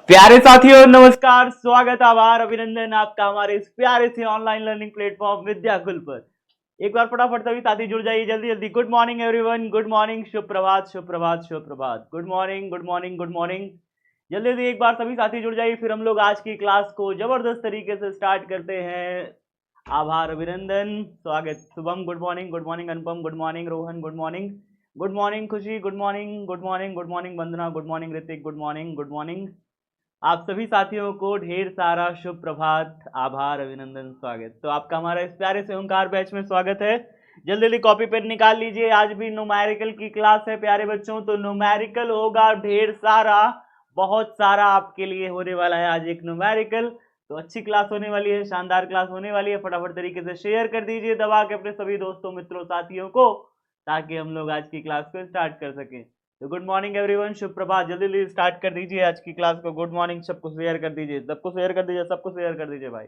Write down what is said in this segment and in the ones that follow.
प्यारे साथियों नमस्कार, स्वागत, आभार, अभिनंदन आपका हमारे इस प्यारे से ऑनलाइन लर्निंग प्लेटफॉर्म विद्याकुल पर। एक बार फटाफट सभी साथी जुड़ जाइए जल्दी जल्दी। Good morning everyone, good morning, शुभ प्रभात, शुभ प्रभात, शुभ प्रभात, good morning, good morning, good morning. जल्दी जल्दी एक बार सभी साथी जुड़ जाइए, फिर हम लोग आज की क्लास को जबरदस्त तरीके से स्टार्ट करते हैं। आभार, अभिनंदन, स्वागत। Shubham good morning, good morning, Anupam good morning, Rohan good morning, good morning, Khushi good morning, good morning, good morning, Vandana good morning, Hrithik good morning, good morning. आप सभी साथियों को ढेर सारा शुभ प्रभात, आभार, अभिनंदन, स्वागत। तो आपका हमारा इस प्यारे से ओंकार बैच में स्वागत है। जल्दी जल्दी कॉपी पेन निकाल लीजिए, आज भी न्यूमेरिकल की क्लास है प्यारे बच्चों। तो न्यूमेरिकल होगा ढेर सारा, बहुत सारा आपके लिए होने वाला है आज एक न्यूमेरिकल। तो अच्छी क्लास होने वाली है, शानदार क्लास होने वाली है। फटाफट तरीके से शेयर कर दीजिए दबा के अपने सभी दोस्तों, मित्रों, साथियों को, ताकि हम लोग आज की क्लास को स्टार्ट कर सकें। तो गुड मॉर्निंग एवरीवन, शुभ प्रभात। जल्दी जल्दी स्टार्ट कर दीजिए आज की क्लास को। गुड मॉर्निंग, सबको शेयर कर दीजिए, सबको शेयर कर दीजिए, सबको शेयर कर दीजिए भाई,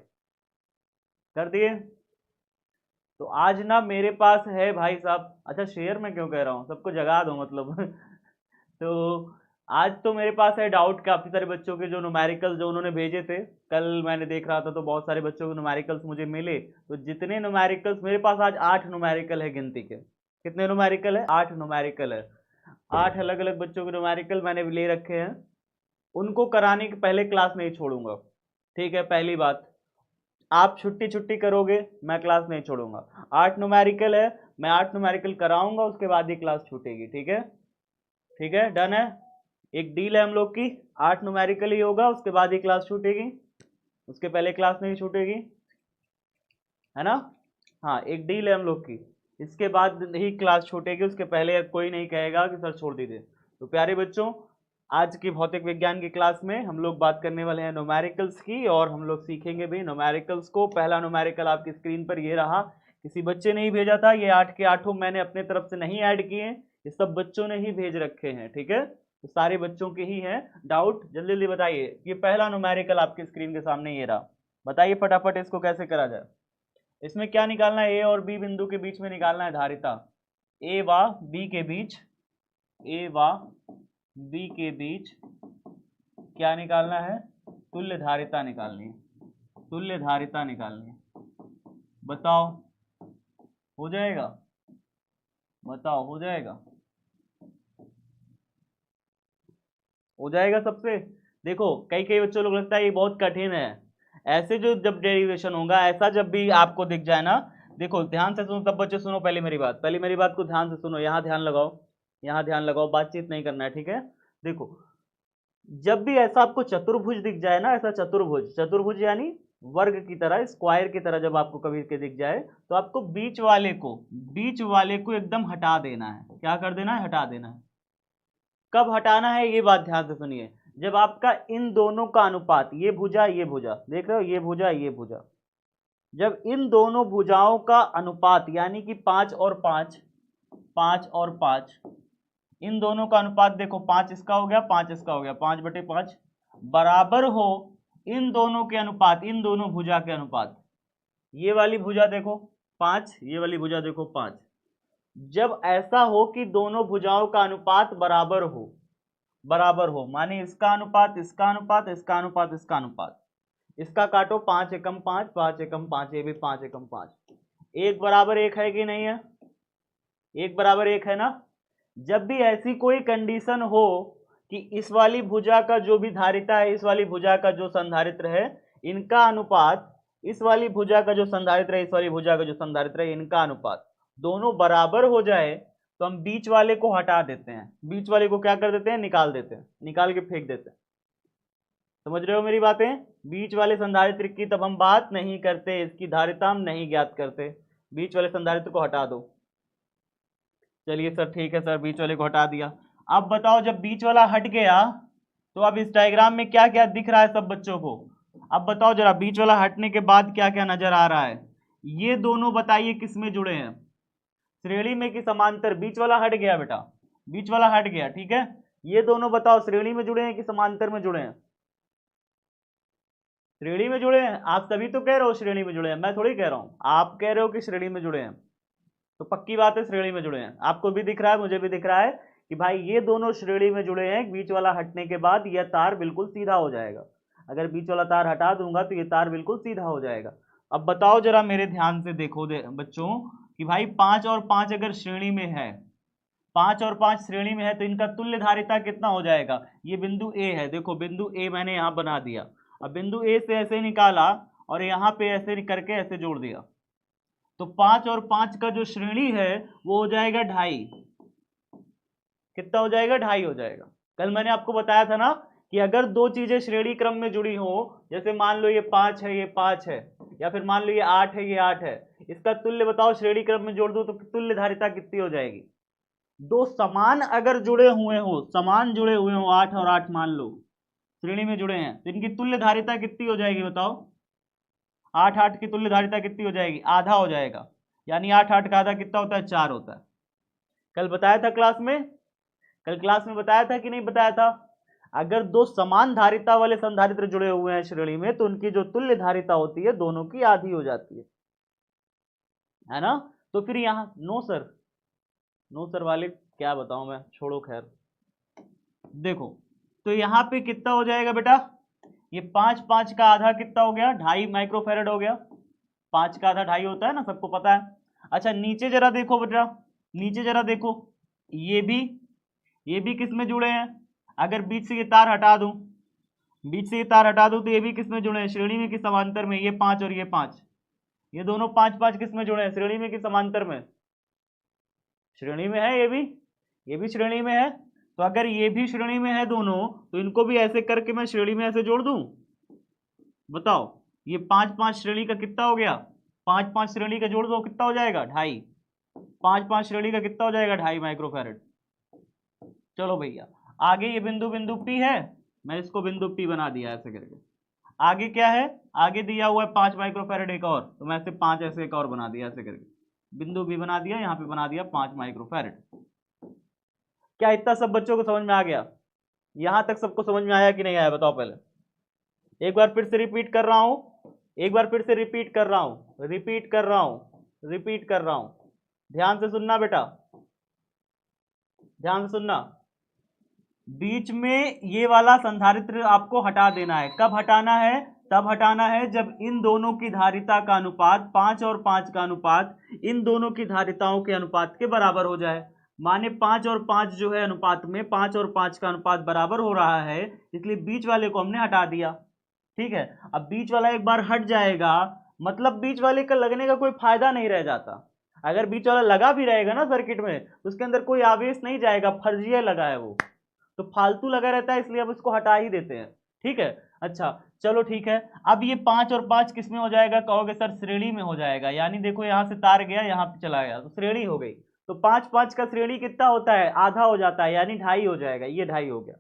कर दिए। तो आज ना मेरे पास है भाई साहब, अच्छा शेयर मैं क्यों कह रहा हूँ, सबको जगा दो मतलब तो आज तो मेरे पास है डाउट काफी सारे बच्चों के, जो न्यूमेरिकल्स जो उन्होंने भेजे थे। कल मैंने देख रहा था तो बहुत सारे बच्चों के न्यूमेरिकल्स मुझे मिले। तो जितने न्यूमेरिकल्स मेरे पास, आज 8 न्यूमेरिकल है गिनती के। कितने न्यूमेरिकल है? 8 न्यूमेरिकल है। 8 अलग अलग बच्चों के न्यूमेरिकल मैंने ले रखे हैं। उनको कराने के पहले क्लास नहीं छोड़ूंगा, ठीक है? पहली बात, आप छुट्टी छुट्टी करोगे, मैं क्लास नहीं छोड़ूंगा। 8 न्यूमेरिकल है, मैं 8 न्यूमेरिकल कराऊंगा, उसके बाद ही क्लास छूटेगी, ठीक है? ठीक है, डन है। एक डील है हम लोग की, 8 न्यूमेरिकल ही होगा, उसके बाद ही क्लास छूटेगी, उसके पहले क्लास नहीं छूटेगी, है ना? हाँ, एक डील है हम लोग की, इसके बाद ही क्लास छूटेगी, उसके पहले कोई नहीं कहेगा कि सर छोड़ दीजिए। तो प्यारे बच्चों, आज की भौतिक विज्ञान की क्लास में हम लोग बात करने वाले हैं न्यूमेरिकल्स की, और हम लोग सीखेंगे भी न्यूमेरिकल्स को। पहला न्यूमेरिकल आपकी स्क्रीन पर ये रहा, किसी बच्चे ने ही भेजा था। ये 8 के 8 मैंने अपने तरफ से नहीं ऐड किए, ये सब बच्चों ने ही भेज रखे हैं, ठीक है? तो सारे बच्चों के ही हैं। डाउट जल्दी जल्दी बताइए। ये पहला न्यूमेरिकल आपकी स्क्रीन के सामने ये रहा, बताइए फटाफट इसको कैसे करा जाए। इसमें क्या निकालना है? ए और बी बिंदु के बीच में निकालना है धारिता। ए व बी के बीच, ए व बी के बीच क्या निकालना है? तुल्य धारिता निकालनी है, तुल्य धारिता निकालनी है। बताओ हो जाएगा? बताओ हो जाएगा? हो जाएगा सबसे? देखो, कई कई बच्चों लोग लगता है ये बहुत कठिन है। ऐसे जो जब डेरिवेशन होगा, ऐसा जब भी आपको दिख जाए ना, देखो ध्यान से सुनो सब बच्चे, सुनो पहले मेरी बात, पहले मेरी बात को ध्यान से सुनो। यहाँ ध्यान लगाओ, यहाँ ध्यान लगाओ, बातचीत नहीं करना है, ठीक है? देखो, जब भी ऐसा आपको चतुर्भुज दिख जाए ना, ऐसा चतुर्भुज, चतुर्भुज यानी वर्ग की तरह, स्क्वायर की तरह जब आपको कभी के दिख जाए, तो आपको बीच वाले को एकदम हटा देना है। क्या कर देना है? हटा देना है। कब हटाना है ये बात ध्यान से सुनिए। जब आपका इन दोनों का अनुपात, ये भुजा देख रहे हो, ये भुजा, जब इन दोनों भुजाओं का अनुपात यानी कि 5 और 5, 5 और 5, इन दोनों का अनुपात देखो, 5 इसका हो गया, 5 इसका हो गया, 5/5 बराबर हो इन दोनों के अनुपात, इन दोनों भुजा के अनुपात। ये वाली भुजा देखो 5, ये वाली भुजा देखो 5। जब ऐसा हो कि दोनों भुजाओं का अनुपात बराबर हो, माने इसका अनुपात, इसका अनुपात, इसका अनुपात, इसका अनुपात, इसका काटो, 5 एकम 5, 5 एकम 5, ये भी 5 एकम 5, 1 बराबर 1 है कि नहीं है? 1 बराबर 1 है ना? जब भी ऐसी कोई कंडीशन हो कि इस वाली भुजा का जो भी धारिता है, इस वाली भुजा का जो संधारित्र है, इनका अनुपात, इस वाली भुजा का जो संधारित्र है, इस वाली भुजा का जो संधारित्र है, इनका अनुपात दोनों बराबर हो जाए, तो हम बीच वाले को हटा देते हैं। बीच वाले को क्या कर देते हैं? निकाल देते हैं, निकाल के फेंक देते हैं। समझ रहे हो मेरी बातें? बीच वाले संधारित्र की तब हम बात नहीं करते, इसकी धारिता हम नहीं ज्ञात करते। बीच वाले संधारित्र को हटा दो। चलिए सर, ठीक है सर, बीच वाले को हटा दिया। अब बताओ, जब बीच वाला हट गया तो अब इस डायग्राम में क्या क्या दिख रहा है सब बच्चों को? अब बताओ जरा, बीच वाला हटने के बाद क्या क्या नजर आ रहा है? ये दोनों बताइए किस में जुड़े हैं? श्रेणी में कि समांतर? बीच वाला हट गया बेटा, बीच वाला हट गया, ठीक है? ये दोनों बताओ, श्रेणी में जुड़े हैं कि समांतर में जुड़े हैं? श्रेणी में जुड़े हैं। आप सभी तो कह रहे हो श्रेणी में जुड़े हैं, मैं थोड़ी कह रहा हूं, आप कह रहे हो कि श्रेणी में जुड़े हैं। तो पक्की बात है श्रेणी में जुड़े हैं। आपको भी दिख रहा है, मुझे भी दिख रहा है कि भाई ये दोनों श्रेणी में जुड़े हैं, बीच वाला हटने के बाद यह तार बिल्कुल सीधा हो जाएगा। अगर बीच वाला तार हटा दूंगा तो ये तार बिल्कुल सीधा हो जाएगा। अब बताओ जरा मेरे ध्यान से देखो बच्चों कि भाई 5 और 5 अगर श्रेणी में है, 5 और 5 श्रेणी में है तो इनका तुल्य धारिता कितना हो जाएगा। ये बिंदु ए है, देखो बिंदु ए मैंने यहाँ बना दिया। अब बिंदु ए से ऐसे निकाला और यहाँ पे ऐसे करके ऐसे जोड़ दिया, तो 5 और 5 का जो श्रेणी है वो हो जाएगा 2.5। कितना हो जाएगा, 2.5 हो जाएगा। कल मैंने आपको बताया था ना कि अगर दो चीजें श्रेणी क्रम में जुड़ी हो, जैसे मान लो ये 5 है ये 5 है, या फिर मान लो ये 8 है ये 8 है, इसका तुल्य बताओ श्रेणी क्रम में जोड़ दो तो तुल्य धारिता कितनी हो जाएगी। दो समान अगर जुड़े हुए हो, समान जुड़े हुए हो, 8 और 8 मान लो श्रेणी में जुड़े हैं, तो इनकी तुल्य धारिता कितनी हो जाएगी बताओ। 8 8 की तुल्य धारिता कितनी हो जाएगी, आधा हो जाएगा। यानी 8 8 का आधा कितना होता है, 4 होता है। कल बताया था क्लास में, कल क्लास में बताया था कि नहीं बताया था। अगर दो समान धारिता वाले संधारित्र जुड़े हुए हैं श्रेणी में तो उनकी जो तुल्य धारिता होती है दोनों की आधी हो जाती है ना। तो फिर यहां नो सर, नो सर वाले क्या बताऊं मैं, छोड़ो खैर। देखो तो यहां पे कितना हो जाएगा बेटा, ये 5 5 का आधा कितना हो गया, 2.5 माइक्रोफैरड हो गया। 5 का आधा 2.5 होता है ना, सबको पता है। अच्छा नीचे जरा देखो बेटा, नीचे जरा देखो, ये भी किस में जुड़े हैं। अगर बीच से ये तार हटा दूं, बीच से ये तार हटा दूं तो ये भी किस में जुड़े हैं, श्रेणी में कि समांतर में। ये 5 और ये 5, ये दोनों 5 5 किस में जुड़े हैं, श्रेणी में कि समांतर में। श्रेणी में है, ये भी श्रेणी में है। तो अगर ये भी श्रेणी में है दोनों, तो इनको भी ऐसे करके मैं श्रेणी में ऐसे जोड़ दूं। बताओ ये 5 5 श्रेणी का कितना हो गया, 5 5 श्रेणी का जोड़ दो कितना हो जाएगा, 2.5। 5 5 श्रेणी का कितना हो जाएगा, 2.5 माइक्रोफैरड। चलो भैया आगे ये बिंदु बिंदु P है, मैं इसको बिंदु P बना दिया ऐसे करके। आगे क्या है, आगे दिया हुआ है 5 माइक्रोफैरड एक और, तो मैं ऐसे 5 ऐसे एक और बना दिया ऐसे करके, बिंदु B बना दिया, यहाँ पे बना दिया 5 माइक्रोफैरड। क्या इतना सब बच्चों को समझ में आ गया, यहां तक सबको समझ में आया कि नहीं आया बताओ। पहले एक बार फिर से रिपीट कर रहा हूं, एक बार फिर से रिपीट कर रहा हूं, रिपीट कर रहा हूं, रिपीट कर रहा हूं। ध्यान से सुनना बेटा, ध्यान से सुनना। बीच में ये वाला संधारित्र आपको हटा देना है। कब हटाना है, तब हटाना है जब इन दोनों की धारिता का अनुपात 5 और 5 का अनुपात इन दोनों की धारिताओं के अनुपात के बराबर हो जाए। माने 5 और 5 जो है अनुपात में, 5 और 5 का अनुपात बराबर हो रहा है, इसलिए बीच वाले को हमने हटा दिया। ठीक है, अब बीच वाला एक बार हट जाएगा, मतलब बीच वाले का लगने का कोई फायदा नहीं रह जाता। अगर बीच वाला लगा भी रहेगा ना सर्किट में, तो उसके अंदर कोई आवेश नहीं जाएगा, फर्जिया लगा है वो, तो फालतू लगा रहता है, इसलिए अब इसको हटा ही देते हैं। ठीक है, अच्छा चलो ठीक है। अब ये 5 और 5 किस में हो जाएगा, कहोगे सर श्रेणी में हो जाएगा। यानी देखो यहाँ से तार गया, यहाँ पे चला गया, तो श्रेणी हो गई। तो 5 5 का श्रेणी कितना होता है, आधा हो जाता है, यानी 2.5 हो जाएगा, ये 2.5 हो गया।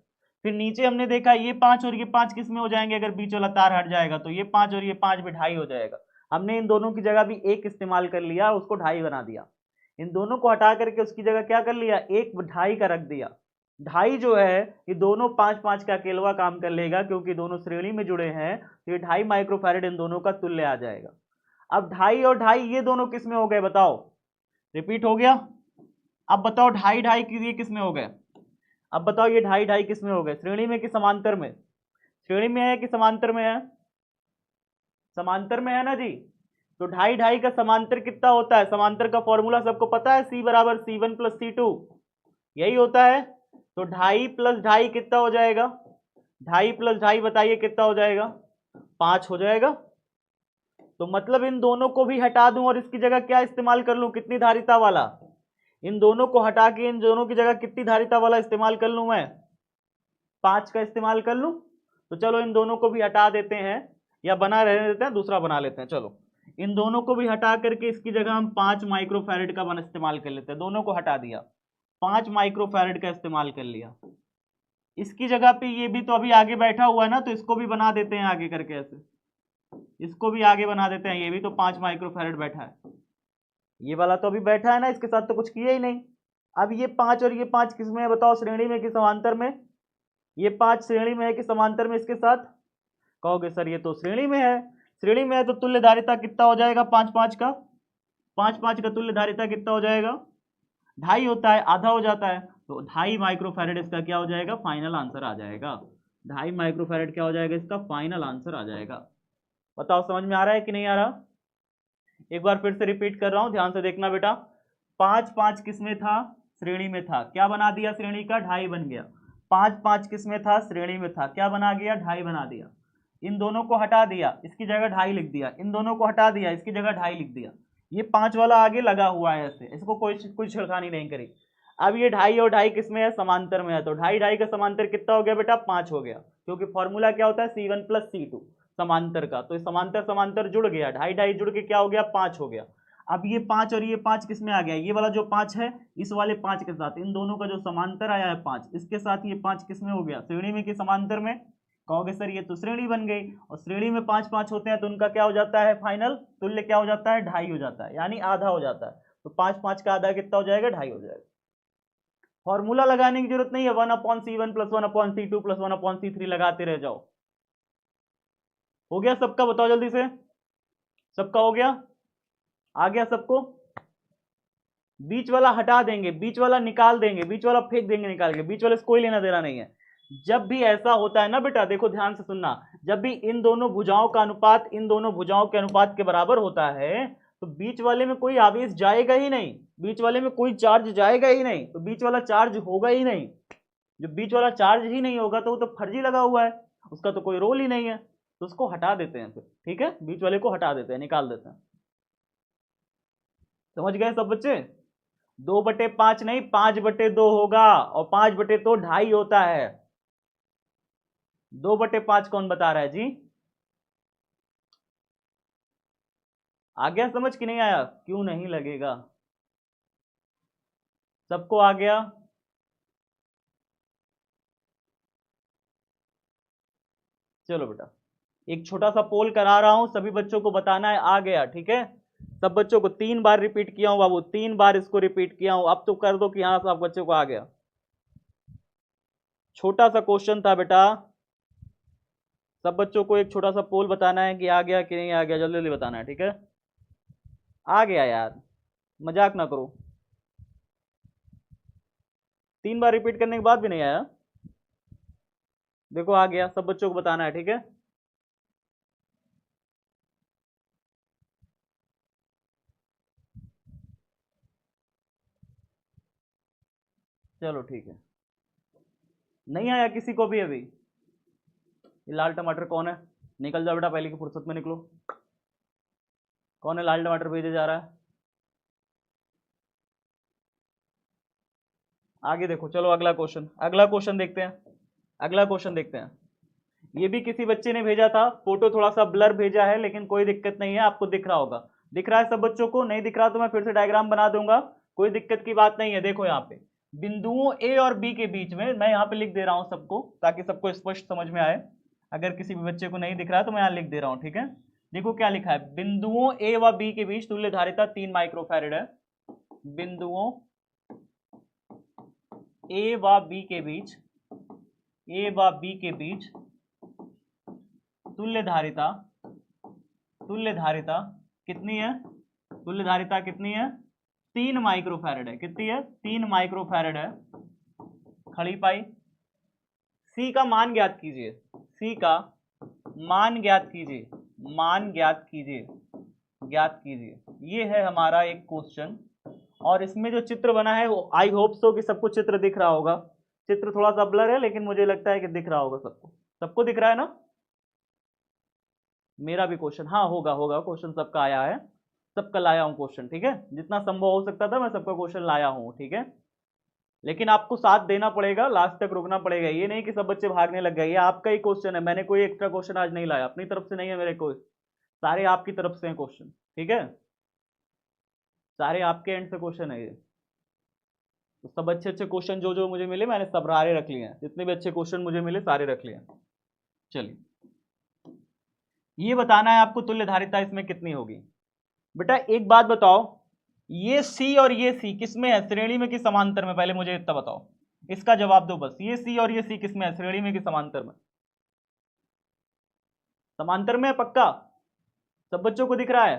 फिर नीचे हमने देखा ये 5 और ये 5 किस में हो जाएंगे, अगर बीच वाला तार हट जाएगा तो ये 5 और ये 5 भी 2.5 हो जाएगा। हमने इन दोनों की जगह भी 1 इस्तेमाल कर लिया, उसको 2.5 बना दिया। इन दोनों को हटा करके उसकी जगह क्या कर लिया, 1 2.5 का रख दिया। 2.5 जो है ये दोनों 5 5 का अकेलवा काम कर लेगा, क्योंकि दोनों श्रेणी में जुड़े हैं, तो ये 2.5 माइक्रोफैरड इन दोनों का तुल्य आ जाएगा। अब 2.5 और 2.5 ये दोनों किस में हो गए बताओ, रिपीट हो गया। अब बताओ 2.5 2.5 ये किस में हो गए, अब बताओ ये 2.5 2.5 किस में हो गए, श्रेणी में कि समांतर में। श्रेणी में है कि समांतर में है, समांतर में है ना जी। तो 2.5 2.5 का समांतर कितना होता है, समांतर का फॉर्मूला सबको पता है, C बराबर C1 + C2 यही होता है। तो 2.5 + 2.5 कितना हो जाएगा, 2.5 + 2.5 बताइए कितना हो जाएगा, 5 हो जाएगा। तो मतलब इन दोनों को भी हटा दूं और इसकी जगह क्या इस्तेमाल कर लूं, कितनी धारिता वाला। इन दोनों को हटा के इन दोनों की जगह कितनी धारिता वाला इस्तेमाल कर लूं मैं, 5 का इस्तेमाल कर लूं। तो चलो इन दोनों को भी हटा देते हैं, या बना रहने देते हैं, दूसरा बना लेते हैं। चलो इन दोनों को भी हटा करके इसकी जगह हम 5 माइक्रोफैरड का इस्तेमाल कर लेते हैं। दोनों को हटा दिया, 5 माइक्रोफैरड का इस्तेमाल कर लिया। इसकी जगह पे ये भी तो अभी आगे बैठा हुआ है ना, तो इसको भी बना देते हैं आगे करके, ऐसे इसको भी आगे बना देते हैं। ये भी तो 5 माइक्रोफैरड बैठा है, ये वाला तो अभी बैठा है ना, इसके साथ तो कुछ किया ही नहीं। अब ये 5 और ये 5 किस में है बताओ, श्रेणी में कि समांतर में। ये 5 श्रेणी में है कि समांतर में इसके साथ, कहोगे सर ये तो श्रेणी में है। श्रेणी में है तो तुल्य धारिता कितना हो जाएगा, 5 5 का, 5 5 का तुल्य धारिता कितना हो जाएगा, 2.5 होता है, आधा हो जाता है। तो 2.5 माइक्रोफैरेड इसका क्या हो जाएगा, फाइनल आंसर आ जाएगा। 2.5 माइक्रोफैरेड क्या हो जाएगा, इसका फाइनल आंसर आ जाएगा। बताओ समझ में आ रहा है कि नहीं आ रहा? एक बार फिर से रिपीट कर रहा हूं, ध्यान से देखना बेटा। 5 5 किस में था, श्रेणी में था, क्या बना दिया श्रेणी का, 2.5 बन गया। 5 5 किस में था, श्रेणी में था, क्या बना गया, 2.5 बना दिया। इन दोनों को हटा दिया, इसकी जगह 2.5 लिख दिया, इन दोनों को हटा दिया, इसकी जगह 2.5 लिख दिया। ये 5 वाला आगे लगा हुआ है ऐसे, इसको कोई छिड़खानी नहीं करी। अब ये 2.5 और 2.5 किस में है, समांतर में है, तो 2.5 2.5 का समांतर कितना हो गया बेटा, 5 हो गया, क्योंकि फॉर्मूला क्या होता है, C1 + C2 समांतर का। तो समांतर समांतर जुड़ गया, 2.5 2.5 जुड़ के क्या हो गया, 5 हो गया। अब ये 5 और ये 5 किस में आ गया, ये वाला जो 5 है इस वाले 5 के साथ, इन दोनों का जो समांतर आया है 5, इसके साथ ये 5 किस में हो गया, श्रेणी में कि समांतर में। कहोगे सर ये तो श्रेणी बन गई, और श्रेणी में 5 5 होते हैं तो उनका क्या हो जाता है, फाइनल तुल्य क्या हो जाता है, 2.5 हो जाता है, यानी आधा हो जाता है। तो 5 5 का आधा कितना हो जाएगा, 2.5 हो जाएगा। फॉर्मूला लगाने की जरूरत नहीं है, 1/C1 + 1/C2 + 1/C3 लगाते रह जाओ। हो गया सबका, बताओ जल्दी से, सबका हो गया, आ गया सबको। बीच वाला हटा देंगे, बीच वाला निकाल देंगे, बीच वाला फेंक देंगे निकाल के, बीच वाले से कोई लेना देना नहीं है। जब भी ऐसा होता है ना बेटा, देखो ध्यान से सुनना, जब भी इन दोनों भुजाओं का अनुपात इन दोनों भुजाओं के अनुपात के बराबर होता है तो बीच वाले में कोई आवेश जाएगा ही नहीं, बीच वाले में कोई चार्ज जाएगा ही नहीं, तो बीच वाला चार्ज होगा ही नहीं। जो बीच वाला चार्ज ही नहीं होगा तो वो तो फर्जी लगा हुआ है, उसका तो कोई रोल ही नहीं है, तो उसको हटा देते हैं फिर, ठीक है, बीच वाले को हटा देते हैं, निकाल देते हैं। समझ गए सब बच्चे? 2/5 नहीं, 5/2 होगा, और 5/2 2.5 होता है। 2/5 कौन बता रहा है जी? आ गया समझ कि नहीं आया? क्यों नहीं लगेगा, सबको आ गया? चलो बेटा, एक छोटा सा पोल करा रहा हूं, सभी बच्चों को बताना है आ गया, ठीक है? सब बच्चों को 3 बार रिपीट किया हूं बाबू, 3 बार इसको रिपीट किया हूं, अब तो कर दो कि हाँ सब बच्चों को आ गया। छोटा सा क्वेश्चन था बेटा, सब बच्चों को एक छोटा सा पोल बताना है कि आ गया कि नहीं आ गया, जल्दी जल्दी बताना है, ठीक है? आ गया यार, मजाक ना करो। 3 बार रिपीट करने के बाद भी नहीं आया, देखो आ गया, सब बच्चों को बताना है, ठीक है? चलो ठीक है, नहीं आया किसी को भी अभी? ये लाल टमाटर कौन है, निकल जाओ बेटा, पहले की फुर्सत में निकलो। कौन है लाल टमाटर भेजे जा रहा है? आगे देखो, चलो अगला क्वेश्चन, अगला क्वेश्चन देखते हैं, अगला क्वेश्चन देखते हैं। ये भी किसी बच्चे ने भेजा था, फोटो थोड़ा सा ब्लर भेजा है, लेकिन कोई दिक्कत नहीं है, आपको दिख रहा होगा। दिख रहा है सब बच्चों को? नहीं दिख रहा तो मैं फिर से डायग्राम बना दूंगा, कोई दिक्कत की बात नहीं है। देखो यहाँ पे बिंदुओं ए और बी के बीच में, मैं यहाँ पे लिख दे रहा हूँ सबको ताकि सबको स्पष्ट समझ में आए। अगर किसी भी बच्चे को नहीं दिख रहा है तो मैं यहाँ लिख दे रहा हूँ, ठीक है? देखो क्या लिखा है, बिंदुओं ए व बी के बीच तुल्य धारिता 3 माइक्रोफैरेड है। बिंदुओं ए व बी के बीच, ए व बी के बीच तुल्य धारिता, तुल्य धारिता कितनी है, तुल्य धारिता कितनी है, 3 माइक्रोफैरेड है। कितनी है? 3 माइक्रोफैरेड है। खड़ी पाई। सी का मान ज्ञात कीजिए, सी का मान ज्ञात कीजिए, मान ज्ञात कीजिए, ज्ञात कीजिए। ये है हमारा एक क्वेश्चन, और इसमें जो चित्र बना है वो आई होप सो कि सबको चित्र दिख रहा होगा। चित्र थोड़ा सा ब्लर है लेकिन मुझे लगता है कि दिख रहा होगा सबको, सबको दिख रहा है ना? मेरा भी क्वेश्चन, हाँ होगा होगा, क्वेश्चन सबका आया है, सबका लाया हूँ क्वेश्चन, ठीक है? जितना संभव हो सकता था मैं सबका क्वेश्चन लाया हूँ, ठीक है? लेकिन आपको साथ देना पड़ेगा, लास्ट तक रुकना पड़ेगा, ये नहीं कि सब बच्चे भागने लग गए। ये आपका ही क्वेश्चन है, मैंने कोई एक्स्ट्रा क्वेश्चन आज नहीं लाया, अपनी तरफ से नहीं है मेरे को, सारे आपकी तरफ से हैं क्वेश्चन, ठीक है? सारे आपके एंड से क्वेश्चन है ये। तो सब अच्छे अच्छे क्वेश्चन जो जो मुझे मिले मैंने सब सारे रख लिए हैं, जितने भी अच्छे क्वेश्चन मुझे मिले सारे रख लिए। चलिए, ये बताना है आपको तुल्य धारिता इसमें कितनी होगी। बेटा एक बात बताओ, ये सी और ये सी किसमें है, श्रेणी में कि समांतर में? पहले मुझे इतना बताओ, इसका जवाब दो बस। ये सी और ये सी किसमें है, श्रेणी में कि समांतर में? समांतर में है पक्का? सब बच्चों को दिख रहा है?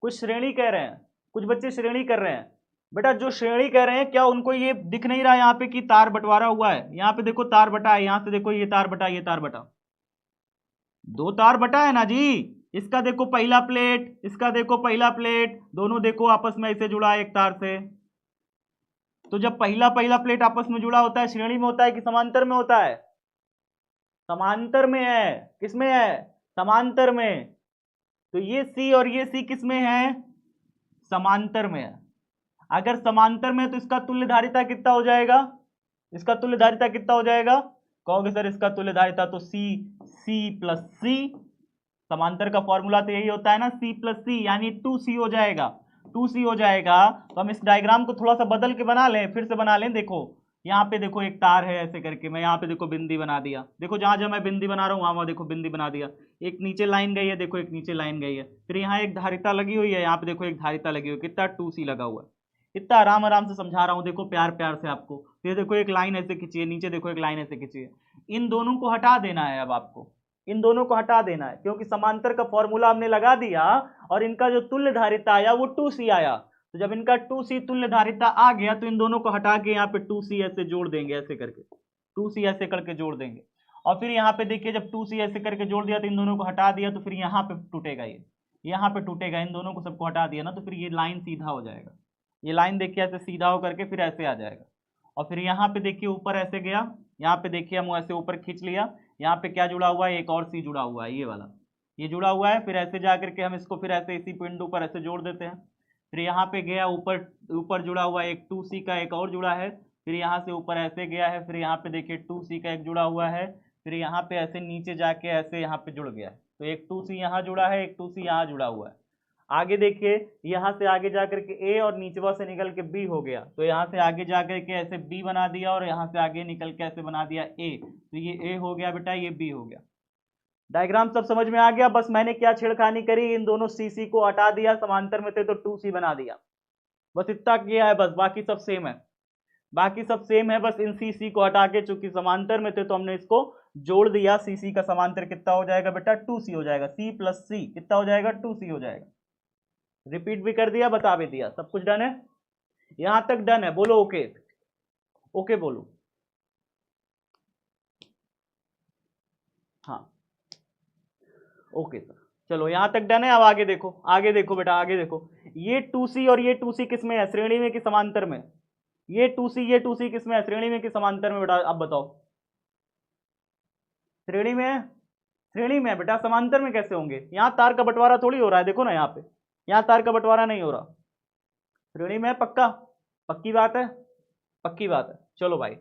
कुछ श्रेणी कह रहे हैं, कुछ बच्चे श्रेणी कर रहे हैं। बेटा जो श्रेणी कह रहे हैं क्या उनको ये दिख नहीं रहा यहाँ पे कि तार बंटवारा हुआ है? यहाँ पे देखो तार बटा है, यहाँ से देखो ये तार बटा, ये तार बटा, दो तार बटा है ना जी। इसका देखो पहला प्लेट, इसका देखो पहला प्लेट, दोनों देखो आपस में ऐसे जुड़ा है एक तार से। तो जब पहला पहला प्लेट आपस में जुड़ा होता है श्रेणी में होता है कि समांतर में होता है? समांतर में है। किसमें है? समांतर में। तो ये सी और ये सी किसमें है? समांतर में है। अगर समांतर में है तो इसका तुल्य धारिता कितना हो जाएगा? इसका तुल्य धारिता कितना हो जाएगा? कहोगे सर इसका तुल्य धारिता तो सी, सी प्लस सी। समांतर का फॉर्मूला तो यही होता है ना, सी प्लस सी, यानी 2c हो जाएगा। 2c हो जाएगा। तो हम इस डायग्राम को थोड़ा सा बदल के बना लें, फिर से बना लें। देखो यहाँ पे देखो एक तार है ऐसे करके, मैं यहाँ पे देखो बिंदी बना दिया। देखो जहां जहां मैं बिंदी बना रहा हूँ वहां देखो बिंदी बना दिया। एक नीचे लाइन गई है, देखो एक नीचे लाइन गई है। फिर यहाँ एक धारिता लगी हुई है, यहाँ पे देखो एक धारिता लगी हुई है। कितना? 2c लगा हुआ है। इतना आराम आराम से समझा रहा हूँ, देखो प्यार प्यार से आपको। फिर देखो एक लाइन ऐसे खींचिए, नीचे देखो एक लाइन ऐसे खींचिए। इन दोनों को हटा देना है अब आपको, इन दोनों को हटा देना है, क्योंकि समांतर का फॉर्मूला हमने लगा दिया और इनका जो तुल्य धारिता आया वो 2c आया। तो जब इनका 2c तुल्य धारिता आ गया तो इन दोनों को हटा के यहाँ पे 2c ऐसे जोड़ देंगे, ऐसे करके 2c ऐसे करके जोड़ देंगे। और फिर यहाँ पे देखिए जब 2c ऐसे करके जोड़ दिया तो इन दोनों को हटा दिया, तो फिर यहाँ पे टूटेगा, ये यहाँ पे टूटेगा। इन दोनों को सबको हटा दिया ना, तो फिर ये लाइन सीधा हो जाएगा। ये लाइन देखिए ऐसे सीधा हो करके फिर ऐसे आ जाएगा। और फिर यहाँ पे देखिए ऊपर ऐसे गया, यहाँ पे देखिए हम ऐसे ऊपर खींच लिया। यहाँ पे क्या जुड़ा हुआ है? एक और सी जुड़ा हुआ है, ये वाला, ये जुड़ा हुआ है। फिर ऐसे जा करके हम इसको फिर ऐसे इसी बिंदु पर ऐसे जोड़ देते हैं। फिर यहाँ पे गया ऊपर, ऊपर जुड़ा हुआ है एक 2c का, एक और जुड़ा है। फिर यहाँ से ऊपर ऐसे गया है, फिर यहाँ पे देखिए 2c का एक जुड़ा हुआ है। फिर यहाँ पे ऐसे नीचे जाके ऐसे यहाँ पे जुड़ गया है। तो एक 2c यहाँ जुड़ा है, एक 2c यहाँ जुड़ा हुआ है। आगे देखिए यहाँ से आगे जाकर के ए और नीचवा से निकल के बी हो गया। तो यहाँ से आगे जाकर के ऐसे बी बना दिया और यहाँ से आगे निकल के ऐसे बना दिया ए। तो ये ए हो गया बेटा, ये बी हो गया। डायग्राम सब समझ में आ गया? बस मैंने क्या छेड़खानी करी, इन दोनों सी सी को हटा दिया, समांतर में थे तो 2c बना दिया। बस इतना किया है, बस बाकी सब सेम है, बाकी सब सेम है। बस इन सी सी को हटा के, चूंकि समांतर में थे तो हमने इसको जोड़ दिया। सी सी का समांतर कितना हो जाएगा बेटा? 2c हो जाएगा। सी प्लस सी कितना हो जाएगा? 2c हो जाएगा। रिपीट भी कर दिया, बता भी दिया, सब कुछ डन है। यहां तक डन है? बोलो ओके, ओके बोलो। हाँ ओके सर, चलो यहां तक डन है। अब आगे देखो, आगे देखो बेटा, आगे देखो। ये 2c और ये 2c किस में है? श्रेणी में कि समांतर में? ये 2c ये 2c किस में है? श्रेणी में कि समांतर में बेटा? अब बताओ। श्रेणी में है, श्रेणी में है बेटा। समांतर में कैसे होंगे? यहाँ तार का बंटवारा थोड़ी हो रहा है, देखो ना यहाँ पे, यहाँ तार का बंटवारा नहीं हो रहा। श्रेणी में है पक्का? पक्की बात है? पक्की बात है, चलो भाई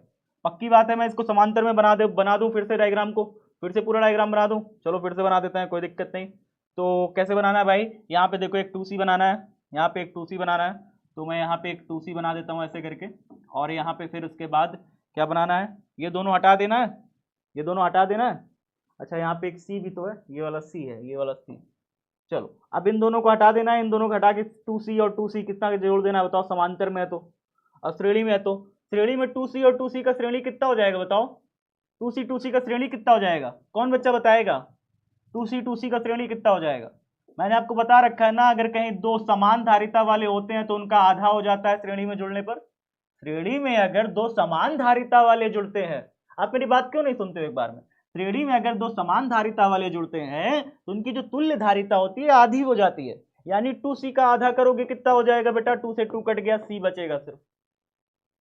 पक्की बात है। मैं इसको समांतर में बना दूं फिर से डायग्राम को, फिर से पूरा डायग्राम बना दूं। चलो फिर से बना देते हैं, कोई दिक्कत नहीं। तो कैसे बनाना है भाई? यहाँ पे देखो एक 2c बनाना है, यहाँ पे एक 2c बनाना है। तो मैं यहाँ पे एक 2c बना देता हूँ ऐसे करके। और यहाँ पे फिर उसके बाद क्या बनाना है? ये दोनों हटा देना है, ये दोनों हटा देना है। अच्छा यहाँ पे एक c भी तो है, ये वाला c है, ये वाला c। चलो अब इन दोनों को हटा देना है, इन दोनों को हटा के 2c और 2c कितना जोड़ देना है बताओ? समांतर में है तो, और श्रेणी में है तो। श्रेणी में 2c और 2c का श्रेणी कितना हो जाएगा बताओ? 2c का श्रेणी कितना हो जाएगा? कौन बच्चा बताएगा? 2c का श्रेणी कितना हो जाएगा? मैंने आपको बता रखा है ना, अगर कहीं दो समान धारिता वाले होते हैं तो उनका आधा हो जाता है श्रेणी में जुड़ने पर। श्रेणी में अगर दो समान धारिता वाले जुड़ते हैं, आप मेरी बात क्यों नहीं सुनते हो एक बार में? श्रेणी में अगर दो समान धारिता वाले जुड़ते हैं तो उनकी जो तुल्य धारिता होती है आधी हो जाती है। यानी 2c का आधा करोगे कितना हो जाएगा बेटा? 2 से 2 कट गया, c बचेगा सिर्फ,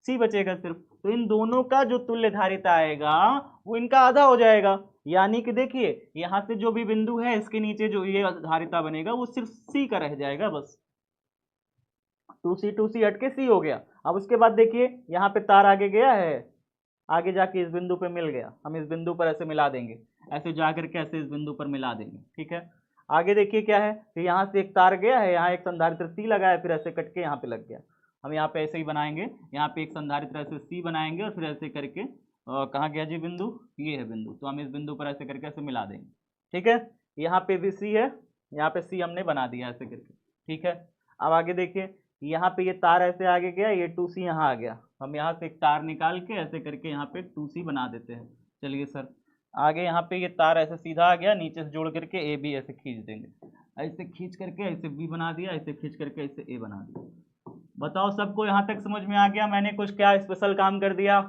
c बचेगा सिर्फ। तो इन दोनों का जो तुल्य धारिता आएगा वो इनका आधा हो जाएगा। यानी कि देखिए यहां से जो भी बिंदु है इसके नीचे जो ये धारिता बनेगा वो सिर्फ c का रह जाएगा बस। 2c हट के c हो गया। अब उसके बाद देखिए यहाँ पे तार आगे गया है, आगे जाके इस बिंदु पे मिल गया। हम इस बिंदु पर ऐसे मिला देंगे, ऐसे जा करके ऐसे इस बिंदु पर मिला देंगे, ठीक है। आगे देखिए क्या है, तो यहाँ से एक तार गया है, यहाँ एक संधारित्र C लगा है, फिर ऐसे कट के यहाँ पे लग गया। हम यहाँ पे ऐसे ही बनाएंगे, यहाँ पे एक संधारित्र ऐसे C बनाएंगे और फिर ऐसे करके कहाँ गया जी बिंदु? ये है बिंदु। तो हम इस बिंदु पर ऐसे करके ऐसे मिला देंगे, ठीक है। यहाँ पे भी C है, यहाँ पे C हमने बना दिया ऐसे करके, ठीक है। अब आगे देखिए यहाँ पे ये तार ऐसे आगे गया, ये 2c यहाँ आ गया। हम यहाँ से एक तार निकाल के ऐसे करके यहाँ पे 2c बना देते हैं। चलिए सर आगे यहाँ पे ये तार ऐसे सीधा आ गया, नीचे से जोड़ करके ए बी ऐसे खींच देंगे, ऐसे खींच करके ऐसे बी बना दिया, ऐसे खींच करके ऐसे ए बना दिया। बताओ सबको यहाँ तक समझ में आ गया मैंने कुछ क्या स्पेशल काम कर दिया?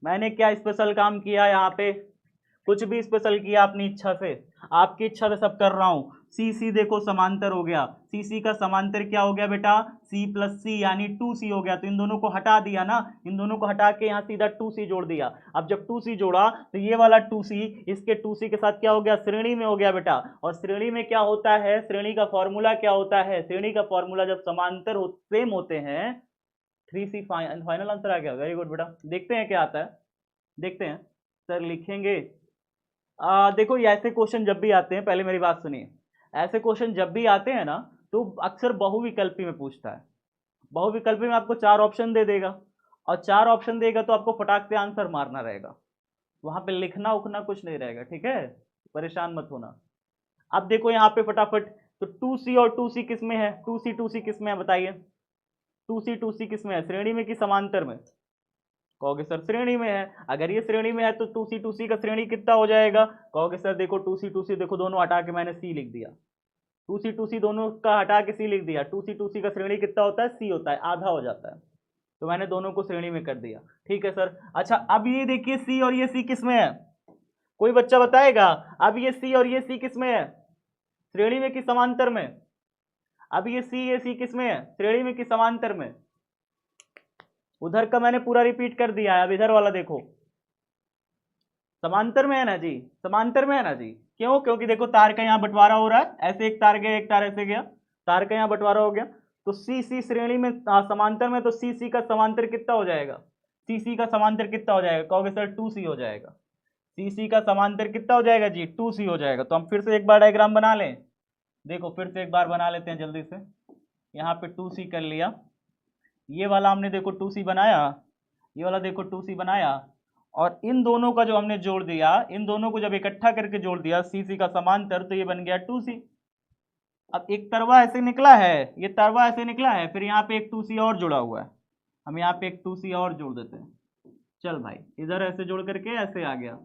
मैंने क्या स्पेशल काम किया यहाँ पे? कुछ भी स्पेशल किया अपनी इच्छा से? आपकी इच्छा से सब कर रहा हूँ। सी सी देखो समांतर हो गया, सी सी का समांतर क्या हो गया बेटा? सी प्लस सी यानी 2C हो गया। तो इन दोनों को हटा दिया ना, इन दोनों को हटा के यहाँ सीधा 2C जोड़ दिया। अब जब 2C जोड़ा तो ये वाला 2C इसके 2C के साथ क्या हो गया? श्रेणी में हो गया बेटा। और श्रेणी में क्या होता है? श्रेणी का फॉर्मूला क्या होता है? श्रेणी का फॉर्मूला जब समांतर सेम होते हैं 3C फाइनल आंसर आ गया। वेरी गुड बेटा। देखते हैं क्या आता है, देखते हैं। सर लिखेंगे देखो ये ऐसे क्वेश्चन जब भी आते हैं, पहले मेरी बात सुनिए, ऐसे क्वेश्चन जब भी आते हैं ना तो अक्सर बहुविकल्पी में पूछता है। बहुविकल्पी में आपको 4 ऑप्शन दे देगा, और 4 ऑप्शन देगा तो आपको फटाक से आंसर मारना रहेगा, वहां पे लिखना उखना कुछ नहीं रहेगा, ठीक है? परेशान मत होना। अब देखो यहाँ पे फटाफट, तो 2C और 2C किस में है? 2C किस में है बताइए? 2C किस में है? श्रेणी में कि समांतर में? कहोगे सर श्रेणी में है। अगर ये श्रेणी में है तो 2C का श्रेणी कितना हो जाएगा? कहोगे सर देखो 2C देखो दोनों हटा के मैंने C लिख दिया। 2C दोनों का हटा के C लिख दिया। 2C का श्रेणी कितना होता है? C होता है, आधा हो जाता है। तो मैंने दोनों को श्रेणी में कर दिया, ठीक है सर। अच्छा अब ये देखिए C और ये C किस में है? कोई बच्चा बताएगा? अब ये C और ये C किस में है? श्रेणी में कि समांतर में? अब ये C किस में है? श्रेणी में कि समांतर में? उधर का मैंने पूरा रिपीट कर दिया है, अब इधर वाला देखो। समांतर में है ना जी, समांतर में है ना जी। क्यों? क्योंकि देखो तार का यहाँ बंटवारा हो रहा है, ऐसे एक तार गया एक तार ऐसे गया, तार का यहाँ बंटवारा हो गया। तो सी श्रेणी में समांतर में, तो सी का समांतर कितना हो जाएगा? सी का समांतर कितना हो जाएगा? कहोगे सर 2C हो जाएगा। सी का समांतर कितना हो जाएगा जी? 2C हो जाएगा। तो हम फिर से एक बार डायग्राम बना लें, देखो फिर से एक बार बना लेते हैं जल्दी से। यहाँ पे 2C कर लिया, ये वाला हमने देखो 2C बनाया, ये वाला देखो 2C बनाया, और इन दोनों का जो हमने जोड़ दिया, इन दोनों को जब इकट्ठा करके जोड़ दिया सी का समांतर, तो ये बन गया 2C। अब एक तरवा ऐसे निकला है, ये तरवा ऐसे निकला है, फिर यहाँ पे एक 2C और जुड़ा हुआ है, हम यहाँ पे एक 2C और जोड़ देते हैं। चल भाई इधर ऐसे जोड़ करके ऐसे आ गया,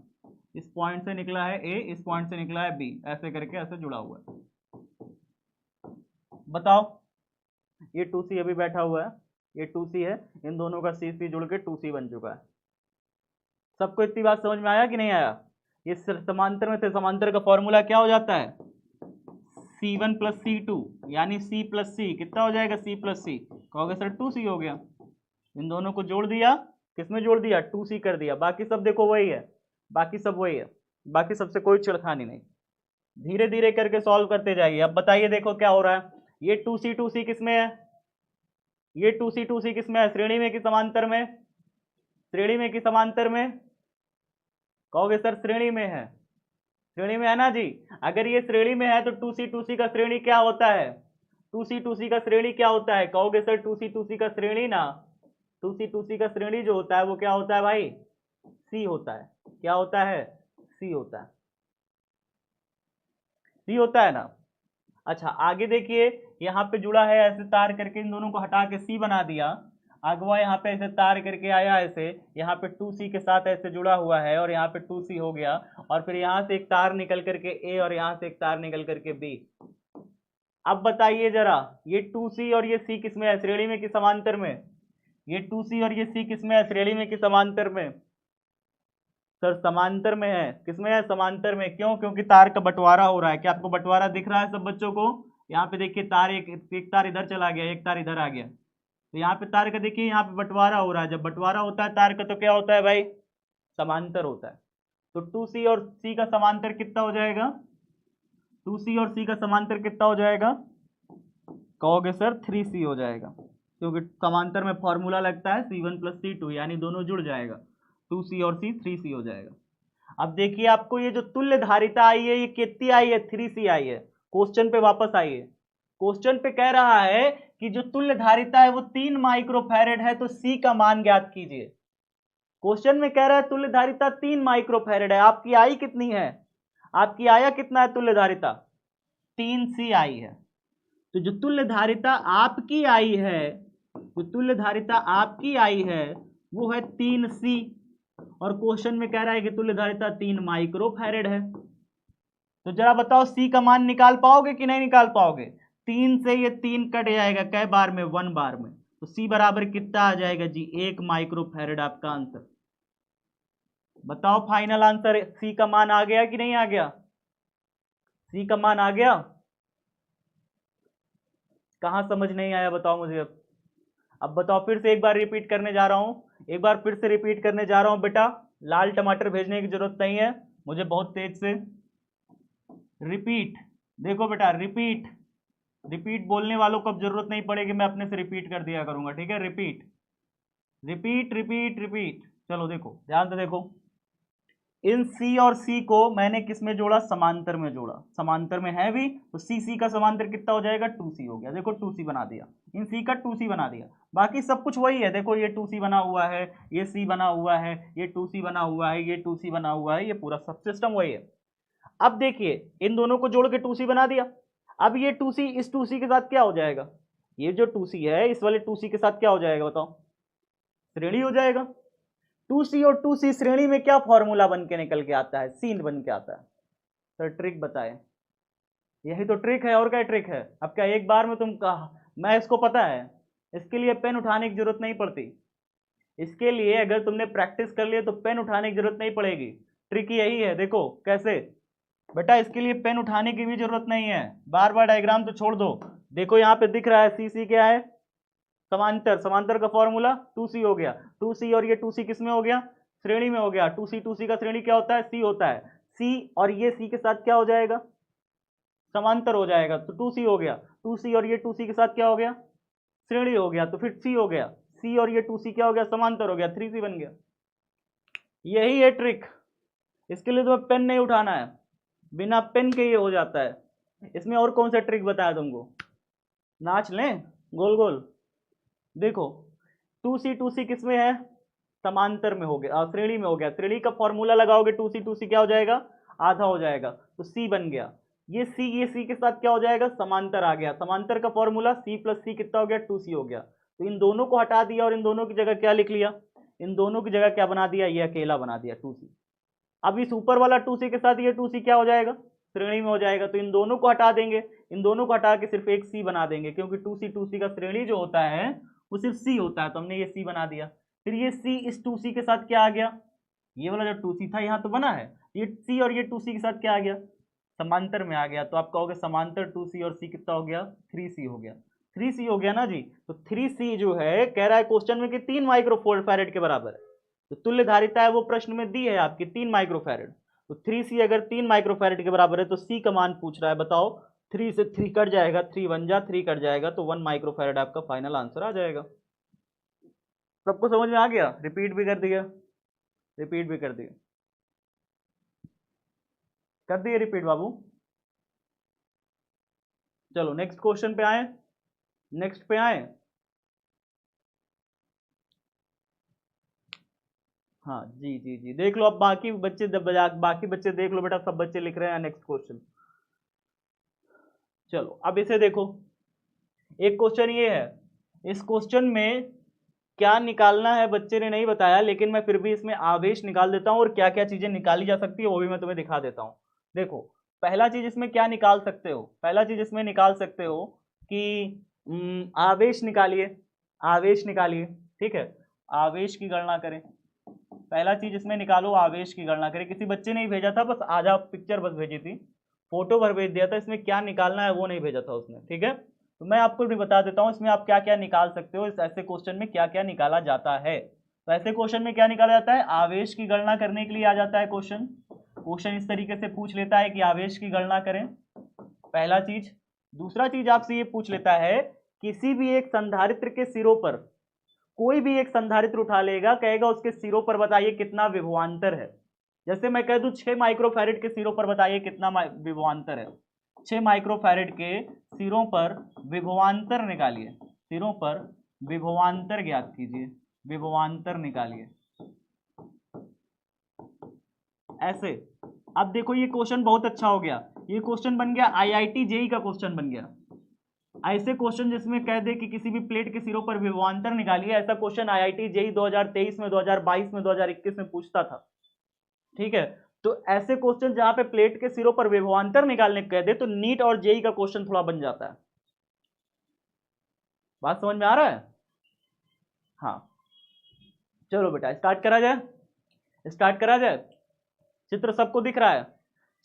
इस पॉइंट से निकला है A, इस पॉइंट से निकला है B, ऐसे करके ऐसे जुड़ा हुआ है। बताओ ये 2C अभी बैठा हुआ है, ये 2C है, इन दोनों का C जुड़ के 2C बन चुका है। सबको इतनी बात समझ में आया कि नहीं आया? ये समांतर में थे, समांतर का फॉर्मूला क्या हो जाता है? C1 प्लस C2 यानी C प्लस C कितना हो जाएगा? C plus C। कहोगे सर 2C हो गया। इन दोनों को जोड़ दिया, किसमें जोड़ दिया? 2C कर दिया। बाकी सब देखो वही है, बाकी सब वही है, बाकी सबसे कोई छिड़खानी नहीं। धीरे धीरे करके सॉल्व करते जाइए। अब बताइए देखो क्या हो रहा है? ये 2C किसमें है? ये 2C किसमें है? श्रेणी में कि समांतर में? श्रेणी में कि समांतर में? कहोगे सर श्रेणी में है। श्रेणी में है ना जी। अगर ये श्रेणी में है तो 2C का श्रेणी क्या होता है? 2C का श्रेणी क्या होता है? कहोगे सर 2C का श्रेणी ना, 2C का श्रेणी जो होता है वो क्या होता है भाई? C होता है। क्या होता है? C होता है, C होता है ना। अच्छा आगे देखिए, यहाँ पे जुड़ा है ऐसे तार करके, इन दोनों को हटा के C बना दिया। अगवा यहाँ पे ऐसे तार करके आया, ऐसे यहाँ पे 2C के साथ ऐसे जुड़ा हुआ है, और यहाँ पे 2C हो गया, और फिर यहाँ से एक तार निकल करके A, और यहाँ से एक तार निकल करके B। अब बताइए जरा, ये 2C और ये C किसमें है? श्रेणी में कि समांतर में? ये 2C और ये C किसमें है? श्रेणी में कि समांतर में? सर समांतर में है। किसमें है? समांतर में। क्यों? क्योंकि तार का बंटवारा हो रहा है। क्या आपको बंटवारा दिख रहा है सब बच्चों को? यहाँ पे देखिए तार एक तार इधर चला गया, एक तार इधर आ गया, तो यहाँ पे तार का देखिए यहाँ पे बंटवारा हो रहा है। जब बंटवारा होता है तार का तो क्या होता है भाई? समांतर होता है। तो 2C और C का समांतर कितना हो जाएगा? 2C और C का समांतर कितना हो जाएगा? कहोगे सर 3C हो जाएगा, क्योंकि समांतर में फॉर्मूला लगता है C1 प्लस C2, यानी दोनों जुड़ जाएगा, 2C और C 3C हो जाएगा। अब देखिए आपको ये जो तुल्य धारिता आई है ये कितनी आई है? 3C आई है। क्वेश्चन पे वापस आइए, क्वेश्चन पे कह रहा है कि जो तुल्य धारिता है वो 3 माइक्रोफैरेड है, तो C का मान ज्ञात कीजिए। क्वेश्चन में कह रहा है तुल्य धारिता 3 माइक्रोफैरेड है, आपकी आई कितनी है? आपकी आया कितना है तुल्य धारिता? 3C आई है। तो जो तुल्य धारिता आपकी आई है, जो तुल्य धारिता आपकी आई है वो है 3C, और क्वेश्चन में कह रहा है कि तुल्य धारिता 3 माइक्रोफैरेड है। तो जरा बताओ C का मान निकाल पाओगे कि नहीं निकाल पाओगे? 3 से ये 3 कट जाएगा कै बार में? 1 बार में। तो C बराबर कितना आ जाएगा जी, 1 माइक्रोफैरड आपका आंसर। बताओ फाइनल आंसर C का मान आ गया कि नहीं आ गया? C का मान आ गया? कहां समझ नहीं आया बताओ मुझे। अब बताओ, फिर से एक बार रिपीट करने जा रहा हूं, एक बार फिर से रिपीट करने जा रहा हूं बेटा। लाल टमाटर भेजने की जरूरत नहीं है मुझे बहुत तेज से। रिपीट, देखो बेटा रिपीट, रिपीट बोलने वालों को अब जरूरत नहीं पड़ेगी, मैं अपने से रिपीट कर दिया करूंगा, ठीक है। Repeat repeat repeat repeat. चलो देखो ध्यान से देखो, इन C और C को मैंने किस में जोड़ा? समांतर में जोड़ा। समांतर में है भी तो C का समांतर कितना हो जाएगा? 2C हो गया। देखो 2C बना दिया, इन C का 2C बना दिया। बाकी सब कुछ वही है, देखो ये 2C बना हुआ है, ये C बना हुआ है, ये 2C बना हुआ है, ये 2C बना हुआ है, ये पूरा सब सिस्टम वही है। अब देखिए इन दोनों को जोड़ के 2C बना दिया। अब ये 2C इस 2C के साथ क्या हो जाएगा? ये जो 2C है इस वाले 2C के साथ क्या हो जाएगा बताओ? श्रेणी हो जाएगा। 2C और 2C श्रेणी में क्या फॉर्मूला बन के निकल के आता है? सीन बन के आता है। सर ट्रिक बताए, यही तो ट्रिक है, और क्या ट्रिक है? अब क्या एक बार में तुम कहा, मैं इसको पता है, इसके लिए पेन उठाने की जरूरत नहीं पड़ती। इसके लिए अगर तुमने प्रैक्टिस कर लिया तो पेन उठाने की जरूरत नहीं पड़ेगी। ट्रिक यही है, देखो कैसे बेटा, इसके लिए पेन उठाने की भी जरूरत नहीं है, बार बार डायग्राम तो छोड़ दो। देखो यहाँ पे दिख रहा है C क्या है? समांतर। समांतर का फॉर्मूला 2C हो गया। 2C और ये 2C किस में हो गया? श्रेणी में हो गया। 2C का श्रेणी क्या होता है? C होता है। C और ये C के साथ क्या हो जाएगा? समांतर हो जाएगा, तो 2C हो गया। 2C और ये 2C के साथ क्या हो गया? श्रेणी हो गया, तो फिर C हो गया। C और ये 2C क्या हो गया? समांतर हो गया, 3C बन गया। यही है ट्रिक, इसके लिए तुम्हें पेन नहीं उठाना है, बिना पेन के ये हो जाता है। इसमें और कौन सा ट्रिक बताया तुमको? नाच लें गोल गोल। देखो 2C किस में है? समांतर में हो गया, श्रेणी में हो गया। श्रेणी का फॉर्मूला लगाओगे 2C क्या हो जाएगा? आधा हो जाएगा, तो C बन गया। ये C के साथ क्या हो जाएगा? समांतर आ गया। समांतर का फॉर्मूला C प्लस C कितना हो गया? 2C हो गया। तो इन दोनों को हटा दिया और इन दोनों की जगह क्या लिख लिया? इन दोनों की जगह क्या बना दिया? ये अकेला बना दिया 2C। अब इस ऊपर वाला 2C के साथ ये 2C क्या हो जाएगा? श्रेणी में हो जाएगा। तो इन दोनों को हटा देंगे, इन दोनों को हटा के सिर्फ एक C बना देंगे, क्योंकि 2C का श्रेणी जो होता है वो सिर्फ C होता है, तो हमने ये C बना दिया। फिर ये C इस 2C के साथ क्या आ गया? ये वाला जो 2C था यहाँ तो बना है, ये C और ये 2C के साथ क्या आ गया? समांतर में आ गया। तो आप कहोगे समांतर 2C और C कितना हो गया? 3C हो गया। 3C हो गया ना जी। तो 3C जो है कह रहा है क्वेश्चन में कि 3 माइक्रोफैरड के बराबर है। तो तुल्य धारिता है वो प्रश्न में दी है आपकी 3 माइक्रोफैरड। तो 3C अगर 3 माइक्रोफैरड के बराबर है तो C का मान पूछ रहा है। बताओ 3 से 3 कट जाएगा, 3 1 जा 3 कट जाएगा, तो 1 माइक्रोफैरड आपका फाइनल आंसर आ जाएगा। सबको समझ में आ गया? रिपीट भी कर दिया, रिपीट भी कर दिया, कर दिए रिपीट बाबू। चलो नेक्स्ट क्वेश्चन पे आए, नेक्स्ट पे आए। हाँ जी जी जी, देख लो अब बाकी बच्चे, बाकी बच्चे देख लो बेटा, सब बच्चे लिख रहे हैं नेक्स्ट क्वेश्चन। चलो अब इसे देखो, एक क्वेश्चन ये है, इस क्वेश्चन में क्या निकालना है बच्चे ने नहीं बताया, लेकिन मैं फिर भी इसमें आवेश निकाल देता हूं और क्या क्या चीजें निकाली जा सकती है वो भी मैं तुम्हें दिखा देता हूं। देखो पहला चीज इसमें क्या निकाल सकते हो? पहला चीज इसमें निकाल सकते हो कि आवेश निकालिए, आवेश निकालिए, ठीक है। आवेश की गणना करें, पहला चीज इसमें निकालो, आवेश की गणना करें। किसी बच्चे ने ही भेजा था, बस आधा पिक्चर बस भेजी थी, फोटो भर भेज दिया था, इसमें क्या निकालना है वो नहीं भेजा था उसने, ठीक है। तो मैं आपको भी बता देता हूँ इसमें आप क्या क्या निकाल सकते हो, इस ऐसे क्वेश्चन में क्या क्या निकाला जाता है। तो ऐसे क्वेश्चन में क्या निकाला जाता है? आवेश की गणना करने के लिए आ जाता है क्वेश्चन। क्वेश्चन इस तरीके से पूछ लेता है कि आवेश की गणना करें, पहला चीज। दूसरा चीज आपसे ये पूछ लेता है किसी भी एक संधारित्र के सिरों पर, कोई भी एक संधारित्र उठा लेगा, कहेगा उसके सिरों पर बताइए कितना विभवांतर है। जैसे मैं कह दूं 6 माइक्रोफैरड के सिरों पर बताइए कितना विभवांतर है। 6 माइक्रोफैरड के सिरों पर विभवांतर निकालिए, सिरों पर विभवांतर ज्ञात कीजिए, विभवांतर निकालिए ऐसे। अब देखो ये क्वेश्चन बहुत अच्छा हो गया, ये क्वेश्चन बन गया IIT JEE का क्वेश्चन बन गया। ऐसे क्वेश्चन जिसमें कह दे कि किसी भी प्लेट के सिरों पर विभवांतर निकालिए, ऐसा क्वेश्चन IIT JEE 2023 में, 2022 में, 2021 में पूछता था, ठीक है। तो ऐसे क्वेश्चन जहां पे प्लेट के सिरों पर विभवांतर निकालने कह दे तो नीट और जेई का क्वेश्चन थोड़ा बन जाता है। बात समझ में आ रहा है? हाँ चलो बेटा स्टार्ट करा जाए, स्टार्ट करा जाए। चित्र सबको दिख रहा है,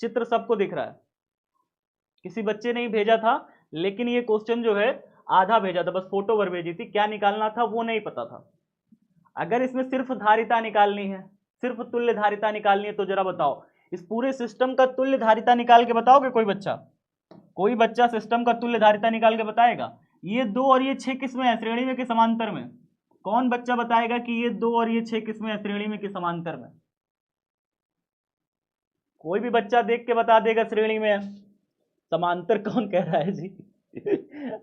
चित्र सबको दिख रहा है। किसी बच्चे ने ही भेजा था, लेकिन ये क्वेश्चन जो है आधा भेजा था, बस फोटो भर भेजी थी, क्या निकालना था वो नहीं पता था। अगर इसमें सिर्फ धारिता निकालनी है, सिर्फ तुल्य धारिता निकालनी है, तो जरा बताओ इस पूरे सिस्टम का तुल्य धारिता निकाल के बताओगे कोई बच्चा? कोई बच्चा सिस्टम का तुल्य धारिता निकाल के बताएगा? ये 2 और ये 6 किसमें है, श्रेणी में कि समांतर में? कौन बच्चा बताएगा कि ये 2 और ये 6 किसमें है, श्रेणी में कि समांतर में? कोई भी बच्चा देख के बता देगा श्रेणी में है। समांतर कौन कह रहा है जी?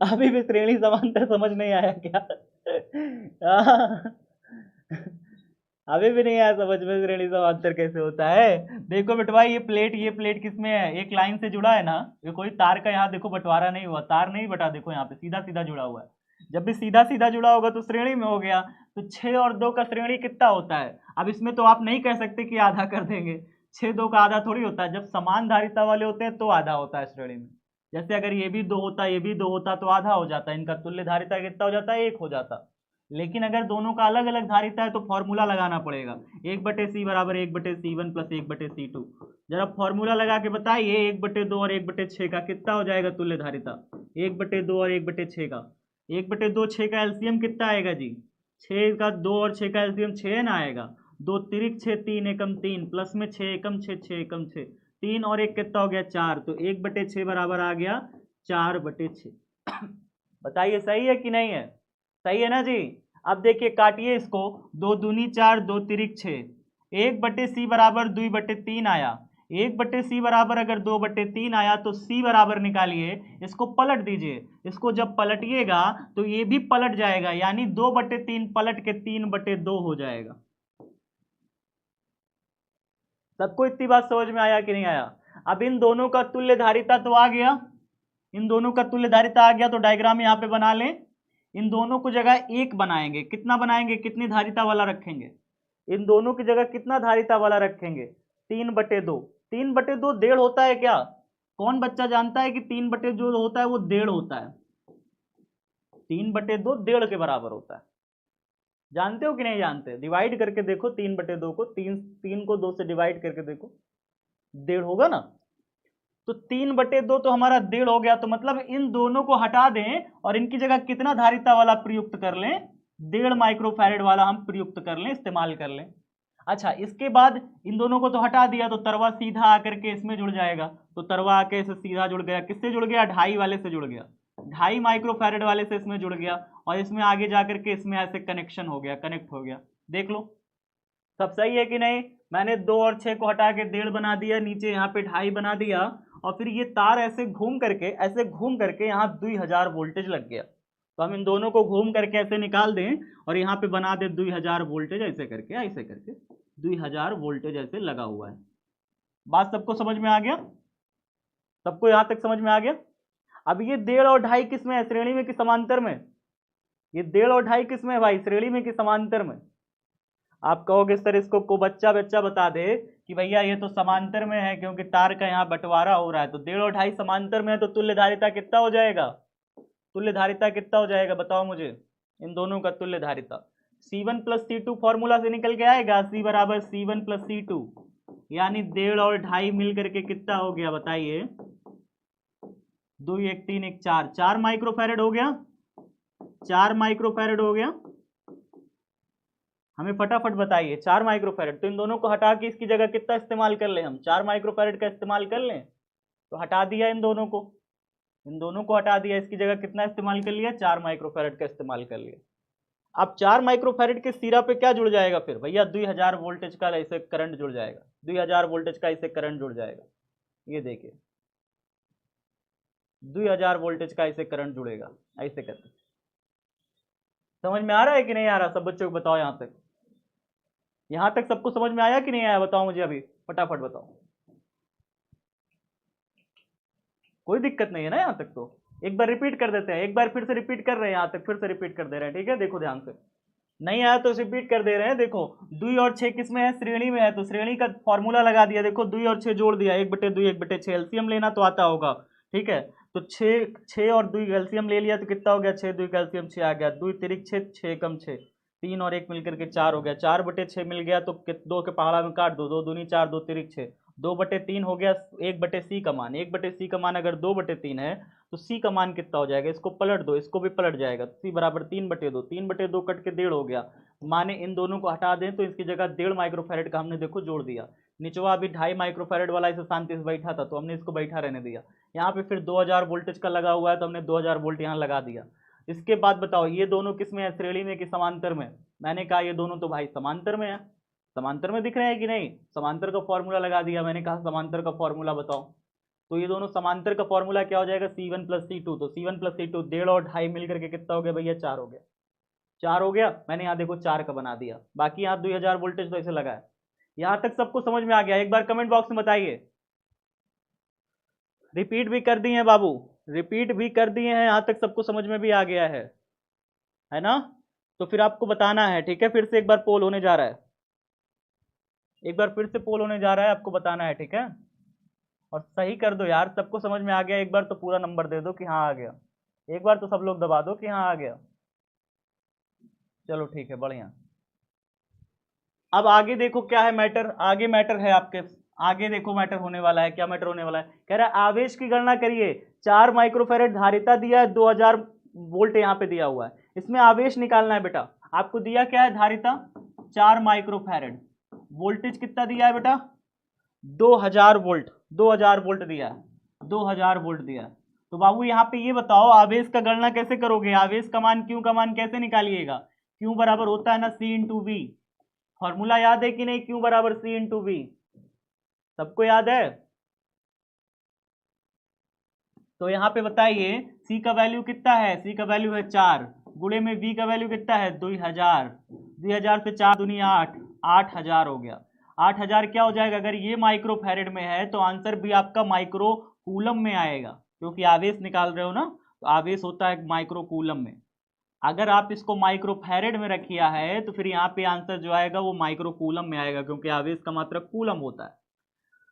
अभी भी श्रेणी समांतर समझ नहीं आया क्या? अभी भी नहीं आया समझ में श्रेणी समांतर कैसे होता है? देखो बेटवा ये प्लेट किसमें है, एक लाइन से जुड़ा है ना, ये कोई तार का यहाँ देखो बंटवारा नहीं हुआ, तार नहीं बटा, देखो यहाँ पे सीधा सीधा जुड़ा हुआ है। जब भी सीधा सीधा जुड़ा होगा तो श्रेणी में हो गया। तो 6 और 2 का श्रेणी कितना होता है? अब इसमें तो आप नहीं कह सकते कि आधा कर देंगे, 6 2 का आधा थोड़ी होता है। जब समान धारिता वाले होते हैं तो आधा होता है श्रेणी में। जैसे अगर ये भी 2 होता, ये भी 2 होता तो आधा हो जाता, इनका तुल्य धारिता कितना हो जाता है, 1 हो जाता। लेकिन अगर दोनों का अलग अलग धारिता है तो फॉर्मूला लगाना पड़ेगा, 1/c बराबर 1/c1 प्लस 1/c2। जरा फॉर्मूला लगा के बताइए 1/2 और 1/6 का कितना हो जाएगा तुल्य धारिता? 1/2 और 1/6 का, 1/2 6 का एलसीएम कितना आएगा जी? 6 का 2 और 6 का एलसीएम 6 ना आएगा। 2 तिरिक 6, 3 एकम 3, प्लस में 6 एकम 6, 6 एकम 6, 3 और 1 कितना हो गया 4, तो 1/6 बराबर आ गया 4/6। बताइए सही है कि नहीं है? सही है ना जी? अब देखिए काटिए इसको, 2 दूनी 4, 2 तिरिक 6, 1/c बराबर 2/3 आया। 1/c बराबर अगर 2/3 आया तो c बराबर निकालिए, इसको पलट दीजिए। इसको जब पलटिएगा तो ये भी पलट जाएगा, यानी 2/3 पलट के 3/2 हो जाएगा। सबको इतनी बात समझ में आया कि नहीं आया? अब इन दोनों का तुल्य धारिता तो आ गया, इन दोनों का तुल्य धारिता आ गया, तो डायग्राम यहाँ पे बना लें। इन दोनों को जगह 1 बनाएंगे, कितना बनाएंगे, कितनी धारिता वाला रखेंगे? इन दोनों की जगह कितना धारिता वाला रखेंगे? 3/2। 3/2 1.5 होता है क्या? कौन बच्चा जानता है कि 3/2 होता है वो 1.5 होता है? 3/2 1.5 के बराबर होता है। जानते हो कि नहीं जानते? डिवाइड करके देखो 3/2 को, 3 को 2 से डिवाइड करके देखो, 1.5 होगा ना। तो 3/2 तो हमारा 1.5 हो गया, तो मतलब इन दोनों को हटा दें और इनकी जगह कितना धारिता वाला प्रयुक्त कर लें? 1.5 माइक्रोफैरेड वाला हम प्रयुक्त कर लें, इस्तेमाल कर लें। अच्छा इसके बाद इन दोनों को तो हटा दिया, तो तरवा सीधा आकर के इसमें जुड़ जाएगा। तो तरवा आके इसे सीधा जुड़ गया, किससे जुड़ गया? 2.5 वाले से जुड़ गया, 2.5 माइक्रोफैरेड वाले से इसमें जुड़ गया, और इसमें आगे जाकर के इसमें ऐसे कनेक्शन हो गया, कनेक्ट हो गया। देख लो सब सही है कि नहीं? मैंने 2 और 6 को हटा के 1.5 बना दिया, नीचे यहाँ पे 2.5 बना दिया, और फिर ये तार ऐसे घूम करके यहाँ 2000 वोल्टेज लग गया। तो हम इन दोनों को घूम करके ऐसे निकाल दें और यहाँ पे बना दे 2000 वोल्टेज, ऐसे करके 2000 वोल्टेज ऐसे लगा हुआ है। बात सबको समझ में आ गया? सबको यहाँ तक समझ में आ गया? अब ये 1.5 और 2.5 किस में है, श्रेणी में कि समांतर में? ये 1.5 और 2.5 किस में है भाई, श्रेणी में कि समांतर में? आप कहोगे सर इसको को बच्चा बता दे कि भैया ये तो समांतर में है, क्योंकि तार का यहाँ बंटवारा हो रहा है। तो 1.5 और 2.5 समांतर में है, तो तुल्य धारिता कितना हो जाएगा? तुल्य धारिता कितना हो जाएगा बताओ मुझे? इन दोनों का तुल्य धारिता C1 प्लस C2 फॉर्मूला से निकल के आएगा, C बराबर C1 प्लस C2, यानी 1.5 और 2.5 मिल करके कितना हो गया बताइए? 2 1 3 1 4, 4 माइक्रोफैरेड हो गया, 4 माइक्रोफैरेड हो गया। हमें फटाफट बताइए 4 माइक्रोफैरेड। तो इन दोनों को हटा के इसकी जगह कितना इस्तेमाल कर लें हम? 4 माइक्रोफैरेड का इस्तेमाल कर लें। तो हटा दिया इन दोनों को हटा दिया, इसकी जगह कितना इस्तेमाल कर लिया? 4 माइक्रोफैरेड का इस्तेमाल कर लिया। अब 4 माइक्रोफैरेड के सिरा पे क्या जुड़ जाएगा फिर भैया? 2000 वोल्टेज का ऐसे करंट जुड़ जाएगा, 2000 वोल्टेज का ऐसे करंट जुड़ जाएगा। ये देखिए 2000 वोल्टेज का ऐसे करंट जुड़ेगा, ऐसे करके। समझ में आ रहा है कि नहीं आ रहा? सब बच्चों को बताओ यहाँ तक सबको समझ में आया कि नहीं आया? बताओ मुझे अभी फटाफट बताओ। कोई दिक्कत नहीं है ना यहाँ तक? तो एक बार रिपीट कर देते हैं, एक बार फिर से रिपीट कर रहे हैं, यहाँ तक फिर से रिपीट कर दे रहे हैं, ठीक है? देखो ध्यान से, नहीं आया तो रिपीट कर दे रहे हैं। देखो 2 और 6 किस में है? श्रेणी में है, तो श्रेणी का फॉर्मूला लगा दिया। देखो 2 और 6 जोड़ दिया, 1/2 1/6, एलसीएम लेना तो आता होगा, ठीक है? तो 6 और 2 एलसीएम ले लिया तो कितना हो गया? 6 2 का एलसीएम 6 आ गया, 2 तिरिक 6, 6 कम 6, 3 और 1 मिलकर के 4 हो गया, 4/6 मिल गया तो 2 के पहाड़ा में काट दो, 2 दूनी 4, 2 तिरिक 6, 2/3 हो गया 1/c का मान। 1/c का मान अगर 2/3 है तो c का मान कितना हो जाएगा, इसको पलट दो, इसको भी पलट जाएगा, c बराबर 3/2, 3/2 कट के 1.5 हो गया, माने इन दोनों को हटा दें तो इसकी जगह 1.5 माइक्रोफैरेड का हमने देखो जोड़ दिया। निचवा अभी 2.5 माइक्रोफैरेड वाला इसे शांति से बैठा था तो हमने इसको बैठा रहने दिया। यहाँ पे फिर 2000 वोल्टेज का लगा हुआ है तो हमने 2000 वोल्ट यहाँ लगा दिया। इसके बाद बताओ ये दोनों किस में है, श्रेणी में कि समांतर में? मैंने कहा ये दोनों तो भाई समांतर में है। समांतर में दिख रहे हैं कि नहीं? समांतर का फॉर्मूला लगा दिया, मैंने कहा समांतर का फॉर्मूला बताओ। तो ये दोनों समांतर का फॉर्मूला क्या हो जाएगा, C1 + C2। तो C1 + C2 1.5 और 2.5 मिलकर के कितना हो गया भैया, 4 हो गया। 4 हो गया, मैंने यहाँ देखो 4 का बना दिया। बाकी यहाँ 2000 वोल्टेज तो ऐसे लगा है। यहाँ तक सबको समझ में आ गया? एक बार कमेंट बॉक्स में बताइए। रिपीट भी कर दिए हैं बाबू, रिपीट भी कर दिए हैं, यहाँ तक सबको समझ में भी आ गया है ना? तो फिर आपको बताना है, ठीक है? फिर से एक बार पोल होने जा रहा है, एक बार फिर से पोल होने जा रहा है, आपको बताना है, ठीक है? और सही कर दो यार, सबको समझ में आ गया? एक बार तो पूरा नंबर दे दो कि हाँ आ गया, एक बार तो सब लोग दबा दो कि हाँ आ गया। चलो ठीक है, बढ़िया। अब आगे देखो क्या है मैटर, आगे मैटर है आपके, आगे देखो मैटर होने वाला है। क्या मैटर होने वाला है? कह रहा है आवेश की गणना करिए। 4 माइक्रोफैरेड धारिता दिया है, 2000 वोल्ट यहाँ पे दिया हुआ है, इसमें आवेश निकालना है बेटा। आपको दिया क्या है, धारिता 4 माइक्रोफैरेड, वोल्टेज कितना दिया है बेटा, 2000 वोल्ट, 2000 वोल्ट दिया है, 2000 वोल्ट दिया है। तो बाबू यहाँ पे ये बताओ आवेश का गणना कैसे करोगे, आवेश का मान, क्यू का मान कैसे निकालिएगा? क्यू बराबर होता है ना C/V। फॉर्मूला याद है कि नहीं, क्यू बराबर C/V? सबको याद है? तो यहाँ पे बताइए C का वैल्यू कितना है, C का वैल्यू है 4, गुणे में V का वैल्यू कितना है 2000, 2000 से 4 दूनी 8, 8000 हो गया। 8000 क्या हो जाएगा, अगर ये माइक्रोफैरेड में है तो आंसर भी आपका माइक्रो कूलम में आएगा, क्योंकि आवेश निकाल रहे हो ना, तो आवेश होता है माइक्रो कूलम में। अगर आप इसको माइक्रोफैरेड में रखिया है तो फिर यहाँ पे आंसर जो आएगा वो माइक्रो कूलम में आएगा, क्योंकि आवेश का मात्रक कूलम होता है।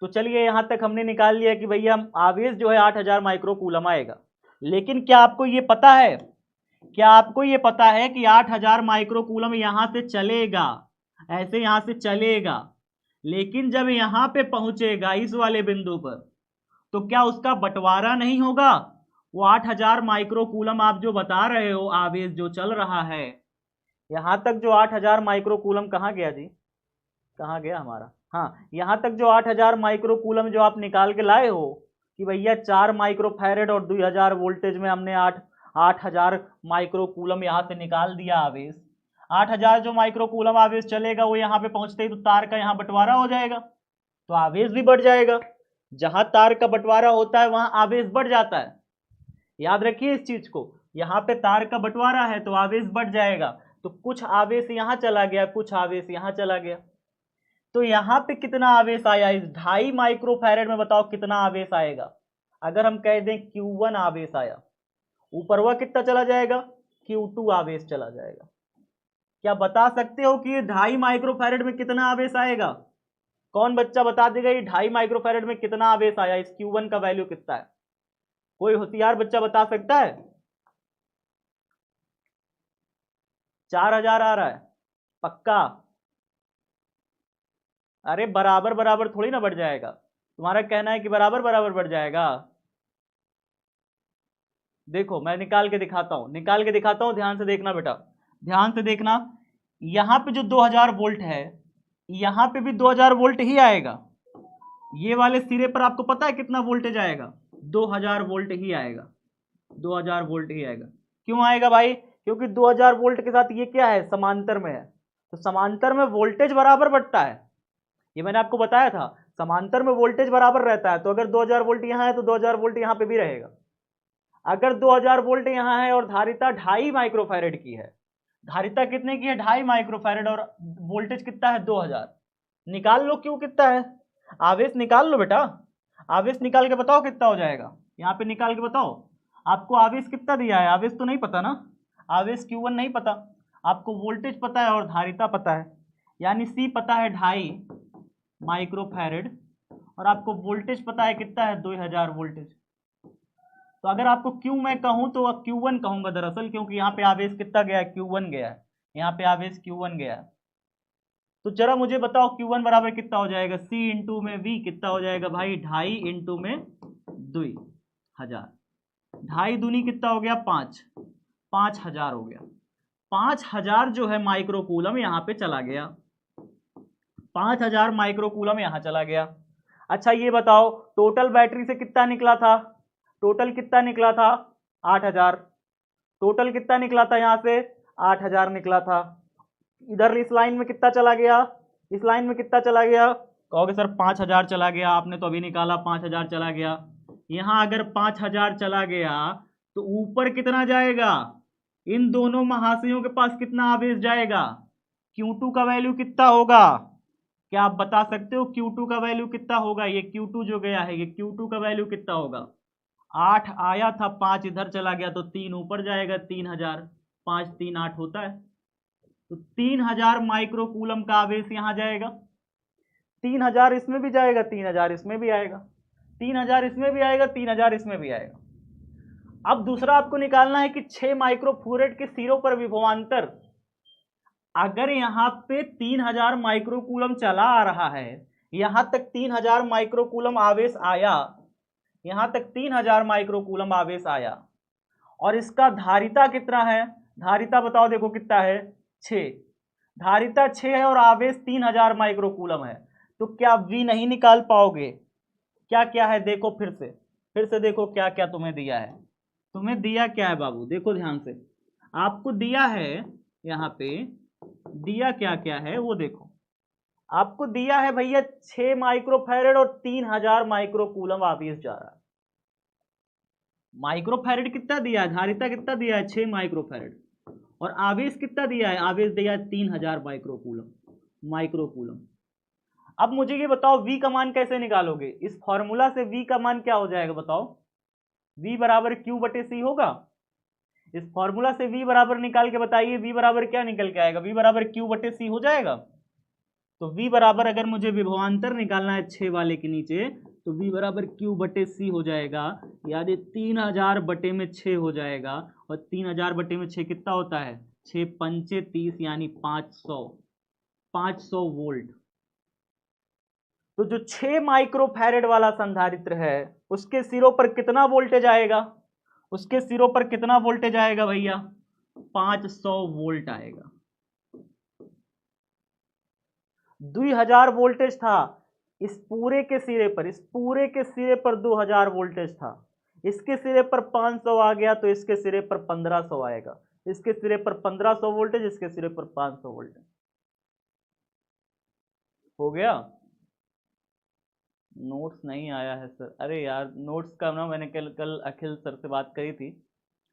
तो चलिए यहाँ तक हमने निकाल लिया कि भैया आवेश जो है 8000 माइक्रो कूलम आएगा। लेकिन क्या आपको ये पता है, क्या आपको ये पता है कि 8000 माइक्रो कूलम यहाँ से चलेगा, ऐसे यहाँ से चलेगा, लेकिन जब यहाँ पे पहुंचेगा इस वाले बिंदु पर तो क्या उसका बंटवारा नहीं होगा? वो 8000 माइक्रो कूलम आप जो बता रहे हो आवेश जो चल रहा है, यहां तक जो 8000 माइक्रो कूलम कहाँ गया जी, कहाँ गया हमारा? हाँ, यहां तक जो 8000 माइक्रो कूलम जो आप निकाल के लाए हो कि भैया 4 माइक्रोफैरेड और 2000 वोल्टेज में हमने 8000 माइक्रो कूलम यहां से निकाल दिया आवेश। 8000 जो माइक्रो कूलम आवेश चलेगा वो यहाँ पे पहुंचते ही तो तार का यहाँ बंटवारा हो जाएगा, तो आवेश भी बढ़ जाएगा। जहां तार का बंटवारा होता है वहां आवेश बढ़ जाता है, याद रखिए इस चीज को। यहाँ पे तार का बंटवारा है तो आवेश बढ़ जाएगा, तो कुछ आवेश यहाँ चला गया, कुछ आवेश यहाँ चला गया। तो यहाँ पे कितना आवेश आया इस 2.5 माइक्रोफैरेड में, बताओ कितना आवेश आएगा? अगर हम कह दें Q1 आवेश आया, ऊपर वह कितना चला जाएगा, Q2 आवेश चला जाएगा। क्या बता सकते हो कि 2.5 माइक्रोफैरेड में कितना आवेश आएगा? कौन बच्चा बता देगा ये 2.5 माइक्रोफैरेड में कितना आवेश आया, इस Q1 का वैल्यू कितना है? कोई होशियार बच्चा बता सकता है? 4000 आ रहा है पक्का? अरे बराबर बराबर थोड़ी ना बढ़ जाएगा, तुम्हारा कहना है कि बराबर बराबर बढ़ जाएगा। देखो मैं निकाल के दिखाता हूं, निकाल के दिखाता हूं, ध्यान से देखना बेटा, ध्यान से देखना। यहां पे जो 2000 वोल्ट है, यहां पे भी 2000 वोल्ट ही आएगा। ये वाले सिरे पर आपको पता है कितना वोल्टेज आएगा, 2000 वोल्ट ही आएगा, 2000 वोल्ट ही आएगा। क्यों आएगा भाई? क्योंकि 2000 वोल्ट के साथ ये क्या है, समांतर में है, तो समांतर में वोल्टेज बराबर बढ़ता है। ये मैंने आपको बताया था, समांतर में वोल्टेज बराबर रहता है। तो अगर 2000 वोल्ट यहाँ है तो 2000 वोल्ट यहाँ पे भी रहेगा। अगर 2000 वोल्ट यहाँ है और धारिता 2.5 माइक्रोफैरेड की है, धारिता कितने की है, 2.5 माइक्रोफैरेड, और वोल्टेज कितना है 2000, निकाल लो क्यों कितना है, आवेश निकाल लो बेटा, आवेश निकाल के बताओ कितना हो जाएगा, यहाँ पे निकाल के बताओ। आपको आवेश कितना दिया है, आवेश तो नहीं पता ना, आवेश Q1 नहीं पता, आपको वोल्टेज पता है और धारिता पता है, यानी C पता है 2.5 माइक्रोफैरेड, और आपको वोल्टेज पता है कितना है 2000 वोल्टेज। तो अगर आपको Q मैं कहूं तो Q1 कहूंगा दरअसल, क्योंकि यहाँ पे आवेश कितना गया है, Q1 गया है। यहाँ पे आवेश Q1 गया। तो जरा मुझे बताओ Q1 बराबर कितना हो जाएगा, C इंटू में V कितना हो जाएगा भाई, 2.5 इंटू में 2,000, 2.5 दूनी कितना हो गया 5, 5,000 हो गया। 5,000 जो है माइक्रोकूलम यहाँ पे चला गया, 5,000 माइक्रोकूलम यहाँ चला गया। अच्छा ये बताओ टोटल बैटरी से कितना निकला था, टोटल कितना निकला था 8,000, टोटल कितना निकला था यहाँ से 8,000 निकला था। इधर इस लाइन में कितना चला गया, इस लाइन में कितना चला गया, कहोगे सर 5,000 चला गया, आपने तो अभी निकाला 5,000 चला गया। यहाँ अगर 5,000 चला गया तो ऊपर कितना जाएगा, इन दोनों महाशयों के पास कितना आवेश जाएगा, Q2 का वैल्यू कितना होगा, क्या आप बता सकते हो Q2 का वैल्यू कितना होगा, ये Q2 जो गया है ये Q2 का वैल्यू कितना होगा, 8 आया था 5 इधर चला गया तो 3 ऊपर जाएगा, 3,000, 5 3 8 होता है, तो 3,000 माइक्रोकूलम का आवेश यहां जाएगा। 3,000 इसमें भी जाएगा, 3,000 इसमें भी आएगा, 3,000 इसमें भी आएगा, 3,000 इसमें भी आएगा। अब दूसरा आपको निकालना है कि 6 माइक्रोफूरेट के सिरों पर विभवांतर, अगर यहां पे 3,000 माइक्रोकूलम चला आ रहा है, यहां तक 3,000 माइक्रोकूलम आवेश आया, यहां तक 3,000 माइक्रोकूलम आवेश आया, और इसका धारिता कितना है, धारिता बताओ देखो कितना है 6, धारिता 6 है और आवेश 3,000 माइक्रोकूलम है, तो क्या V नहीं निकाल पाओगे, क्या क्या है देखो फिर से देखो क्या क्या तुम्हें दिया है, तुम्हें दिया क्या है बाबू, देखो ध्यान से, आपको दिया है यहाँ पे, दिया क्या क्या है वो देखो, आपको दिया है भैया 6 माइक्रोफैरेड और 3,000 माइक्रोकूलम आवेश जा रहा है। माइक्रोफैरेड कितना दिया है, धारिता कितना दिया है 6 माइक्रोफैरेड, और आवेश कितना दिया है, आवेश दिया है 3,000 माइक्रोकूलम। अब मुझे ये बताओ V का मान कैसे निकालोगे, इस फॉर्मूला से V का मान क्या हो जाएगा बताओ, V बराबर Q बटे C होगा, इस फॉर्मूला से V बराबर निकाल के बताइए, V बराबर क्या निकल के आएगा, V बराबर Q बटे C हो जाएगा। तो V बराबर अगर मुझे विभवांतर निकालना है 6 वाले के नीचे, तो V बराबर Q बटे C हो जाएगा, यानी 3,000 बटे में 6 हो जाएगा, और 3,000 बटे में 6 कितना होता है, 6 पंचे 30 यानी 500 वोल्ट। तो जो 6 माइक्रोफैरेड वाला संधारित्र है उसके सिरों पर कितना वोल्टेज आएगा, उसके सिरों पर कितना वोल्टेज आएगा भैया, 500 वोल्ट आएगा। 2,000 वोल्टेज था इस पूरे के सिरे पर, इस पूरे के सिरे पर 2,000 वोल्टेज था, इसके सिरे पर 500 आ गया तो इसके सिरे पर 1,500 आएगा, इसके सिरे पर 1,500 वोल्टेज, इसके सिरे पर 500 वोल्टेज, हो गया। नोट्स नहीं आया है सर, अरे यार नोट्स का ना मैंने कल अखिल सर से बात करी थी,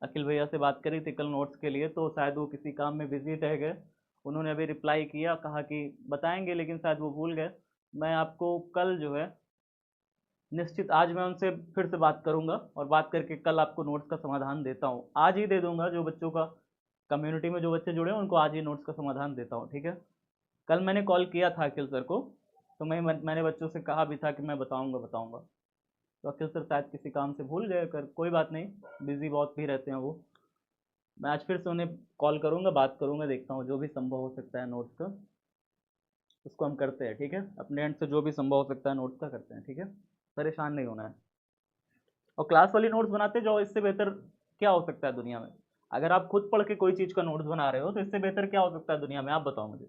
अखिल भैया से बात करी थी कल नोट्स के लिए, तो शायद वो किसी काम में बिजी रह गए, उन्होंने अभी रिप्लाई किया, कहा कि बताएंगे लेकिन शायद वो भूल गए। मैं आपको कल जो है निश्चित, आज मैं उनसे फिर से बात करूंगा और बात करके कल आपको नोट्स का समाधान देता हूँ, आज ही दे दूंगा, जो बच्चों का कम्युनिटी में जो बच्चे जुड़े हैं उनको आज ही नोट्स का समाधान देता हूँ, ठीक है। कल मैंने कॉल किया था अखिल सर को, तो मैंने बच्चों से कहा भी था कि मैं बताऊंगा, तो अखिल सर शायद किसी काम से भूल गए, कर कोई बात नहीं, बिजी बहुत भी रहते हैं वो, मैं आज फिर से उन्हें कॉल करूंगा, बात करूंगा, देखता हूँ जो भी संभव हो सकता है नोट्स का उसको हम करते हैं, ठीक है, अपने एंड से जो भी संभव हो सकता है नोट्स का करते हैं, ठीक है, परेशान नहीं होना है। और क्लास वाली नोट्स बनाते जाओ, इससे बेहतर क्या हो सकता है दुनिया में, अगर आप खुद पढ़ के कोई चीज़ का नोट्स बना रहे हो तो इससे बेहतर क्या हो सकता है दुनिया में, आप बताओ मुझे,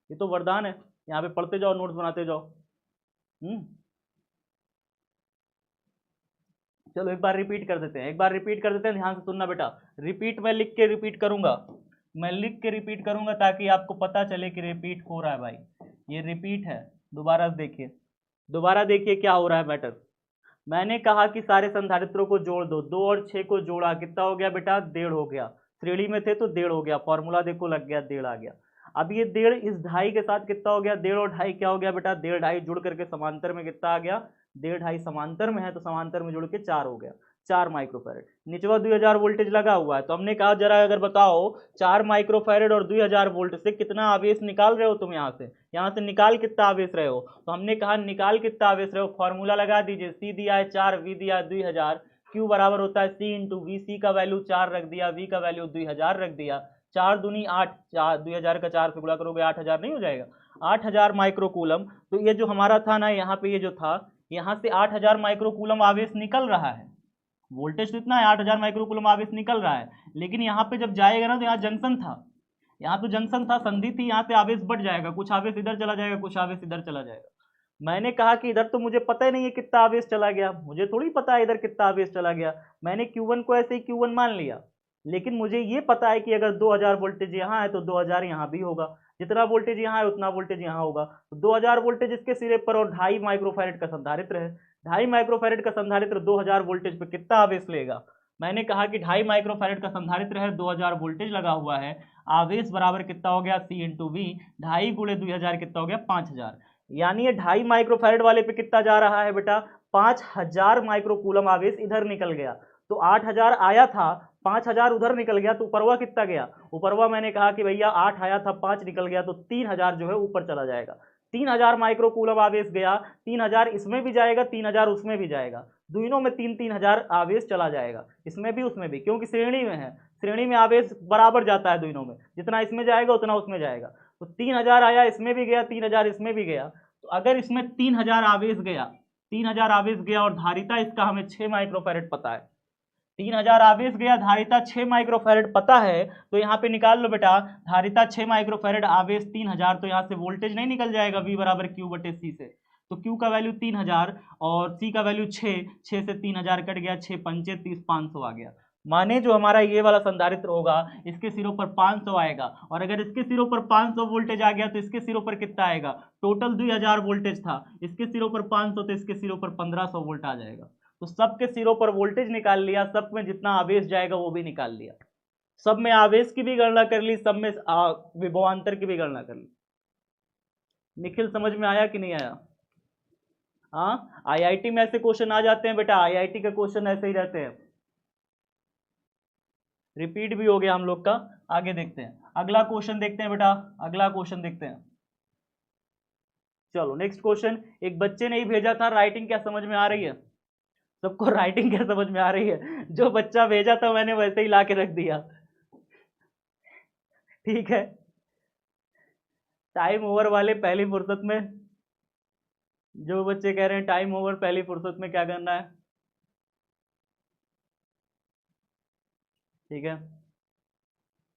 ये तो वरदान है, यहाँ पे पढ़ते जाओ नोट्स बनाते जाओ। चलो एक बार रिपीट कर देते हैं, एक बार रिपीट कर देते हैं, ध्यान से सुनना बेटा, रिपीट मैं लिख के रिपीट करूंगा, मैं लिख के रिपीट करूंगा ताकि आपको पता चले कि रिपीट हो रहा है भाई, ये रिपीट है, दोबारा देखिए क्या हो रहा है मैटर। मैंने कहा कि सारे संधारित्रों को जोड़ दो, 2 और 6 को जोड़ा, कितना हो गया बेटा, 1.5 हो गया, श्रेणी में थे तो 1.5 हो गया, फॉर्मूला देखो लग गया, 1.5 आ गया। अब ये 1.5 इस 2.5 के साथ कितना हो गया, 1.5 और 2.5 क्या हो गया बेटा, 1.5 2.5 जुड़ करके समांतर में कितना आ गया, 1.5 2.5 समांतर में है तो समांतर में जुड़ के 4 हो गया, 4 माइक्रोफैरेड। निचवा 2,000 वोल्टेज लगा हुआ है, तो हमने कहा जरा अगर बताओ 4 माइक्रोफैरेड और 2,000 वोल्ट से कितना आवेश निकाल रहे हो तुम, यहाँ से निकाल कितना आवेश रहे हो, तो हमने कहा निकाल कितना आवेश रहे हो, फॉर्मूला लगा दीजिए, सी दिया है 4, वी दिया है 2,000, क्यू बराबर होता है सी इंटू वी, सी का वैल्यू 4 रख दिया, वी का वैल्यू 2,000 रख दिया, 4 दूनी 8, 2000 का 4 से गुणा करोगे 8000 नहीं हो जाएगा? 8000 माइक्रोकूलम। तो ये जो हमारा था ना, यहाँ पे ये जो था, यहाँ से 8000 माइक्रोकूलम आवेश निकल रहा है। वोल्टेज तो इतना है, 8000 माइक्रोकूलम आवेश निकल रहा है, लेकिन यहाँ पे जब जाएगा ना तो यहाँ जंक्शन था, यहाँ तो जंक्शन था, संधि थी, यहाँ से आवेश बढ़ जाएगा, कुछ आवेश इधर चला जाएगा, कुछ आवेश इधर चला जाएगा। मैंने कहा कि इधर तो मुझे पता ही नहीं है कितना आवेश चला गया, मुझे थोड़ी पता है इधर कितना आवेश चला गया। मैंने Q1 को ऐसे ही Q1 मान लिया, लेकिन मुझे ये पता है कि अगर 2000 वोल्टेज यहाँ है तो 2000 यहाँ भी होगा, जितना वोल्टेज यहाँ है उतना वोल्टेज यहाँ होगा। तो 2000 वोल्टेज इसके सिरे पर और 2.5 माइक्रोफैरेड का संधारित्र है। 2.5 माइक्रोफैरेड का संधारित्र 2000 वोल्टेज पे कितना आवेश लेगा? मैंने कहा कि 2.5 माइक्रोफैरेड का संधारित्र है, 2000 वोल्टेज लगा हुआ है, आवेश बराबर कितना हो गया? C × V। 2.5 × 2000 कितना हो गया? 5000। यानी ये 2.5 माइक्रोफैरेड वाले पे कितना जा रहा है बेटा? 5000 माइक्रोकूलम आवेश इधर निकल गया। तो 8000 आया था, 5000 उधर निकल गया, तो ऊपरवा कितना गया? ऊपरवा मैंने कहा कि भैया 8 आया था, 5 निकल गया, तो 3000 जो है ऊपर चला जाएगा। 3000 माइक्रोकूलम आवेश गया, 3000 इसमें भी जाएगा, 3000 उसमें भी जाएगा, दोनों में 3000 आवेश चला जाएगा, इसमें भी उसमें भी, क्योंकि श्रेणी में है, श्रेणी में आवेश बराबर जाता है दोनों में, जितना इसमें जाएगा उतना उसमें जाएगा। तो 3000 आया, इसमें भी गया, 3000 इसमें भी गया। तो अगर इसमें 3000 आवेश गया, 3000 आवेश गया और धारिता इसका हमें 6 माइक्रोफैरेड पता है, 3000 आवेश गया, धारिता 6 माइक्रोफैरेड पता है, तो यहाँ पे निकाल लो बेटा, धारिता 6 माइक्रोफैरेड, आवेश 3000, तो यहाँ से वोल्टेज नहीं निकल जाएगा V बराबर Q/C से। तो Q का वैल्यू 3000 और C का वैल्यू 6, 6 से 3000 कट गया, 6 पंचे 30, 500 आ गया। माने जो हमारा ये वाला संधारित्र होगा इसके सिरों पर 500 आएगा, और अगर इसके सिरों पर 500 वोल्टेज आ गया तो इसके सिरों पर कितना आएगा? टोटल 2000 वोल्टेज था, इसके सिरों पर 500, तो इसके सिरों पर 1500 वोल्ट आ जाएगा। तो सबके सिरों पर वोल्टेज निकाल लिया, सब में जितना आवेश जाएगा वो भी निकाल लिया, सब में आवेश की भी गणना कर ली, सब में विभवांतर की भी गणना कर ली। निखिल समझ में आया कि नहीं आया? हाँ, IIT में ऐसे क्वेश्चन आ जाते हैं बेटा, IIT के क्वेश्चन ऐसे ही रहते हैं। रिपीट भी हो गया हम लोग का। आगे देखते हैं, अगला क्वेश्चन देखते हैं बेटा, अगला क्वेश्चन देखते हैं। चलो नेक्स्ट क्वेश्चन, एक बच्चे ने ही भेजा था, राइटिंग क्या समझ में आ रही है? सबको राइटिंग क्या समझ में आ रही है? जो बच्चा भेजा था मैंने वैसे ही ला के रख दिया, ठीक है। टाइम ओवर वाले पहली फुर्सत में, जो बच्चे कह रहे हैं टाइम ओवर पहली फुर्सत में क्या करना है, ठीक है।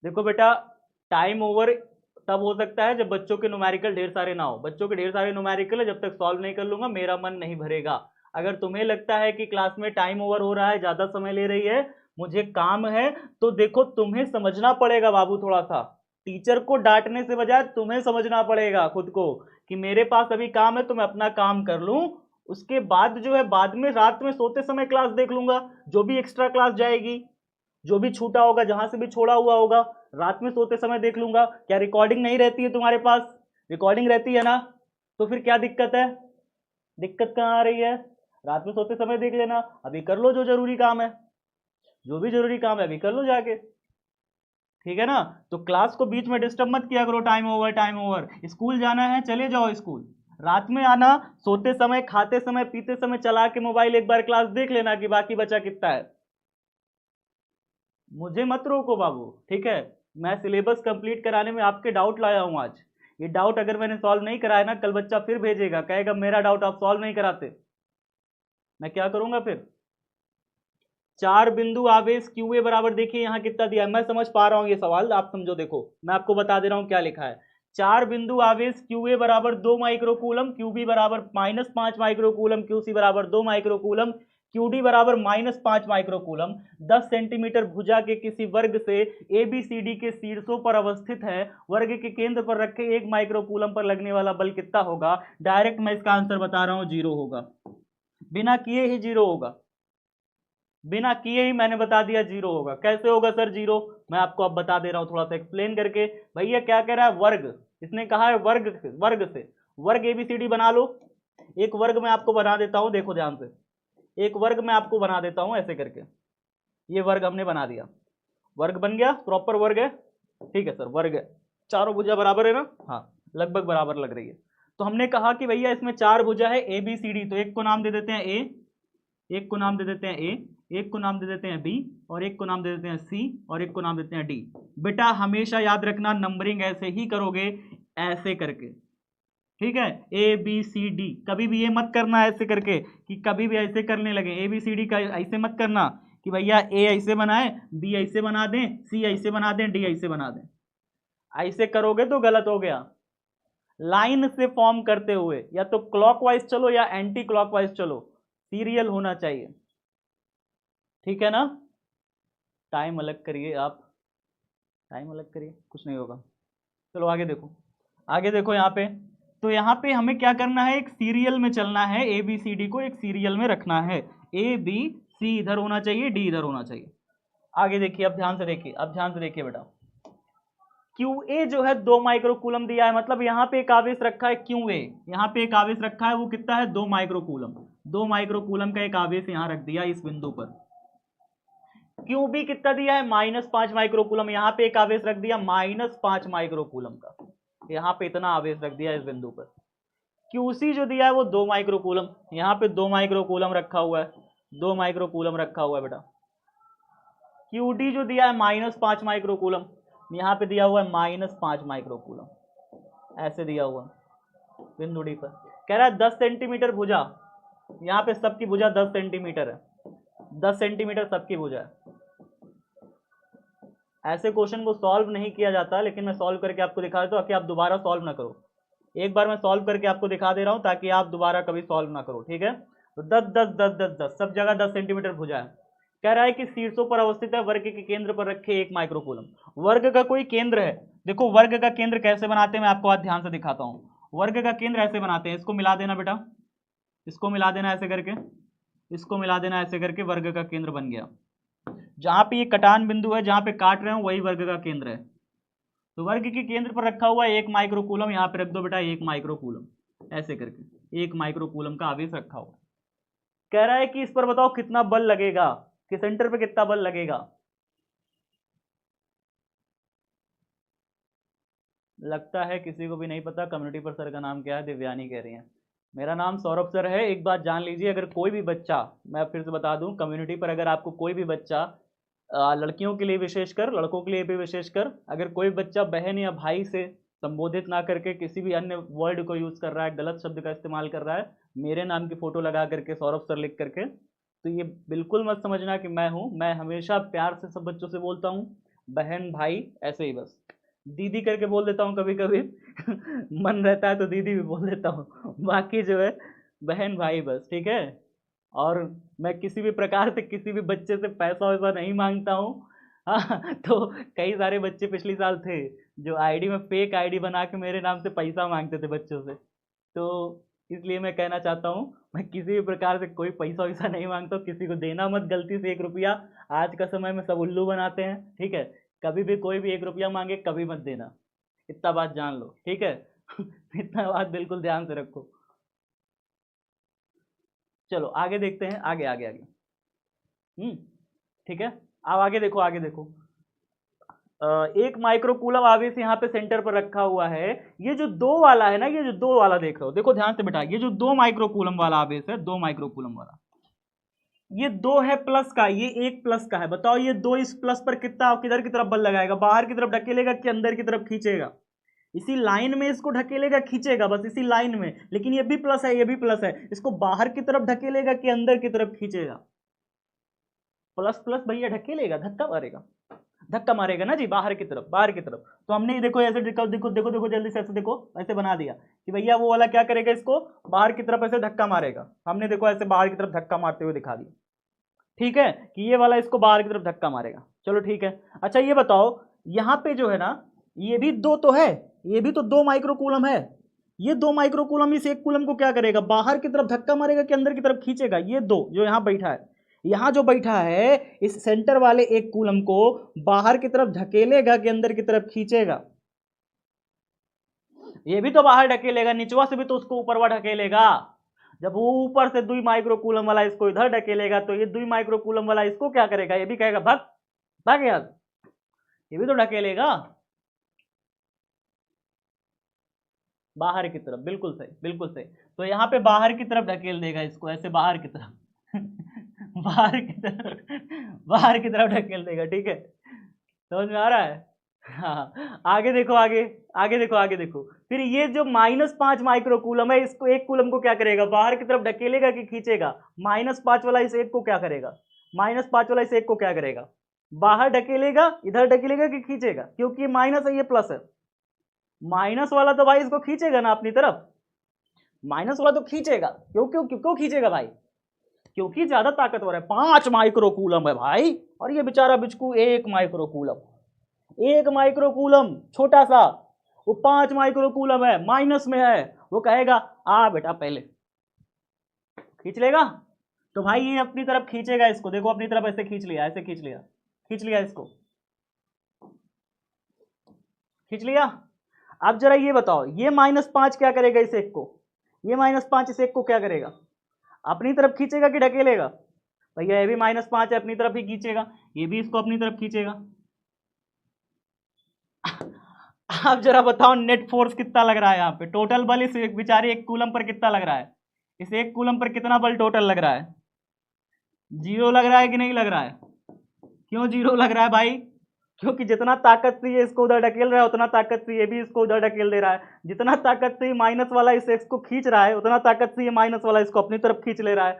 देखो बेटा, टाइम ओवर तब हो सकता है जब बच्चों के न्यूमेरिकल ढेर सारे ना हो। बच्चों के ढेर सारे न्यूमेरिकल है, जब तक सॉल्व नहीं कर लूंगा मेरा मन नहीं भरेगा। अगर तुम्हें लगता है कि क्लास में टाइम ओवर हो रहा है, ज्यादा समय ले रही है, मुझे काम है, तो देखो तुम्हें समझना पड़ेगा बाबू, थोड़ा सा टीचर को डांटने से बजाय तुम्हें समझना पड़ेगा खुद को कि मेरे पास अभी काम है तो मैं अपना काम कर लूं, उसके बाद जो है बाद में रात में सोते समय क्लास देख लूंगा, जो भी एक्स्ट्रा क्लास जाएगी, जो भी छूटा होगा, जहां से भी छोड़ा हुआ होगा, रात में सोते समय देख लूंगा। क्या रिकॉर्डिंग नहीं रहती है तुम्हारे पास? रिकॉर्डिंग रहती है ना, तो फिर क्या दिक्कत है? दिक्कत कहाँ आ रही है? रात में सोते समय देख लेना, अभी कर लो जो जरूरी काम है, जो भी जरूरी काम है अभी कर लो जाके, ठीक है ना। तो क्लास को बीच में डिस्टर्ब मत किया करो, time over time over. School जाना है चले जाओ स्कूल, रात में आना, सोते समय, खाते समय, पीते समय चला के मोबाइल एक बार क्लास देख लेना कि बाकी बचा कितना है। मुझे मत रोको बाबू, ठीक है। मैं सिलेबस कंप्लीट कराने में आपके डाउट लाया हूं आज। ये डाउट अगर मैंने सॉल्व नहीं कराया ना, कल बच्चा फिर भेजेगा, कहेगा मेरा डाउट आप सॉल्व नहीं कराते, मैं क्या करूंगा फिर? 4 बिंदु आवेश QA बराबर, देखिए यहाँ कितना दिया है, मैं समझ पा रहा हूँ ये सवाल, आप समझो। देखो मैं आपको बता दे रहा हूँ क्या लिखा है। 4 बिंदु आवेश QA बराबर 2 माइक्रोकूलम, QB बराबर -5 माइक्रोकूलम, QC बराबर 2 माइक्रोकूलम, QD बराबर -5 माइक्रोकूलम। 10 सेंटीमीटर भुजा के किसी वर्ग से ABCD के शीर्षों पर अवस्थित है, वर्ग के केंद्र पर रखे 1 माइक्रोकूलम पर लगने वाला बल कितना होगा? डायरेक्ट मैं इसका आंसर बता रहा हूँ, 0 होगा, बिना किए ही 0 होगा, बिना किए ही मैंने बता दिया 0 होगा। कैसे होगा सर 0? मैं आपको अब बता दे रहा हूं थोड़ा सा एक्सप्लेन करके। भैया क्या कह रहा है? वर्ग, इसने कहा है वर्ग से, वर्ग से वर्ग ABCD बना लो। एक वर्ग मैं आपको बना देता हूं, देखो ध्यान से, एक वर्ग मैं आपको बना देता हूं ऐसे करके। ये वर्ग हमने बना दिया, वर्ग बन गया, प्रॉपर वर्ग है, ठीक है सर, वर्ग है, चारों भुजा बराबर है ना? हाँ, लगभग बराबर लग रही है। तो हमने कहा कि भैया इसमें 4 भुजा है ABCD, तो एक को नाम दे देते हैं A, एक को नाम दे देते हैं ए, एक को नाम दे देते हैं बी, और एक को नाम दे देते हैं सी, और एक को नाम देते हैं डी। बेटा हमेशा याद रखना नंबरिंग ऐसे ही करोगे, ऐसे करके, ठीक है, ए बी सी डी। कभी भी ये मत करना ऐसे करके कि कभी भी ऐसे करने लगे, ए बी सी डी का ऐसे मत करना कि भैया ए ऐसे बनाए, बी ऐसे बना दें, सी ऐसे बना दें, डी ऐसे बना दें। ऐसे करोगे तो गलत हो गया। लाइन से फॉर्म करते हुए या तो क्लॉकवाइज चलो या एंटी क्लॉकवाइज चलो, सीरियल होना चाहिए, ठीक है ना। टाइम अलग करिए आप, टाइम अलग करिए, कुछ नहीं होगा। चलो आगे देखो, आगे देखो यहाँ पे। तो यहाँ पे हमें क्या करना है, एक सीरियल में चलना है, ए बी सी डी को एक सीरियल में रखना है। ए बी सी इधर होना चाहिए, डी इधर होना चाहिए। आगे देखिए, अब ध्यान से देखिए, अब ध्यान से देखिए बेटा। क्यू ए जो है 2 माइक्रोकूलम दिया है, मतलब यहाँ पे एक आवेश रखा है क्यू ए, यहाँ पे एक आवेश रखा है, वो कितना है 2 माइक्रोकूलम। 2 माइक्रोकूलम का एक आवेश यहाँ रख दिया इस बिंदु पर। क्यू बी कितना दिया है -5 माइक्रोकूलम, यहाँ पे एक आवेश रख दिया -5 माइक्रोकूलम का, यहाँ पे इतना आवेश रख दिया इस बिंदु पर। क्यूसी जो दिया है वो 2 माइक्रोकूलम, यहाँ पे 2 माइक्रोकूलम रखा हुआ है, 2 माइक्रोकूलम रखा हुआ है बेटा। क्यूडी जो दिया है -5 माइक्रोकूलम, यहाँ पे दिया हुआ है -5 माइक्रोकूलम, ऐसे दिया हुआ बिंदु डी पर। कह रहा है 10 सेंटीमीटर भुजा, यहाँ पे सबकी भुजा 10 सेंटीमीटर है, 10 सेंटीमीटर सबकी भुजा है। ऐसे क्वेश्चन को सॉल्व नहीं किया जाता, लेकिन मैं सॉल्व करके आपको दिखा देता हूँ ताकि आप दोबारा सॉल्व ना करो। एक बार मैं सॉल्व करके आपको दिखा दे रहा हूँ ताकि आप दोबारा कभी सॉल्व ना करो, ठीक है। तो 10 10 10 10 10 सब जगह 10 सेंटीमीटर भुजा है। कह रहा है कि शीर्षों पर अवस्थित है, वर्ग के केंद्र पर रखे 1 माइक्रोकूलम। वर्ग का कोई केंद्र है, देखो वर्ग का केंद्र कैसे बनाते हैं मैं आपको आज ध्यान से दिखाता हूँ। वर्ग का केंद्र ऐसे बनाते हैं, इसको मिला देना बेटा, इसको मिला देना ऐसे करके, इसको मिला देना ऐसे करके, वर्ग का केंद्र बन गया। जहां पे ये कटान बिंदु है, जहां पे काट रहे हो वही वर्ग का केंद्र है। तो वर्ग के केंद्र पर रखा हुआ है 1 माइक्रोकूलम, यहाँ पे रख दो बेटा 1 माइक्रोकूलम, ऐसे करके 1 माइक्रोकूलम का आवेश रखा हुआ। कह रहा है कि इस पर बताओ कितना बल लगेगा, कि सेंटर पे कितना बल लगेगा। लगता है किसी को भी नहीं पता कम्युनिटी पर सर का नाम क्या है, दिव्यानी कह रही हैं। मेरा नाम सौरभ सर है। एक बात जान लीजिए, अगर कोई भी बच्चा, मैं फिर से बता दूं, कम्युनिटी पर अगर आपको कोई भी बच्चा, लड़कियों के लिए विशेषकर, लड़कों के लिए भी विशेषकर, अगर कोई बच्चा बहन या भाई से संबोधित ना करके किसी भी अन्य वर्ड को यूज़ कर रहा है, गलत शब्द का इस्तेमाल कर रहा है, मेरे नाम की फ़ोटो लगा करके सौरभ सर लिख करके, तो ये बिल्कुल मत समझना कि मैं हूँ। मैं हमेशा प्यार से सब बच्चों से बोलता हूँ, बहन भाई ऐसे ही, बस दीदी करके बोल देता हूँ कभी कभी मन रहता है तो दीदी भी बोल देता हूँ, बाकी जो है बहन भाई बस, ठीक है। और मैं किसी भी प्रकार से किसी भी बच्चे से पैसा वैसा नहीं मांगता हूँ। हाँ, तो कई सारे बच्चे पिछले साल थे जो आईडी में फेक आईडी बना के मेरे नाम से पैसा मांगते थे बच्चों से। तो इसलिए मैं कहना चाहता हूँ, मैं किसी भी प्रकार से कोई पैसा वैसा नहीं मांगता हूँ, किसी को देना मत गलती से 1 रुपया। आज का समय में सब उल्लू बनाते हैं, ठीक है। कभी भी कोई भी 1 रुपया मांगे कभी मत देना, इतना बात जान लो, ठीक है। इतना बात बिल्कुल ध्यान से रखो। चलो आगे देखते हैं, आगे आगे आगे। ठीक है, अब आगे देखो, आगे देखो। 1 माइक्रोकूलम आवेश यहाँ पे सेंटर पर रखा हुआ है। ये जो 2 वाला है ना, ये जो 2 वाला देख रहे हो, देखो ध्यान से बेटा, ये जो 2 माइक्रोकूलम वाला आवेश है, 2 माइक्रोकूलम वाला, ये 2 है प्लस का, ये 1 प्लस का है। बताओ ये 2 इस प्लस पर कितना, किधर की तरफ बल लगाएगा, बाहर की तरफ ढकेलेगा कि अंदर की तरफ खींचेगा। इसी लाइन में इसको ढकेलेगा, खींचेगा, बस इसी लाइन में। लेकिन ये भी प्लस है, ये भी प्लस है, इसको बाहर की तरफ ढकेलेगा कि अंदर की तरफ खींचेगा। प्लस प्लस भैया ढकेलेगा, धक्का मारेगा, धक्का मारेगा ना जी, बाहर की तरफ, बाहर की तरफ। तो हमने देखो ऐसे, देखो देखो देखो देखो जल्दी से ऐसे देखो, ऐसे बना दिया कि भैया वो वाला क्या करेगा, इसको बाहर की तरफ ऐसे धक्का मारेगा। हमने देखो ऐसे बाहर की तरफ धक्का मारते हुए दिखा दिया, ठीक है, कि ये वाला इसको बाहर की तरफ धक्का मारेगा। चलो ठीक है। अच्छा ये बताओ, यहाँ पे जो है ना, ये भी 2 तो है, ये भी तो 2 माइक्रोकूलम है। ये 2 माइक्रोकूलम इस 1 कूलम को क्या करेगा, बाहर की तरफ धक्का मारेगा कि अंदर की तरफ खींचेगा। ये 2 जो यहाँ बैठा है, यहाँ जो बैठा है, इस सेंटर वाले 1 कूलम को बाहर की तरफ ढकेलेगा कि अंदर की तरफ खींचेगा। ये भी तो बाहर ढकेलेगा, निचवा से भी तो उसको ऊपरवा ढकेलेगा। जब वो ऊपर से 2 माइक्रोकूलम वाला इसको इधर ढकेलेगा, तो ये 2 माइक्रोकूलम वाला इसको क्या करेगा, ये भी कहेगा भाग भाग यार, ये भी तो ढकेलेगा बाहर की तरफ। बिल्कुल सही, बिल्कुल सही। तो यहाँ पे बाहर की तरफ ढकेल देगा इसको, ऐसे बाहर की तरफ। बाहर की तरफ ढकेल देगा, ठीक है, समझ में आ रहा है। हाँ, आगे देखो, आगे देखो, फिर ये जो -5 माइक्रो कूलम है, इसको एक कूलम को क्या करेगा, बाहर की तरफ ढकेलेगा कि खींचेगा? -5 वाला इस एक को क्या करेगा, -5 वाला इस एक को क्या करेगा, बाहर ढकेलेगा, इधर ढकेलेगा कि खींचेगा? क्योंकि माइनस है, ये प्लस है, माइनस वाला तो भाई इसको खींचेगा ना अपनी तरफ, माइनस वाला तो खींचेगा। क्यों क्यों क्यों क्यों खींचेगा भाई? क्योंकि ज्यादा ताकतवर है, 5 माइक्रो कूलम है भाई, और ये बेचारा बिचकू 1 माइक्रो कूलम, 1 माइक्रो कूलम छोटा सा, वो 5 माइक्रो कूलम है, माइनस में है, वो कहेगा आ बेटा पहले, खींच लेगा। तो भाई ये अपनी तरफ खींचेगा इसको, देखो अपनी तरफ ऐसे खींच लिया, ऐसे खींच लिया, खींच लिया इसको, खींच लिया। अब जरा ये बताओ, ये -5 क्या करेगा इस एक को, ये -5 इस एक को क्या करेगा, अपनी तरफ खींचेगा कि ढकेलेगा? भैया ये भी -5 है, अपनी तरफ ही खींचेगा, ये भी इसको अपनी तरफ खींचेगा। आप जरा बताओ नेट फोर्स कितना लग रहा है यहाँ पे, टोटल बल इस बेचारे एक कूलम पर कितना लग रहा है, इस एक कूलम पर कितना बल टोटल लग रहा है? 0 लग रहा है कि नहीं लग रहा है? क्यों 0 लग रहा है भाई? क्योंकि जितना ताकत से ये इसको उधर ढकेल रहा है, उतना ताकत से ये भी इसको उधर ढकेल दे रहा है। जितना ताकत से माइनस वाला इस एक्स को खींच रहा है, उतना ताकत से ये माइनस वाला इसको अपनी तरफ खींच ले रहा है।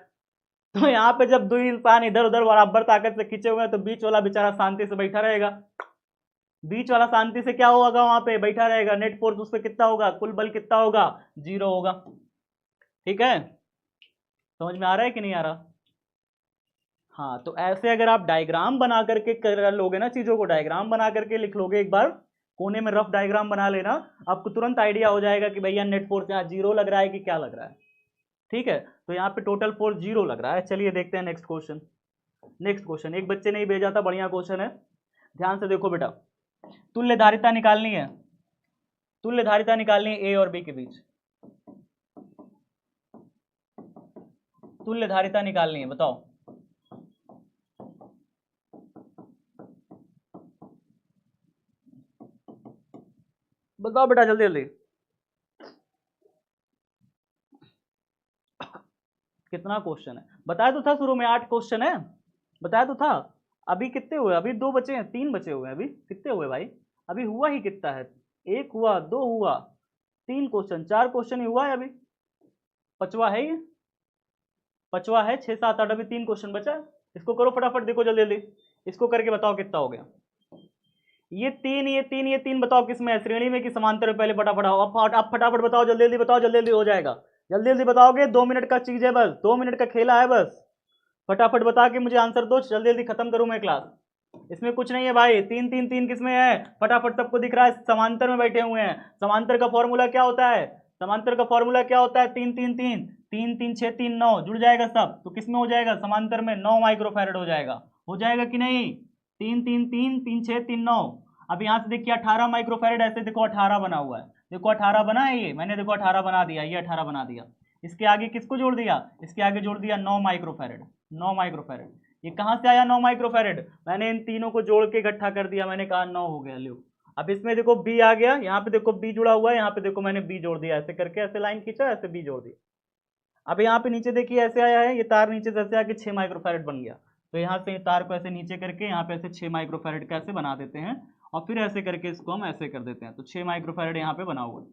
तो यहाँ पे जब दो इंसान इधर उधर बराबर ताकत से खींचे हुए हैं, तो बीच वाला बेचारा शांति से बैठा रहेगा, बीच वाला शांति से क्या होगा, वहां पे बैठा रहेगा, नेट फोर्स उस पर कितना होगा, कुल बल कितना होगा, 0 होगा। ठीक है, समझ में आ रहा है कि नहीं आ रहा? हाँ, तो ऐसे अगर आप डायग्राम बना करके कर लोगे ना, चीजों को डायग्राम बना करके लिख लोगे, एक बार कोने में रफ डायग्राम बना लेना, आपको तुरंत आइडिया हो जाएगा कि भैया नेट फोर्स यहाँ 0 लग रहा है कि क्या लग रहा है। ठीक है, तो यहाँ पे टोटल फोर्स 0 लग रहा है। चलिए देखते हैं नेक्स्ट क्वेश्चन। नेक्स्ट क्वेश्चन एक बच्चे ने ही भेजा था, बढ़िया क्वेश्चन है, ध्यान से देखो बेटा। तुल्य धारिता निकालनी है, तुल्य धारिता निकालनी है ए और बी के बीच, तुल्य धारिता निकालनी है, बताओ। बताओ बेटा जल्दी जल्दी, कितना क्वेश्चन है? बताया तो था शुरू में 8 क्वेश्चन है, बताया तो था। अभी कितने हुए? अभी 2 बचे हैं, 3 बचे हुए हैं, अभी कितने हुए भाई? अभी हुआ ही कितना है, 1 हुआ, 2 हुआ, 3 क्वेश्चन, 4 क्वेश्चन ही हुआ है, अभी 5वां है, ये 5वां है, 6 7 8, अभी 3 क्वेश्चन बचा है। इसको करो फटाफट, देखो जल्दी जल्दी, इसको करके बताओ कितना हो गया। ये 3 ये 3 ये 3 बताओ किसमें है, श्रेणी में कि समांतर में? पहले फटाफट आप फटाफट बताओ, जल्दी जल्दी बताओ, जल्दी जल्दी हो जाएगा, जल्दी जल्दी बताओगे, 2 मिनट का चीज है बस, 2 मिनट का खेला है बस, फटाफट बता के मुझे आंसर दो, जल्दी जल्दी खत्म करूं मैं क्लास। इसमें कुछ नहीं है भाई, 3 3 3 किसमें है, फटाफट सबको दिख रहा है, समांतर में बैठे हुए हैं। समांतर का फॉर्मूला क्या होता है, समांतर का फॉर्मूला क्या होता है, 3 3 3 3 3 6 3 9, जुड़ जाएगा सब, तो किसमें हो जाएगा, समांतर में 9 माइक्रोफैरड हो जाएगा कि नहीं? 3 3 3 3 6 3 9। अब यहाँ से देखिए 18 माइक्रोफैरड, ऐसे देखो 18 बना हुआ है, देखो 18 बना है, ये मैंने देखो 18 बना दिया, ये 18 बना दिया। इसके आगे किसको जोड़ दिया, इसके आगे जोड़ दिया 9 माइक्रोफैरड, 9 माइक्रोफैरड। ये कहाँ से आया 9 माइक्रोफैरड? मैंने इन तीनों को जोड़ के इकट्ठा कर दिया, मैंने कहा 9 हो गया, लो। अब इसमें देखो बी आ गया, यहाँ पे देखो बी जुड़ा हुआ है, यहाँ पे देखो मैंने बी जोड़ दिया, ऐसे करके ऐसे लाइन खींचा, ऐसे बी जोड़ दिया। अब यहाँ पे नीचे देखिए ऐसे आया है, ये तार नीचे से ऐसे आके 6 माइक्रोफैरड बन गया, तो यहाँ से तार को ऐसे नीचे करके यहाँ पे ऐसे 6 माइक्रोफैरड का ऐसे बना देते हैं, और फिर ऐसे करके इसको हम ऐसे कर देते हैं, तो 6 माइक्रोफैरड यहाँ पे बना हुआ है।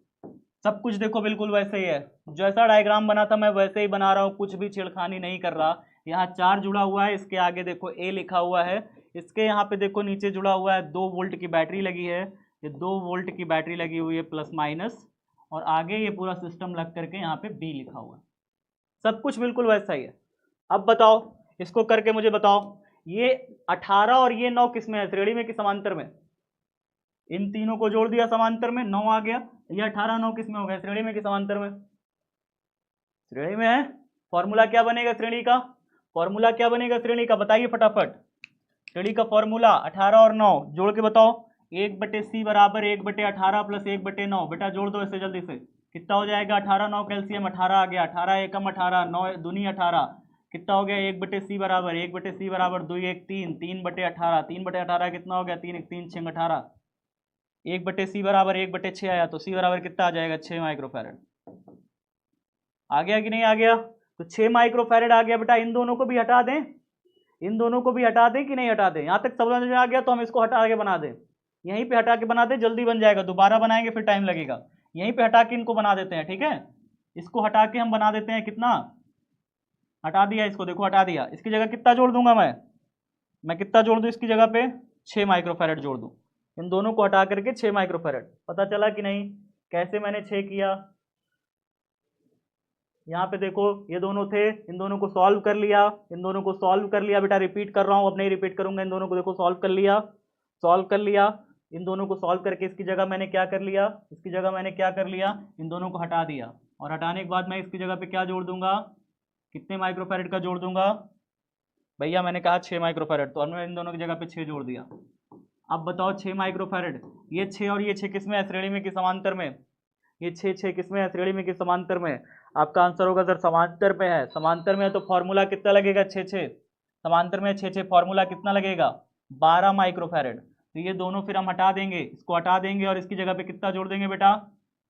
सब कुछ देखो बिल्कुल वैसे ही है, जैसा डायग्राम बना था मैं वैसे ही बना रहा हूँ, कुछ भी छेड़खानी नहीं कर रहा। यहाँ 4 जुड़ा हुआ है, इसके आगे देखो ए लिखा हुआ है, इसके यहाँ पे देखो नीचे जुड़ा हुआ है 2 वोल्ट की बैटरी लगी है, ये 2 वोल्ट की बैटरी लगी हुई है प्लस माइनस, और आगे ये पूरा सिस्टम लग करके यहाँ पे बी लिखा हुआ है, सब कुछ बिल्कुल वैसा ही है। अब बताओ, इसको करके मुझे बताओ, ये 18 और ये 9 किस में है, श्रेणी में कि समांतर में? इन तीनों को जोड़ दिया, समांतर में 9 आ गया, ये 18 9 किस में हो गया, श्रेणी में कि समांतर में? श्रेणी में है। फॉर्मूला क्या बनेगा श्रेणी का, फॉर्मूला क्या बनेगा श्रेणी का, बताइए फटाफट। श्रेणी का फॉर्मूला 18 और 9 जोड़ के बताओ, 1/c बराबर 1/18 प्लस 1/9, बेटा जोड़ दो ऐसे जल्दी से, कितना हो जाएगा, 18 9 कैल्सियम 18 आ गया, 18 एकम 18, 9 दूनी 18, कितना हो गया, 1/c बराबर 1/c बराबर 2 1 3 3/18, 3/18 कितना हो गया, 3 1 3 6 18, 1/c बराबर 1/6 आया, तो c बराबर कितना आ जाएगा, 6 माइक्रोफैरड। आ गया कि नहीं आ गया? तो 6 माइक्रोफैरड आ गया बेटा, इन दोनों को भी हटा दें, इन दोनों को भी हटा दें कि नहीं हटा दें? यहां तक समझ में आ गया तो हम इसको हटा के बना दें, यहीं पे हटा के बना दें, जल्दी बन जाएगा। दोबारा बनाएंगे फिर टाइम लगेगा। यहीं पे हटा के इनको बना देते हैं, ठीक है। इसको हटा के हम बना देते हैं, कितना हटा दिया इसको, देखो हटा दिया। इसकी जगह कितना जोड़ दूंगा मैं कितना जोड़ दूं इसकी जगह पे? 6 माइक्रोफैरड जोड़ दूं। इन दोनों को हटा करके 6 माइक्रोफैरड। पता चला कि नहीं? कैसे मैंने 6 किया? यहाँ पे देखो ये दोनों थे, इन दोनों को सॉल्व कर लिया, इन दोनों को सॉल्व कर लिया। बेटा रिपीट कर रहा हूँ, अब नहीं रिपीट करूंगा। इन दोनों को देखो सॉल्व कर लिया, सॉल्व कर लिया। इन दोनों को सॉल्व करके इसकी जगह मैंने क्या कर लिया? इसकी जगह मैंने क्या कर लिया? इन दोनों को हटा दिया। और हटाने के बाद मैं इसकी जगह पे क्या जोड़ दूंगा? कितने माइक्रोफैरड का जोड़ दूंगा भैया? मैंने कहा 6 माइक्रोफैरड, तो हमने इन दोनों की जगह पे 6 जोड़ दिया। अब बताओ 6 माइक्रोफैरड, ये 6 और ये 6 किस में है? श्रेणी में कि समांतर में? ये 6 किस में है? श्रेणी में कि समांतर में? आपका आंसर होगा सर समांतर में है। समांतर में है तो फॉर्मूला कितना लगेगा? 6 समांतर में 6 फॉर्मूला कितना लगेगा? 12 माइक्रोफैरड। तो ये दोनों फिर हम हटा देंगे, इसको हटा देंगे और इसकी जगह पे कितना जोड़ देंगे बेटा?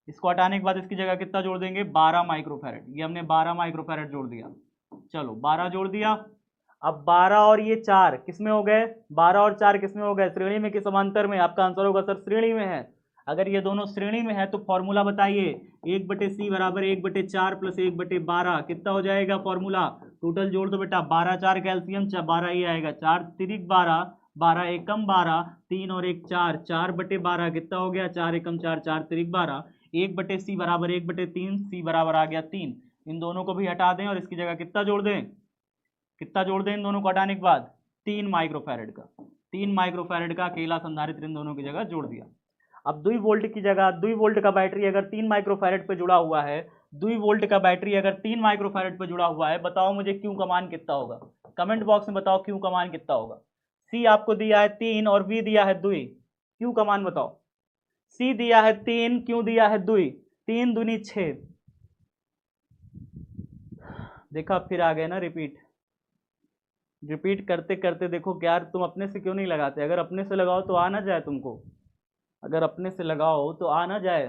इसको हटाने के बाद इसकी जगह कितना जोड़ देंगे? 12 माइक्रोफैरड। ये हमने 12 माइक्रोफैरड जोड़ दिया। चलो 12 जोड़ दिया। अब 12 और ये 4 किसमें हो गए? 12 और 4 किसमें हो गए? श्रेणी में कि समांतर में? आपका आंसर होगा सर श्रेणी में है। अगर ये दोनों श्रेणी में है तो फॉर्मूला बताइए। 1/c बराबर 1/4 प्लस 1/12 कितना हो जाएगा फॉर्मूला? टोटल जोड़ दो बेटा, 12 4 कैल्सियम 12 ही आएगा। 4 तिरिक 12, 12 एकम 12, 3 और 1 4, 4/12 कितना हो गया? 4 एकम 4, 4 तिरिक 12। 1/c बराबर 1/3, c बराबर आ गया 3। इन दोनों को भी हटा दें और इसकी जगह कितना जोड़ दें? कितना जोड़ दें इन दोनों को हटाने के बाद? 3 माइक्रोफैरड का। 3 माइक्रोफैरड का अकेला संधारित्र इन दोनों की जगह जोड़ दिया। अब 2 वोल्ट की जगह 2 वोल्ट का बैटरी अगर 3 माइक्रोफैरड पे जुड़ा हुआ है, 2 वोल्ट का बैटरी अगर 3 माइक्रोफैरड पे जुड़ा हुआ है, बताओ मुझे क्यू का मान कितना होगा? कमेंट बॉक्स में बताओ क्यू का मान कितना होगा। सी आपको दिया है 3 और वी दिया है 2, क्यू का मान बताओ। सी दिया है 3, क्यू दिया है 2, 3 दूनी 6। देखा फिर आ गए ना रिपीट। रिपीट करते करते देखो यार तुम अपने से क्यों नहीं लगाते? अगर अपने से लगाओ तो आ ना जाए तुमको, अगर अपने से लगाओ तो आ ना जाए,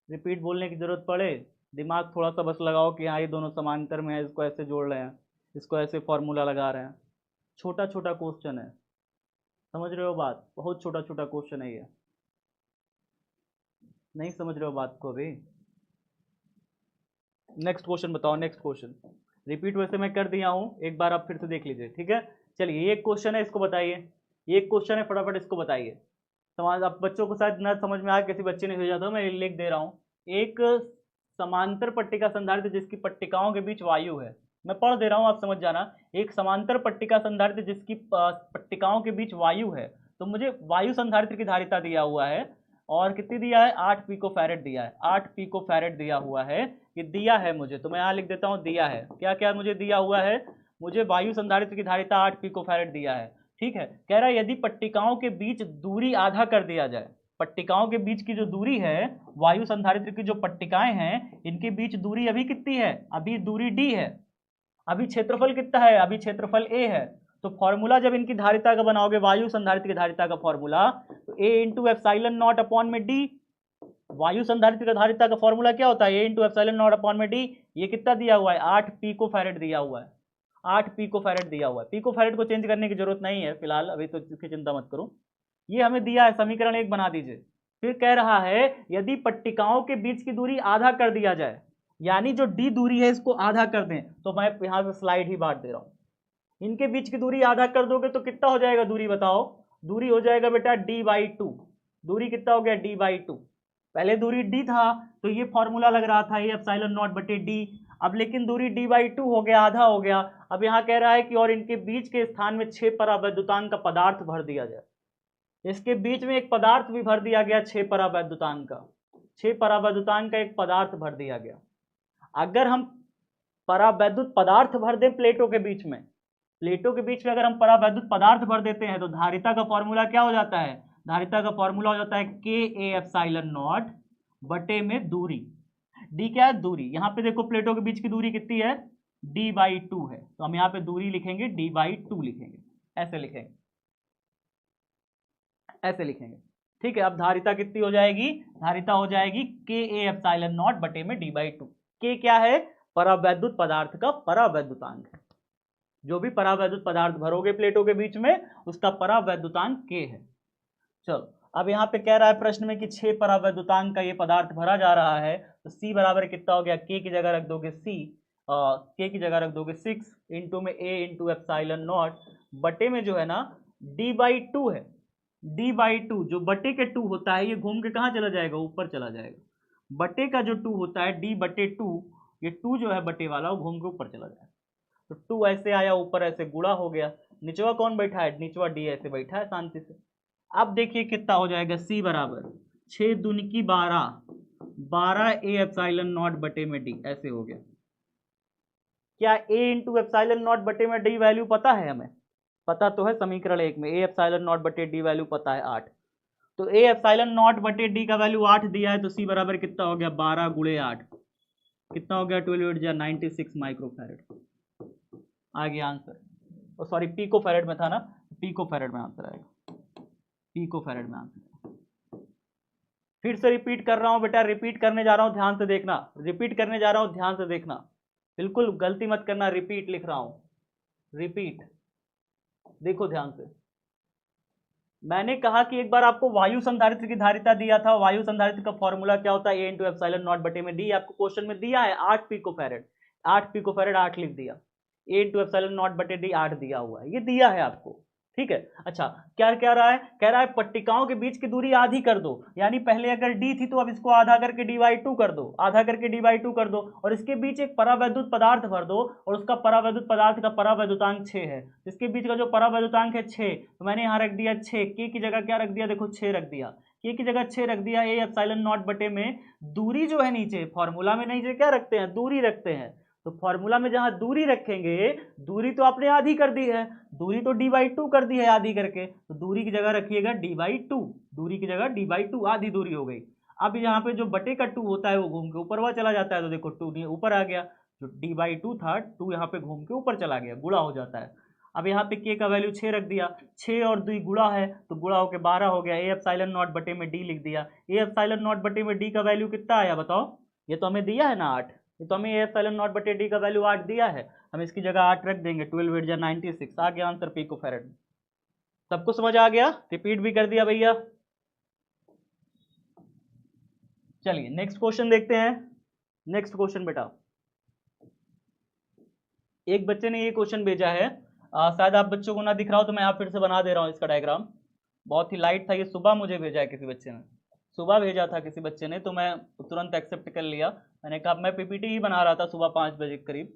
रिपीट बोलने की जरूरत पड़े। दिमाग थोड़ा सा बस लगाओ कि हाँ ये दोनों समांतर में है, इसको ऐसे जोड़ रहे हैं, इसको ऐसे फॉर्मूला लगा रहे हैं। छोटा छोटा क्वेश्चन है, समझ रहे हो बात? बहुत छोटा छोटा क्वेश्चन है ये। नहीं समझ रहे हो बात को अभी? नेक्स्ट क्वेश्चन बताओ, नेक्स्ट क्वेश्चन। रिपीट वैसे मैं कर दिया हूँ, एक बार आप फिर से देख लीजिए, ठीक है। चलिए एक क्वेश्चन है, इसको बताइए। एक क्वेश्चन है, फटाफट इसको बताइए। समाज आप बच्चों को शायद न समझ में आए, किसी बच्चे ने भेजा था, मैं लिख दे रहा हूँ। एक समांतर पट्टिका संधारित्र जिसकी पट्टिकाओं के बीच वायु है, मैं पढ़ दे रहा हूँ आप समझ जाना। एक समांतर पट्टिका संधारित्र जिसकी पट्टिकाओं के बीच वायु है, तो मुझे वायु संधारित्र की धारिता दिया हुआ है और कितनी दिया है? 8 पिकोफैरेड दिया है। 8 पिकोफैरेड दिया हुआ है, ये दिया है मुझे, तो मैं यहाँ लिख देता हूँ दिया है। क्या क्या मुझे दिया हुआ है? मुझे वायु संधारित्र की धारिता 8 पिकोफैरेड दिया है, ठीक है। कह रहा है यदि पट्टिकाओं के बीच दूरी आधा कर दिया जाए, पट्टिकाओं के बीच की जो दूरी है, वायु संधारित्र की जो पट्टिकाएं हैं इनके बीच दूरी अभी कितनी है? अभी दूरी d है। अभी क्षेत्रफल कितना है? अभी क्षेत्रफल a है। तो फॉर्मूला जब इनकी धारिता का बनाओगे, वायु संधारित्र की धारिता का फॉर्मूला, तो a into epsilon not upon में d। वायु संधारित्र की धारिता का फॉर्मूला क्या होता है? a into epsilon not upon में d। ये कितना दिया हुआ है? 8 पिकोफैरेड दिया हुआ है। 8 पिकोफैरेड दिया हुआ है। पिकोफैरेड को चेंज करने की जरूरत नहीं है फिलहाल, अभी तो इसकी चिंता मत करो। ये हमें दिया है, समीकरण 1 बना दीजिए। फिर कह रहा है यदि पट्टिकाओं के बीच की दूरी आधा कर दिया जाए, यानी जो d दूरी है इसको आधा कर दें, तो मैं यहां से स्लाइड ही बांट दे रहा हूं। इनके बीच की दूरी आधा कर दोगे तो कितना हो जाएगा दूरी बताओ? दूरी हो जाएगा बेटा d/2। दूरी कितना हो गया? d/2। पहले दूरी d था तो ये फॉर्मूला लग रहा था, ये एप्सिलॉन नॉट बटे d। अब लेकिन दूरी d/2 हो गया, आधा हो गया। अब यहाँ कह रहा है कि और इनके बीच के स्थान में 6 परावैद्युतांक का पदार्थ भर दिया जाए। इसके बीच में एक पदार्थ भी भर दिया गया 6 परावैद्युतांक का। 6 परावैद्युतांक का एक पदार्थ भर दिया गया। अगर हम परावैद्युत पदार्थ भर दें प्लेटों के बीच में, प्लेटों के बीच में अगर हम परावैद्युत पदार्थ भर देते हैं तो धारिता का फॉर्मूला क्या हो जाता है? धारिता का फॉर्मूला हो जाता है Ka एप्सिलॉन नॉट बटे में दूरी। d क्या है? दूरी। यहाँ पे देखो प्लेटों के बीच की दूरी कितनी है? d/2 है, तो हम यहाँ पे दूरी लिखेंगे d/2 लिखेंगे, ऐसे लिखेंगे, ऐसे लिखेंगे, ठीक है। अब धारिता कितनी हो जाएगी? धारिता हो जाएगी Ka एप्सिलॉन नॉट बटे में d/2। K क्या है? परावैद्युत पदार्थ का परावैद्युतांक है। जो भी परावैद्युत पदार्थ भरोगे प्लेटों के बीच में उसका परावैद्युतांक k है। चलो अब यहाँ पे कह रहा है प्रश्न में कि 6 परावैद्युतांक का ये पदार्थ भरा जा रहा है, तो C बराबर कितना हो गया, k की जगह रख दोगे C, k की जगह रख दोगे 6 इंटू में a इंटू एप्सिलॉन नॉट बटे में जो है ना d/2 है, d/2 जो बटे के 2 होता है ये घूम के कहाँ चला जाएगा, ऊपर चला जाएगा। बटे का जो 2 होता है d/2, ये 2 जो है बटे वाला वो घूम के ऊपर चला जाएगा। तो 2 ऐसे आया ऊपर, ऐसे गुणा हो गया, निचवा कौन बैठा है, निचवा d ऐसे बैठा है शांति से। अब देखिए कितना हो जाएगा, C बराबर 6 दूनी की 12, 12 a एप्सिलॉन नॉट बटे में d, ऐसे हो गया। क्या a इंटू एप्सिलॉन नॉट बटे में d वैल्यू पता है हमें, पता तो है समीकरण 1 में a एप्सिलॉन नॉट बटे d वैल्यू पता है 8, तो a एप्सिलॉन नॉट बटे d का वैल्यू 8 दिया है, तो C बराबर कितना हो गया, 12 गुणे 8, कितना हो गया, 12 96 माइक्रोफैरड आ गया आंसर। और सॉरी पिको फैरड में था ना, पिको फैरड में आंसर आएगा, पिको फैरड में आंसर। फिर से रिपीट कर रहा हूं बेटा, रिपीट करने जा रहा हूं, ध्यान से देखना, रिपीट करने जा रहा हूं, ध्यान से देखना, बिल्कुल गलती मत करना, रिपीट लिख रहा हूं, रिपीट, देखो ध्यान से। मैंने कहा कि एक बार आपको वायु संधारित्र की धारिता दिया था, वायु संधारित्र का फॉर्मूला क्या होता है, ए इंटू एप्सिलॉन नॉट बटे में डी, आपको क्वेश्चन में दिया है 8 पिको फैरड, 8 पिको फैरड 8 लिख दिया, ए इंटू एप्सिलॉन नॉट बटे डी 8 दिया हुआ है, ये दिया है आपको, ठीक है। अच्छा क्या कह रहा है, कह रहा है पट्टिकाओं के बीच की दूरी आधी कर दो, यानी पहले अगर डी थी तो अब इसको आधा करके d/2 कर दो, आधा करके d/2 कर दो, और इसके बीच एक परावैद्युत पदार्थ भर दो, और उसका परावैद्युत पदार्थ का परावैद्युतांक 6 है, इसके बीच का जो परावैद्युतांक है 6, तो मैंने यहाँ रख दिया 6, के की जगह क्या रख दिया, देखो 6 रख दिया, के की जगह 6 रख दिया, ए एप्सिलॉन नॉट बटे में दूरी जो है नीचे फॉर्मूला में नीचे क्या रखते हैं, दूरी रखते हैं, तो फॉर्मूला में जहां दूरी रखेंगे, दूरी तो आपने आधी कर दी है, दूरी तो d/2 कर दी है आधी करके, तो दूरी की जगह रखिएगा d/2, दूरी की जगह d/2, आधी दूरी हो गई। अब यहाँ पे जो बटे का 2 होता है वो घूम के ऊपर हुआ चला जाता है, तो देखो 2 ऊपर आ गया, जो d/2 था 2 यहाँ पे घूम के ऊपर चला गया, गुणा हो जाता है। अब यहाँ पे k का वैल्यू 6 रख दिया, 6 और 2 गुणा है तो गुणा होकर 12 हो गया, ए एप्सिलॉन नॉट बटे में d लिख दिया, ए एप्सिलॉन नॉट बटे में d का वैल्यू कितना आया बताओ, ये तो हमें दिया है ना 8, ये तो हमें ए एप्सिलॉन नॉट बटे डी का वैल्यू 8 दिया है, हम इसकी जगह 8 रख देंगे, 12 96 आ गया आंसर पिको फैरड। सबको समझ आ गया, रिपीट भी कर दिया भैया। चलिए नेक्स्ट क्वेश्चन देखते हैं, नेक्स्ट क्वेश्चन बेटा, एक बच्चे ने ये क्वेश्चन भेजा है, शायद आप बच्चों को ना दिख रहा हो तो मैं यहाँ फिर से बना दे रहा हूँ इसका डायग्राम, बहुत ही लाइट था, ये सुबह मुझे भेजा है किसी बच्चे ने, सुबह भेजा था किसी बच्चे ने, तो मैं तुरंत एक्सेप्ट कर लिया, मैंने कहा मैं पीपीटी ही बना रहा था सुबह 5 बजे के करीब,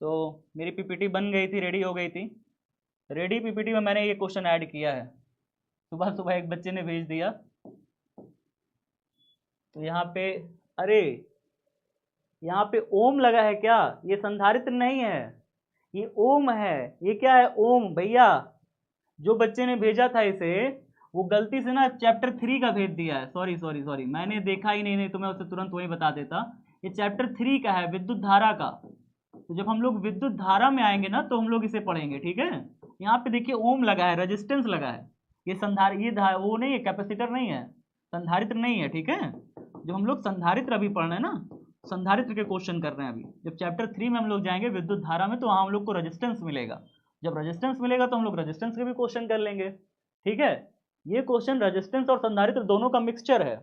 तो मेरी पीपीटी बन गई थी, रेडी हो गई थी, रेडी पीपीटी में मैंने ये क्वेश्चन ऐड किया है, सुबह सुबह एक बच्चे ने भेज दिया, तो यहाँ पे अरे यहाँ पे ओम लगा है क्या, ये संधारित्र नहीं है, ये ओम है, ये क्या है ओम भैया, जो बच्चे ने भेजा था इसे वो गलती से ना चैप्टर 3 का भेज दिया है, सॉरी सॉरी सॉरी, मैंने देखा ही नहीं तो मैं उसे तुरंत वही बता देता, ये चैप्टर 3 का है विद्युत धारा का, तो जब हम लोग विद्युत धारा में आएंगे ना तो हम लोग इसे पढ़ेंगे, ठीक है। यहाँ पे देखिए ओम लगा है, रेजिस्टेंस लगा है, ये वो नहीं है, कैपेसिटर नहीं है, संधारित्र नहीं है, ठीक है। जब हम लोग संधारित्र अभी पढ़ रहे हैं ना, संधारित्र के क्वेश्चन कर रहे हैं अभी, जब चैप्टर 3 में हम लोग जाएंगे विद्युत धारा में तो वहाँ हम लोग को रेजिस्टेंस मिलेगा, जब रेजिस्टेंस मिलेगा तो हम लोग रेजिस्टेंस के भी क्वेश्चन कर लेंगे, ठीक है। ये क्वेश्चन रेजिस्टेंस और संधारित्र दोनों का मिक्सचर है,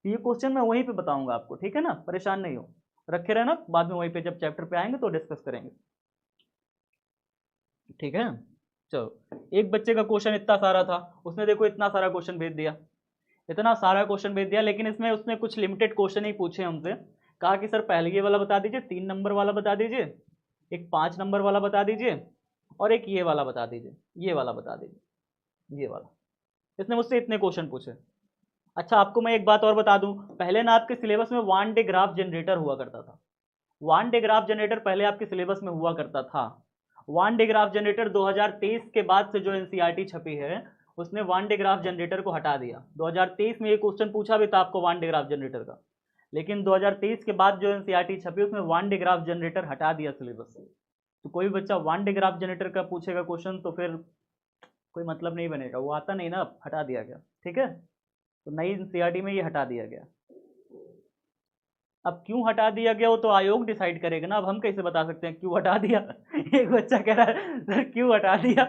ये क्वेश्चन मैं वहीं पे बताऊंगा आपको, ठीक है ना, परेशान नहीं हो, रखे रहना, बाद में वहीं पे जब चैप्टर पे आएंगे तो डिस्कस करेंगे, ठीक है। चलो एक बच्चे का क्वेश्चन इतना सारा था, उसने देखो इतना सारा क्वेश्चन भेज दिया, इतना सारा क्वेश्चन भेज दिया, लेकिन इसमें उसने कुछ लिमिटेड क्वेश्चन ही पूछे हमसे, कहा कि सर पहले ये वाला बता दीजिए, 3 नंबर वाला बता दीजिए, एक 5 नंबर वाला बता दीजिए, और एक ये वाला बता दीजिए, ये वाला बता दीजिए, ये वाला, इसने मुझसे इतने क्वेश्चन पूछे। अच्छा आपको मैं एक बात और बता दूं, पहले ना आपके सिलेबस में वान डे ग्राफ जनरेटर हुआ करता था, वान डे ग्राफ जनरेटर पहले आपके सिलेबस में हुआ करता था, वान डे ग्राफ जनरेटर 2023 के बाद से जो एनसीईआरटी छपी है उसने वान डे ग्राफ जनरेटर को हटा दिया, 2023 में ये क्वेश्चन पूछा भी था आपको वान डे ग्राफ जनरेटर का, लेकिन 2023 के बाद जो एनसीईआरटी छपी उसमें वान डे ग्राफ जनरेटर हटा दिया सिलेबस से, तो कोई भी बच्चा वान डे ग्राफ जनरेटर का पूछेगा क्वेश्चन तो फिर कोई मतलब नहीं बनेगा, वो आता नहीं ना, हटा दिया गया, ठीक है, तो नई एनसीईआरटी में ये हटा दिया गया। अब क्यों हटा दिया गया वो तो आयोग डिसाइड करेगा ना, अब हम कैसे बता सकते हैं क्यों हटा दिया। एक बच्चा कह रहा है सर क्यों हटा दिया,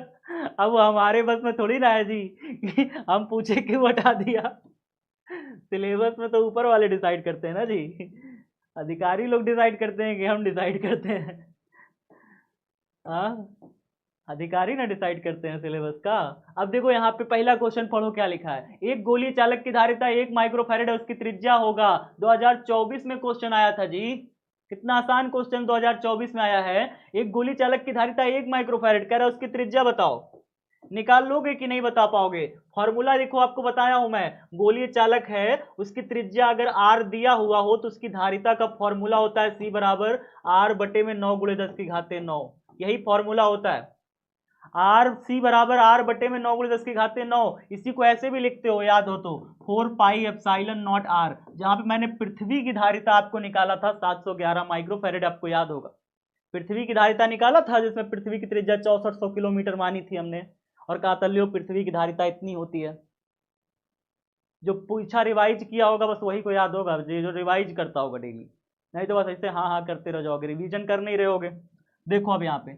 अब वो हमारे बस में थोड़ी ना है जी कि हम पूछे क्यों हटा दिया। सिलेबस में तो ऊपर वाले डिसाइड करते हैं ना जी, अधिकारी लोग डिसाइड करते हैं कि हम डिसाइड करते हैं। हाँ, अधिकारी ना डिसाइड करते हैं सिलेबस का। अब देखो यहाँ पे पहला क्वेश्चन पढ़ो क्या लिखा है, एक गोलीय चालक की धारिता 1 माइक्रोफैरड है, उसकी त्रिज्या होगा। 2024 में क्वेश्चन आया था जी, कितना आसान क्वेश्चन 2024 में आया है। एक गोली चालक की धारिता 1 माइक्रोफैरड, कह रहा है उसकी त्रिज्या बताओ। निकाल लोगे कि नहीं बता पाओगे? फॉर्मूला देखो आपको बताया हूं मैं, गोलीय चालक है उसकी त्रिज्या अगर आर दिया हुआ हो तो उसकी धारिता का फॉर्मूला होता है सी बराबर आर बटे में 9 गुणे 10 की घाते 9, यही फॉर्मूला होता है। आर सी बराबर आर बटे में 9 गुणे 10 की घाते 9, इसी को ऐसे भी लिखते हो याद हो तो 4 पाई एप्सिलॉन नॉट आर, जहां पे मैंने पृथ्वी की धारिता आपको निकाला था 711 माइक्रोफैरड, आपको याद होगा। पृथ्वी की धारिता निकाला था जिसमें पृथ्वी की त्रिज्या 6400 किलोमीटर मानी थी हमने, और कहा था लियो पृथ्वी की धारिता इतनी होती है। जो पूछा रिवाइज किया होगा बस वही को याद होगा, जो रिवाइज करता होगा डेली, नहीं तो बस ऐसे हाँ हाँ करते रह जाओगे, रिवीजन कर नहीं रहे होगे। देखो अब यहाँ पे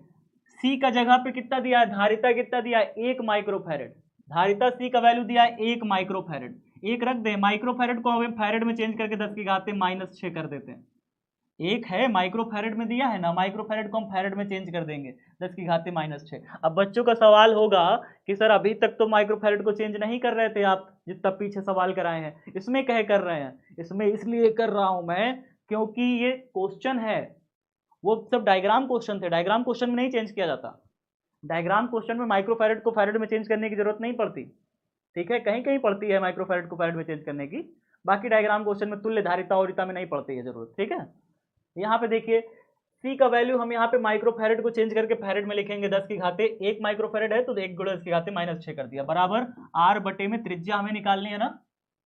सी का जगह पे कितना दिया है, धारिता कितना दिया है 1 माइक्रोफैरड, धारिता सी का वैल्यू दिया है 1 माइक्रोफैरड, एक रख दे, माइक्रोफैरड को हमें फैरड में चेंज करके 10 की घाते -6 कर देते हैं। एक है माइक्रोफैरड में दिया है ना, माइक्रोफैरड को हम फैरड में चेंज कर देंगे 10 की घाते -6। अब बच्चों का सवाल होगा कि सर अभी तक तो माइक्रोफैरड को चेंज नहीं कर रहे थे आप, जितना पीछे सवाल कराए हैं, इसमें कहे कर रहे हैं। इसमें इसलिए कर रहा हूं मैं क्योंकि ये क्वेश्चन है, वो सब डायग्राम क्वेश्चन थे, डायग्राम क्वेश्चन में नहीं चेंज किया जाता। डायग्राम क्वेश्चन में माइक्रोफैरड को फैरड में चेंज करने की जरूरत नहीं पड़ती, ठीक है, कहीं कहीं पड़ती है माइक्रोफैरड को फैरड में चेंज करने की, बाकी डायग्राम क्वेश्चन में तुल्य धारिता और में नहीं पड़ती है जरूरत, ठीक है। यहाँ पे देखिए C का वैल्यू हम यहाँ पे माइक्रोफैरड को चेंज करके फैरड में लिखेंगे, 10 की घाते 1 माइक्रोफैरड है तो 1 गुणे 10 की घाते -6 कर दिया, बराबर R बटे में त्रिज्या हमें निकालनी है ना,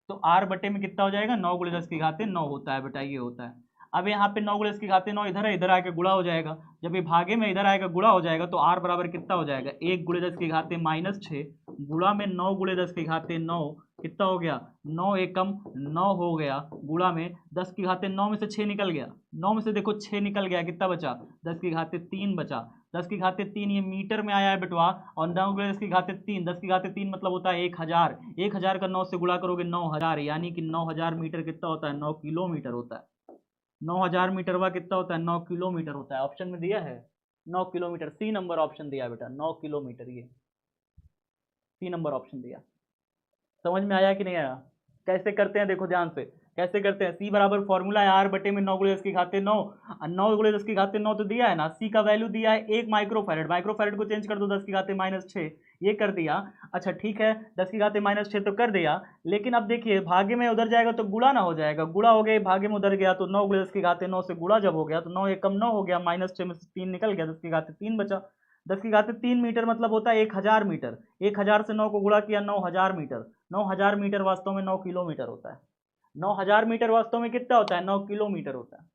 तो R बटे में कितना हो जाएगा 9 गुणे 10 की घाते 9 होता है बेटा, ये होता है। अब यहाँ पे 9 गुणे 10 की घाते 9 इधर है, इधर आके गुणा हो जाएगा, जब ये भागे में इधर आएगा गुणा हो जाएगा तो R बराबर कितना हो जाएगा 1 गुणे 10 की घाते -6 गुणा में 9 गुणे 10 की घाते 9, कितना हो गया 9 एकम 9 हो गया, गुणा में 10 की घाते 9 में से 6 निकल गया, 9 में से देखो 6 निकल गया, कितना बचा 10 की घाते 3 बचा, 10 की घाते 3 ये मीटर में आया है बेटवा, और 9 गुणे 10 की घाते 3, 10 की घाते 3 मतलब होता है 1000, 1000 का 9 से गुणा करोगे 9000, यानी कि 9000 मीटर कितना होता है 9 किलोमीटर होता है, 9000 मीटर वा कितना होता है 9 किलोमीटर होता है, ऑप्शन में दिया है 9 किलोमीटर, सी नंबर ऑप्शन दिया बेटा 9 किलोमीटर, ये सी नंबर ऑप्शन दिया। समझ में आया कि नहीं आया? कैसे करते हैं देखो ध्यान से, कैसे करते हैं, सी बराबर फॉर्मूला है आर बटे में 9 गुणे 10 की घाते 9, 9 गुणे 10 की घाते 9 तो दिया है ना, सी का वैल्यू दिया है 1 माइक्रोफैरड, माइक्रोफैरड को चेंज कर दो 10 की घाते -6, ये कर दिया। अच्छा ठीक है 10 की घाते -6 तो कर दिया, लेकिन अब देखिए भागे में उधर जाएगा तो गुणा ना हो जाएगा, गुणा हो गया, भागे में उधर गया तो 9 गुणे 10 की घाते 9 से गुणा जब हो गया तो 9 एकम 9 हो गया, -6 में से 3 निकल गया, 10 की घाते 3 बचा, 10 की घाते 3 मीटर मतलब होता है 1000 मीटर, 1000 से 9 को गुणा किया 9000 मीटर, 9000 मीटर वास्तव में 9 किलोमीटर होता है, 9000 मीटर वास्तव में कितना होता है 9 किलोमीटर होता है।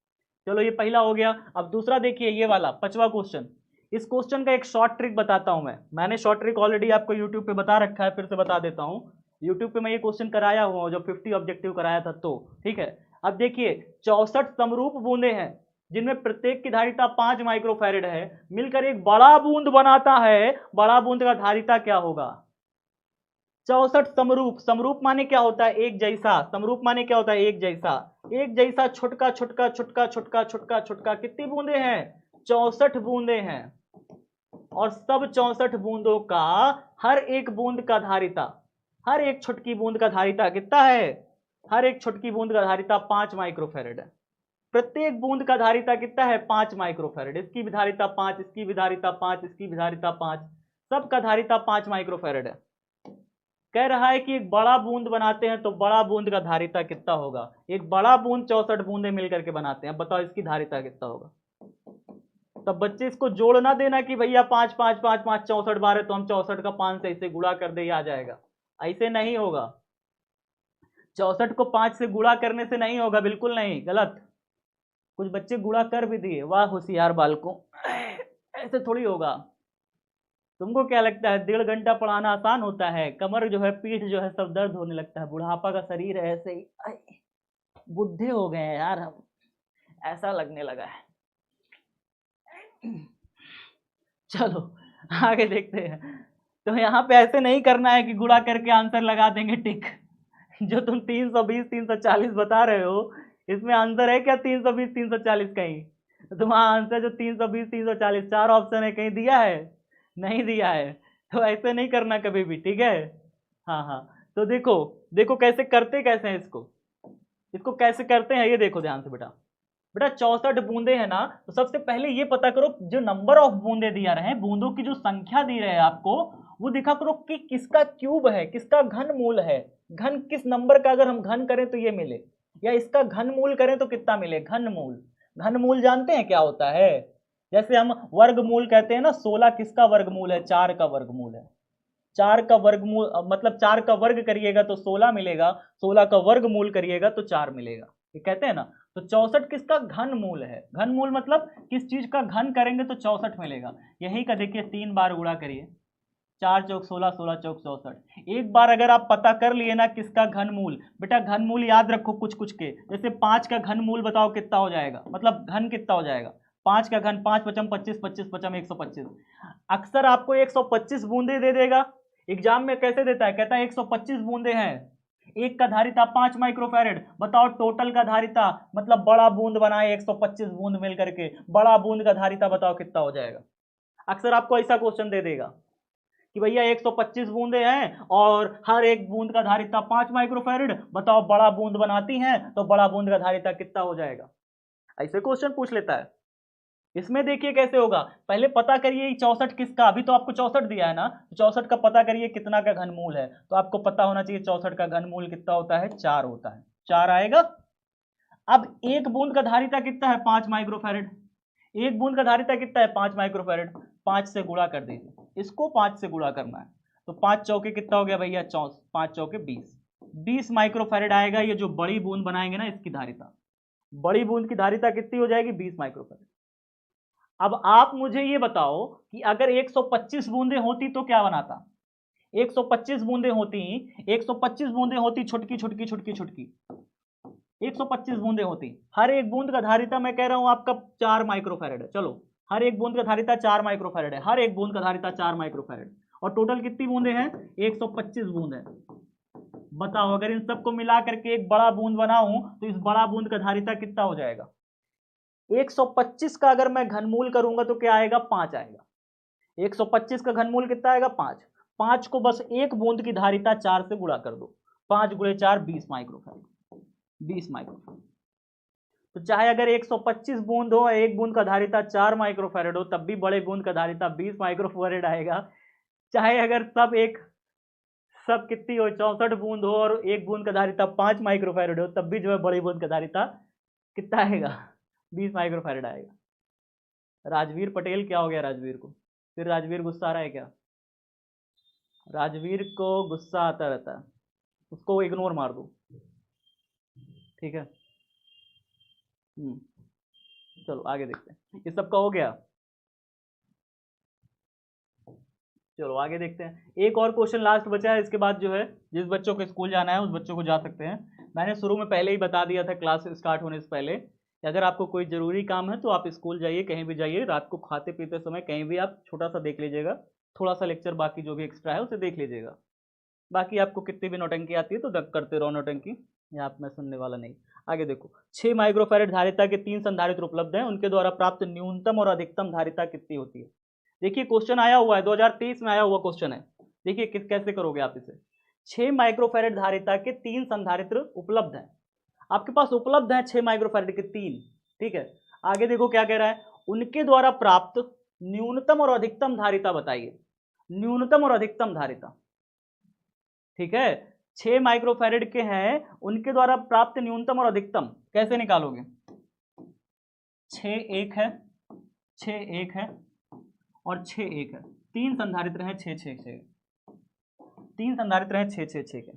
चलो ये पहला हो गया। अब दूसरा देखिए ये वाला 5वां क्वेश्चन, इस क्वेश्चन का एक शॉर्ट ट्रिक बताता हूं मैं, मैंने शॉर्ट ट्रिक ऑलरेडी आपको यूट्यूब पे बता रखा है, फिर से बता देता हूं, यूट्यूब पे मैं ये क्वेश्चन कराया हुआ जब 50 ऑब्जेक्टिव कराया था तो, ठीक है। अब देखिए 64 समरूप बूंदे हैं जिनमें प्रत्येक की धारिता 5 माइक्रोफैरड है, मिलकर एक बड़ा बूंद बनाता है, बड़ा बूंद का धारिता क्या होगा? 64 समरूप, समरूप माने क्या होता है एक जैसा, समरूप माने क्या होता है एक जैसा, एक जैसा छोटका छोटका छोटका छोटका छोटका छोटका, कितनी बूंदे हैं 64 बूंदे हैं, और सब 64 बूंदों का हर एक बूंद का धारिता, हर एक छोटकी बूंद का धारिता कितना है, हर एक छोटकी बूंद का धारिता 5 माइक्रोफैरड है, प्रत्येक बूंद का धारिता कितना है 5 माइक्रोफैरड, इसकी भी धारिता 5, इसकी भी धारिता 5, इसकी भी धारिता 5, सबका धारिता 5 माइक्रोफैरड है। कह रहा है कि एक बड़ा बूंद बनाते हैं तो बड़ा बूंद का धारिता कितना होगा, एक बड़ा बूंद 64 बूंदे मिलकर के बनाते हैं, बताओ इसकी धारिता कितना होगा। तब बच्चे इसको जोड़ ना देना कि भैया 5 5 5 5 64 बार है तो हम 64 का 5 से ऐसे गुणा कर दे आ जाएगा, ऐसे नहीं होगा, 64 को 5 से गुणा करने से नहीं होगा, बिल्कुल नहीं, गलत। कुछ बच्चे गुणा कर भी दिए, वाह होशियार बालकों, ऐसे थोड़ी होगा। तुमको क्या लगता है 1.5 घंटा पढ़ाना आसान होता है? कमर जो है, पीठ जो है, सब दर्द होने लगता है, बुढ़ापा का शरीर है ऐसे ही, बुढ़े हो गए हैं यार हम। ऐसा लगने लगा है। चलो आगे देखते हैं। तो यहाँ पे ऐसे नहीं करना है कि गुणा करके आंसर लगा देंगे टिक। जो तुम 320 340 बता रहे हो, इसमें आंसर है क्या 320 340 कहीं? तो तुम्हारा आंसर जो 320 340 चार ऑप्शन है, कहीं दिया है? नहीं दिया है। तो ऐसे नहीं करना कभी भी, ठीक है? हाँ हाँ। तो देखो देखो कैसे करते, कैसे हैं इसको, इसको कैसे करते हैं ये देखो ध्यान से बेटा। बेटा 64 बूंदे हैं ना, तो सबसे पहले ये पता करो जो नंबर ऑफ बूंदे दिया रहे हैं, बूंदों की जो संख्या दी रहे हैं आपको, वो दिखा करो कि किसका क्यूब है, किसका घनमूल है। घन किस नंबर का अगर हम घन करें तो ये मिले, या इसका घनमूल करें तो कितना मिले, घनमूल। घनमूल जानते हैं क्या होता है? जैसे हम वर्गमूल कहते हैं ना, 16 किसका वर्गमूल है, 4 का वर्गमूल है। 4 का वर्गमूल मतलब 4 का वर्ग करिएगा तो 16 मिलेगा, 16 का वर्गमूल करिएगा तो 4 मिलेगा, ये कहते हैं ना। तो 64 किसका घनमूल है, घनमूल मतलब किस चीज का घन करेंगे तो 64 मिलेगा। यही का देखिए 3 बार गुणा करिए, 4 चौक 16, 16 चौक 64। एक बार अगर आप पता कर लिए ना किसका घनमूल, बेटा घनमूल याद रखो कुछ कुछ के, जैसे 5 का घनमूल बताओ कितना हो जाएगा, मतलब घन कितना हो जाएगा। 5 का घन 5 पचम 25, 25 पचम 125। अक्सर आपको 125 बूंदे दे देगा एग्जाम में, कैसे देता है, कहता है 125 बूंदे हैं, एक का धारिता 5 माइक्रोफैरेड, बताओ टोटल का धारिता, मतलब बड़ा बूंद बनाए 125 बूंद मिल करके, बड़ा बूंद का धारिता बताओ कितना हो जाएगा। अक्सर आपको ऐसा क्वेश्चन दे देगा कि भैया 125 बूंदे हैं और हर एक बूंद का धारिता 5 माइक्रोफैरेड, बताओ बड़ा बूंद बनाती हैं तो बड़ा बूंद का धारिता कितना हो जाएगा। ऐसे क्वेश्चन पूछ लेता है। इसमें देखिए कैसे होगा, पहले पता करिए 64 किसका, अभी तो आपको 64 दिया है ना, तो 64 का पता करिए कितना का घनमूल है, तो आपको पता होना चाहिए 64 का घनमूल कितना होता है, 4 होता है, 4 आएगा। अब एक बूंद का धारिता कितना है, 5 माइक्रोफैरेड, एक बूंद का धारिता कितना है, 5 माइक्रोफैरेड, 5 से गुणा कर दीजिए, इसको 5 से गुणा करना है, तो 5 चौके कितना हो गया भैया, 5 चौके 20, 20 माइक्रोफैरेड आएगा। ये जो बड़ी बूंद बनाएंगे ना इसकी धारिता, बड़ी बूंद की धारिता कितनी हो जाएगी, 20 माइक्रोफैरेड। अब आप मुझे ये बताओ कि अगर 125 बूंदे होती तो क्या बनाता, 125 बूंदे होती, 125 बूंदे होती छुटकी छुटकी छुटकी छुटकी, 125 बूंदे होती, हर एक बूंद का धारिता मैं कह रहा हूं आपका 4 माइक्रोफैरेड है, चलो हर एक बूंद का धारिता 4 माइक्रोफैरेड है, हर एक बूंद का धारिता 4 माइक्रोफैरेड, और टोटल कितनी बूंदे हैं, 125 बूंद है। बताओ अगर इन सबको मिला करके एक बड़ा बूंद बनाऊं तो इस बड़ा बूंद का धारिता कितना हो जाएगा, 125 का अगर मैं घनमूल करूंगा तो क्या आएगा, 5 आएगा। 125 का घनमूल कितना आएगा, 5। 5 को बस एक बूंद की धारिता 4 से गुणा कर दो, 5 गुणे 4 20 माइक्रोफैरेड, 20 माइक्रोफैरेड। तो चाहे अगर 125 बूंद हो, एक बूंद का धारिता 4 माइक्रोफैरेड हो, तब भी बड़े बूंद का धारिता 20 माइक्रोफैरेड आएगा। चाहे अगर सब कितनी हो, 64 बूंद हो और एक बूंद का धारिता 5 माइक्रोफैरेड हो, तब भी जो है बड़ी बूंद का धारिता कितना आएगा, 20 माइक्रोफैरेड आएगा। राजवीर पटेल क्या हो गया राजवीर को, फिर राजवीर गुस्सा आ रहा है क्या? राजवीर को गुस्सा आता रहता है, उसको इग्नोर मार दो, ठीक है। चलो आगे देखते हैं, ये सबका हो गया। चलो आगे देखते हैं, एक और क्वेश्चन लास्ट बचा है, इसके बाद जो है जिस बच्चों को स्कूल जाना है उस बच्चों को जा सकते हैं। मैंने शुरू में पहले ही बता दिया था क्लास स्टार्ट होने से पहले कि अगर आपको कोई ज़रूरी काम है तो आप स्कूल जाइए, कहीं भी जाइए, रात को खाते पीते समय कहीं भी आप छोटा सा देख लीजिएगा, थोड़ा सा लेक्चर बाकी जो भी एक्स्ट्रा है उसे देख लीजिएगा। बाकी आपको कितनी भी नौटंकी आती है तो करते रहो नौटंकी, यहाँ आप मैं सुनने वाला नहीं। आगे देखो, 6 माइक्रोफैरेड धारिता के 3 संधारित्र उपलब्ध हैं, उनके द्वारा प्राप्त न्यूनतम और अधिकतम धारिता कितनी होती है। देखिए क्वेश्चन आया हुआ है, 2023 में आया हुआ क्वेश्चन है, देखिए कैसे करोगे आप इसे। 6 माइक्रोफैरेड धारिता के 3 संधारित्र उपलब्ध हैं, आपके पास उपलब्ध है 6 माइक्रोफैरेड के 3, ठीक है। आगे देखो क्या कह रहा है, उनके द्वारा प्राप्त न्यूनतम और अधिकतम धारिता बताइए, न्यूनतम और अधिकतम धारिता, ठीक है। 6 माइक्रोफैरेड के हैं, उनके द्वारा प्राप्त न्यूनतम और अधिकतम कैसे निकालोगे, 6 एक है, 6 एक है और 6 एक है, 3 संधारित्र हैं 6 6 6, 3 संधारित्र हैं 6 6 6 के,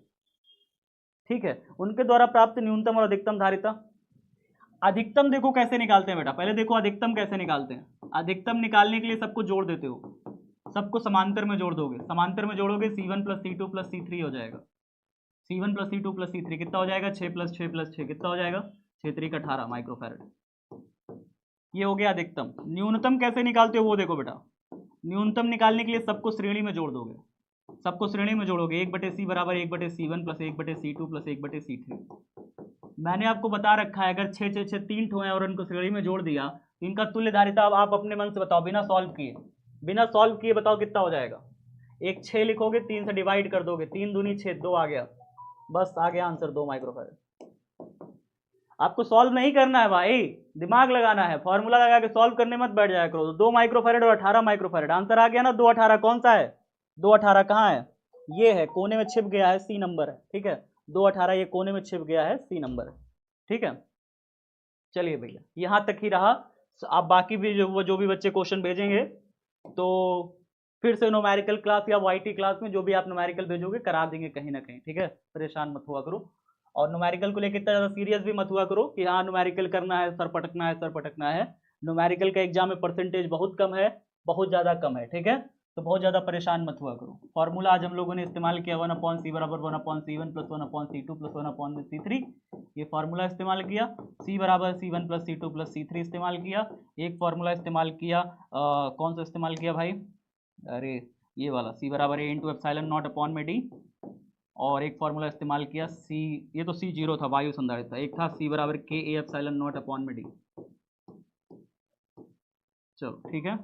ठीक है। उनके द्वारा प्राप्त न्यूनतम और अधिकतम धारिता, अधिकतम देखो कैसे निकालते हैं बेटा, पहले देखो अधिकतम कैसे निकालते हैं। अधिकतम निकालने के लिए सबको जोड़ देते हो, सबको समांतर में जोड़ दोगे, समांतर में जोड़ोगे C1 + C2 + C3 हो जाएगा, C1 + C2 + C3 कितना हो जाएगा, 6 + 6 + 6 कितना हो जाएगा, 6 3 18 माइक्रोफैरेड, ये हो गया अधिकतम। न्यूनतम कैसे निकालते हो वो देखो बेटा, न्यूनतम निकालने के लिए सबको श्रेणी में जोड़ दोगे, सबको श्रेणी में जोड़ोगे, 1/c बराबर 1/c1 plus 1/c2 plus 1/c3। मैंने आपको बता रखा है अगर 6 6 6 3 ठो हैं और उनको श्रेणी में जोड़ दिया तो इनका तुल्य धारिता अब आप अपने मन से बताओ, बिना सॉल्व किए बताओ कितना हो जाएगा। एक 6 लिखोगे, 3 से डिवाइड कर दोगे, 3 दूनी 6, 2 आ गया, बस आ गया आंसर 2 माइक्रोफैरड। आपको सॉल्व नहीं करना है भाई, दिमाग लगाना है, फॉर्मूला लगा के सॉल्व करने मत बैठ जाया करो। 2 माइक्रोफैरड और 18 माइक्रोफैरड आंसर आ गया ना। 218 कौन सा है? 218 कहाँ है? ये है, कोने में छिप गया है, सी नंबर है, ठीक है। 218 ये कोने में छिप गया है, सी नंबर है, ठीक है। चलिए भैया यहाँ तक ही रहा। आप बाकी भी जो भी बच्चे क्वेश्चन भेजेंगे तो फिर से न्यूमेरिकल क्लास या वाईटी क्लास में जो भी आप न्यूमेरिकल भेजोगे करा देंगे कहीं ना कहीं, ठीक है। परेशान मत हुआ करो और न्यूमेरिकल को लेकर इतना ज़्यादा सीरियस भी मत हुआ करो कि हाँ न्यूमेरिकल करना है, सर पटकना है। न्यूमेरिकल का एग्जाम में परसेंटेज बहुत कम है, बहुत ज़्यादा कम है, ठीक है। तो बहुत ज़्यादा परेशान मत हुआ करो। फॉर्मूला आज हम लोगों ने इस्तेमाल किया 1/c बराबर 1/c1 plus 1/c2 plus 1/c3। ये फार्मूला इस्तेमाल किया। c बराबर c1 plus c2 plus c3 इस्तेमाल किया। एक फार्मूला इस्तेमाल किया, कौन सा इस्तेमाल किया भाई? अरे ये वाला, c बराबर a into epsilon not upon में d। और एक फार्मूला इस्तेमाल किया c, ये तो c0 था, वायु संधारित्र। एक था c बराबर k a epsilon not upon में d। चलो ठीक है,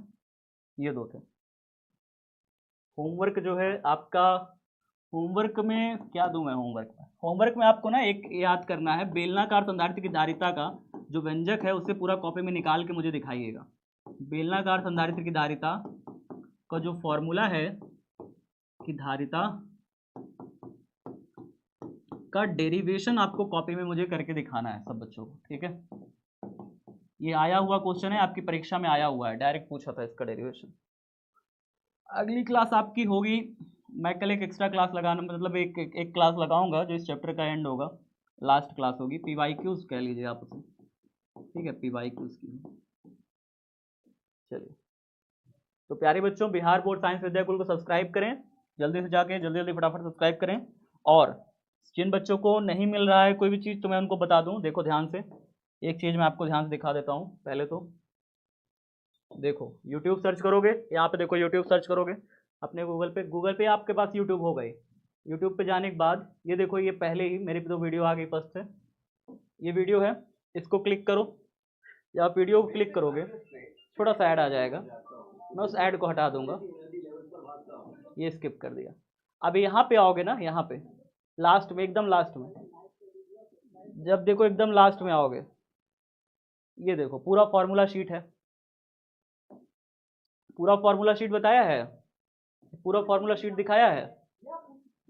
ये दो थे। होमवर्क जो है आपका, होमवर्क में क्या दूं मैं? होमवर्क में आपको ना एक याद करना है, बेलनाकार संधारित्र की धारिता का जो व्यंजक है उसे पूरा कॉपी में निकाल के मुझे दिखाइएगा। बेलनाकार संधारित्र की धारिता का जो फॉर्मूला है कि धारिता का डेरिवेशन आपको कॉपी में मुझे करके दिखाना है सब बच्चों को, ठीक है। ये आया हुआ क्वेश्चन है, आपकी परीक्षा में आया हुआ है, डायरेक्ट पूछा था इसका डेरिवेशन। अगली क्लास आपकी होगी, मैं कल एक एक्स्ट्रा क्लास लगाना, मतलब एक क्लास लगाऊंगा जो इस चैप्टर का एंड होगा, लास्ट क्लास होगी। PYQs कह लीजिए आप उसे, ठीक है, PYQs की। चलिए तो प्यारे बच्चों, बिहार बोर्ड साइंस विद्याकुल को सब्सक्राइब करें, जल्दी से जाके जल्दी फटाफट सब्सक्राइब करें। और जिन बच्चों को नहीं मिल रहा है कोई भी चीज़ तो मैं उनको बता दूं, देखो ध्यान से, एक चीज़ मैं आपको ध्यान से दिखा देता हूँ। पहले तो देखो YouTube सर्च करोगे, यहाँ पे देखो YouTube सर्च करोगे अपने गूगल पे आपके पास YouTube हो गई। YouTube पे जाने के बाद ये देखो, ये पहले ही मेरी दो वीडियो आ गई फर्स्ट से, ये वीडियो है, इसको क्लिक करो। या आप वीडियो को क्लिक करोगे छोटा सा ऐड आ जाएगा, मैं उस ऐड को हटा दूंगा, ये स्किप कर दिया। अब यहाँ पे आओगे ना, यहाँ पे लास्ट में, एकदम लास्ट में, जब देखो एकदम लास्ट में आओगे, ये देखो पूरा फॉर्मूला शीट है, पूरा फॉर्मूला शीट बताया है, पूरा फॉर्मूला शीट दिखाया है,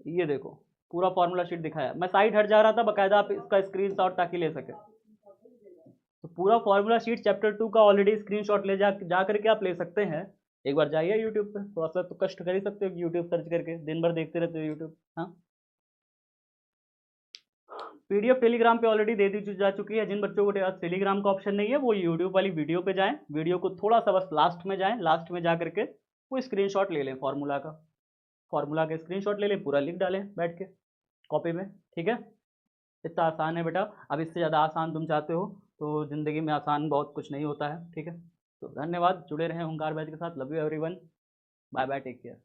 ये देखो पूरा फॉर्मूला शीट दिखाया। मैं साइड हट जा रहा था, बकायदा आप इसका स्क्रीनशॉट ताकि ले सके। तो पूरा फॉर्मूला शीट चैप्टर 2 का ऑलरेडी स्क्रीनशॉट ले जा करके आप ले सकते हैं। एक बार जाइए यूट्यूब पे, थोड़ा सा तो कष्ट कर ही सकते हो, यूट्यूब सर्च करके दिन भर देखते रहते हो यूट्यूब। हाँ, PDF टेलीग्राम पे ऑलरेडी दे दी जा चुकी है। जिन बच्चों को टेलीग्राम का ऑप्शन नहीं है वो यूट्यूब वाली वीडियो पे जाएं, वीडियो को थोड़ा सा बस लास्ट में जाएं, लास्ट में जा करके वो स्क्रीनशॉट ले लें फॉर्मूला का, फॉर्मूला का स्क्रीनशॉट ले लें, पूरा लिख डालें बैठ के कॉपी में, ठीक है। इतना आसान है बेटा। अब इससे ज़्यादा आसान तुम चाहते हो तो ज़िंदगी में आसान बहुत कुछ नहीं होता है, ठीक है। तो धन्यवाद, जुड़े रहें होमगार्ड बैच के साथ। Love you everyone, bye bye, take care.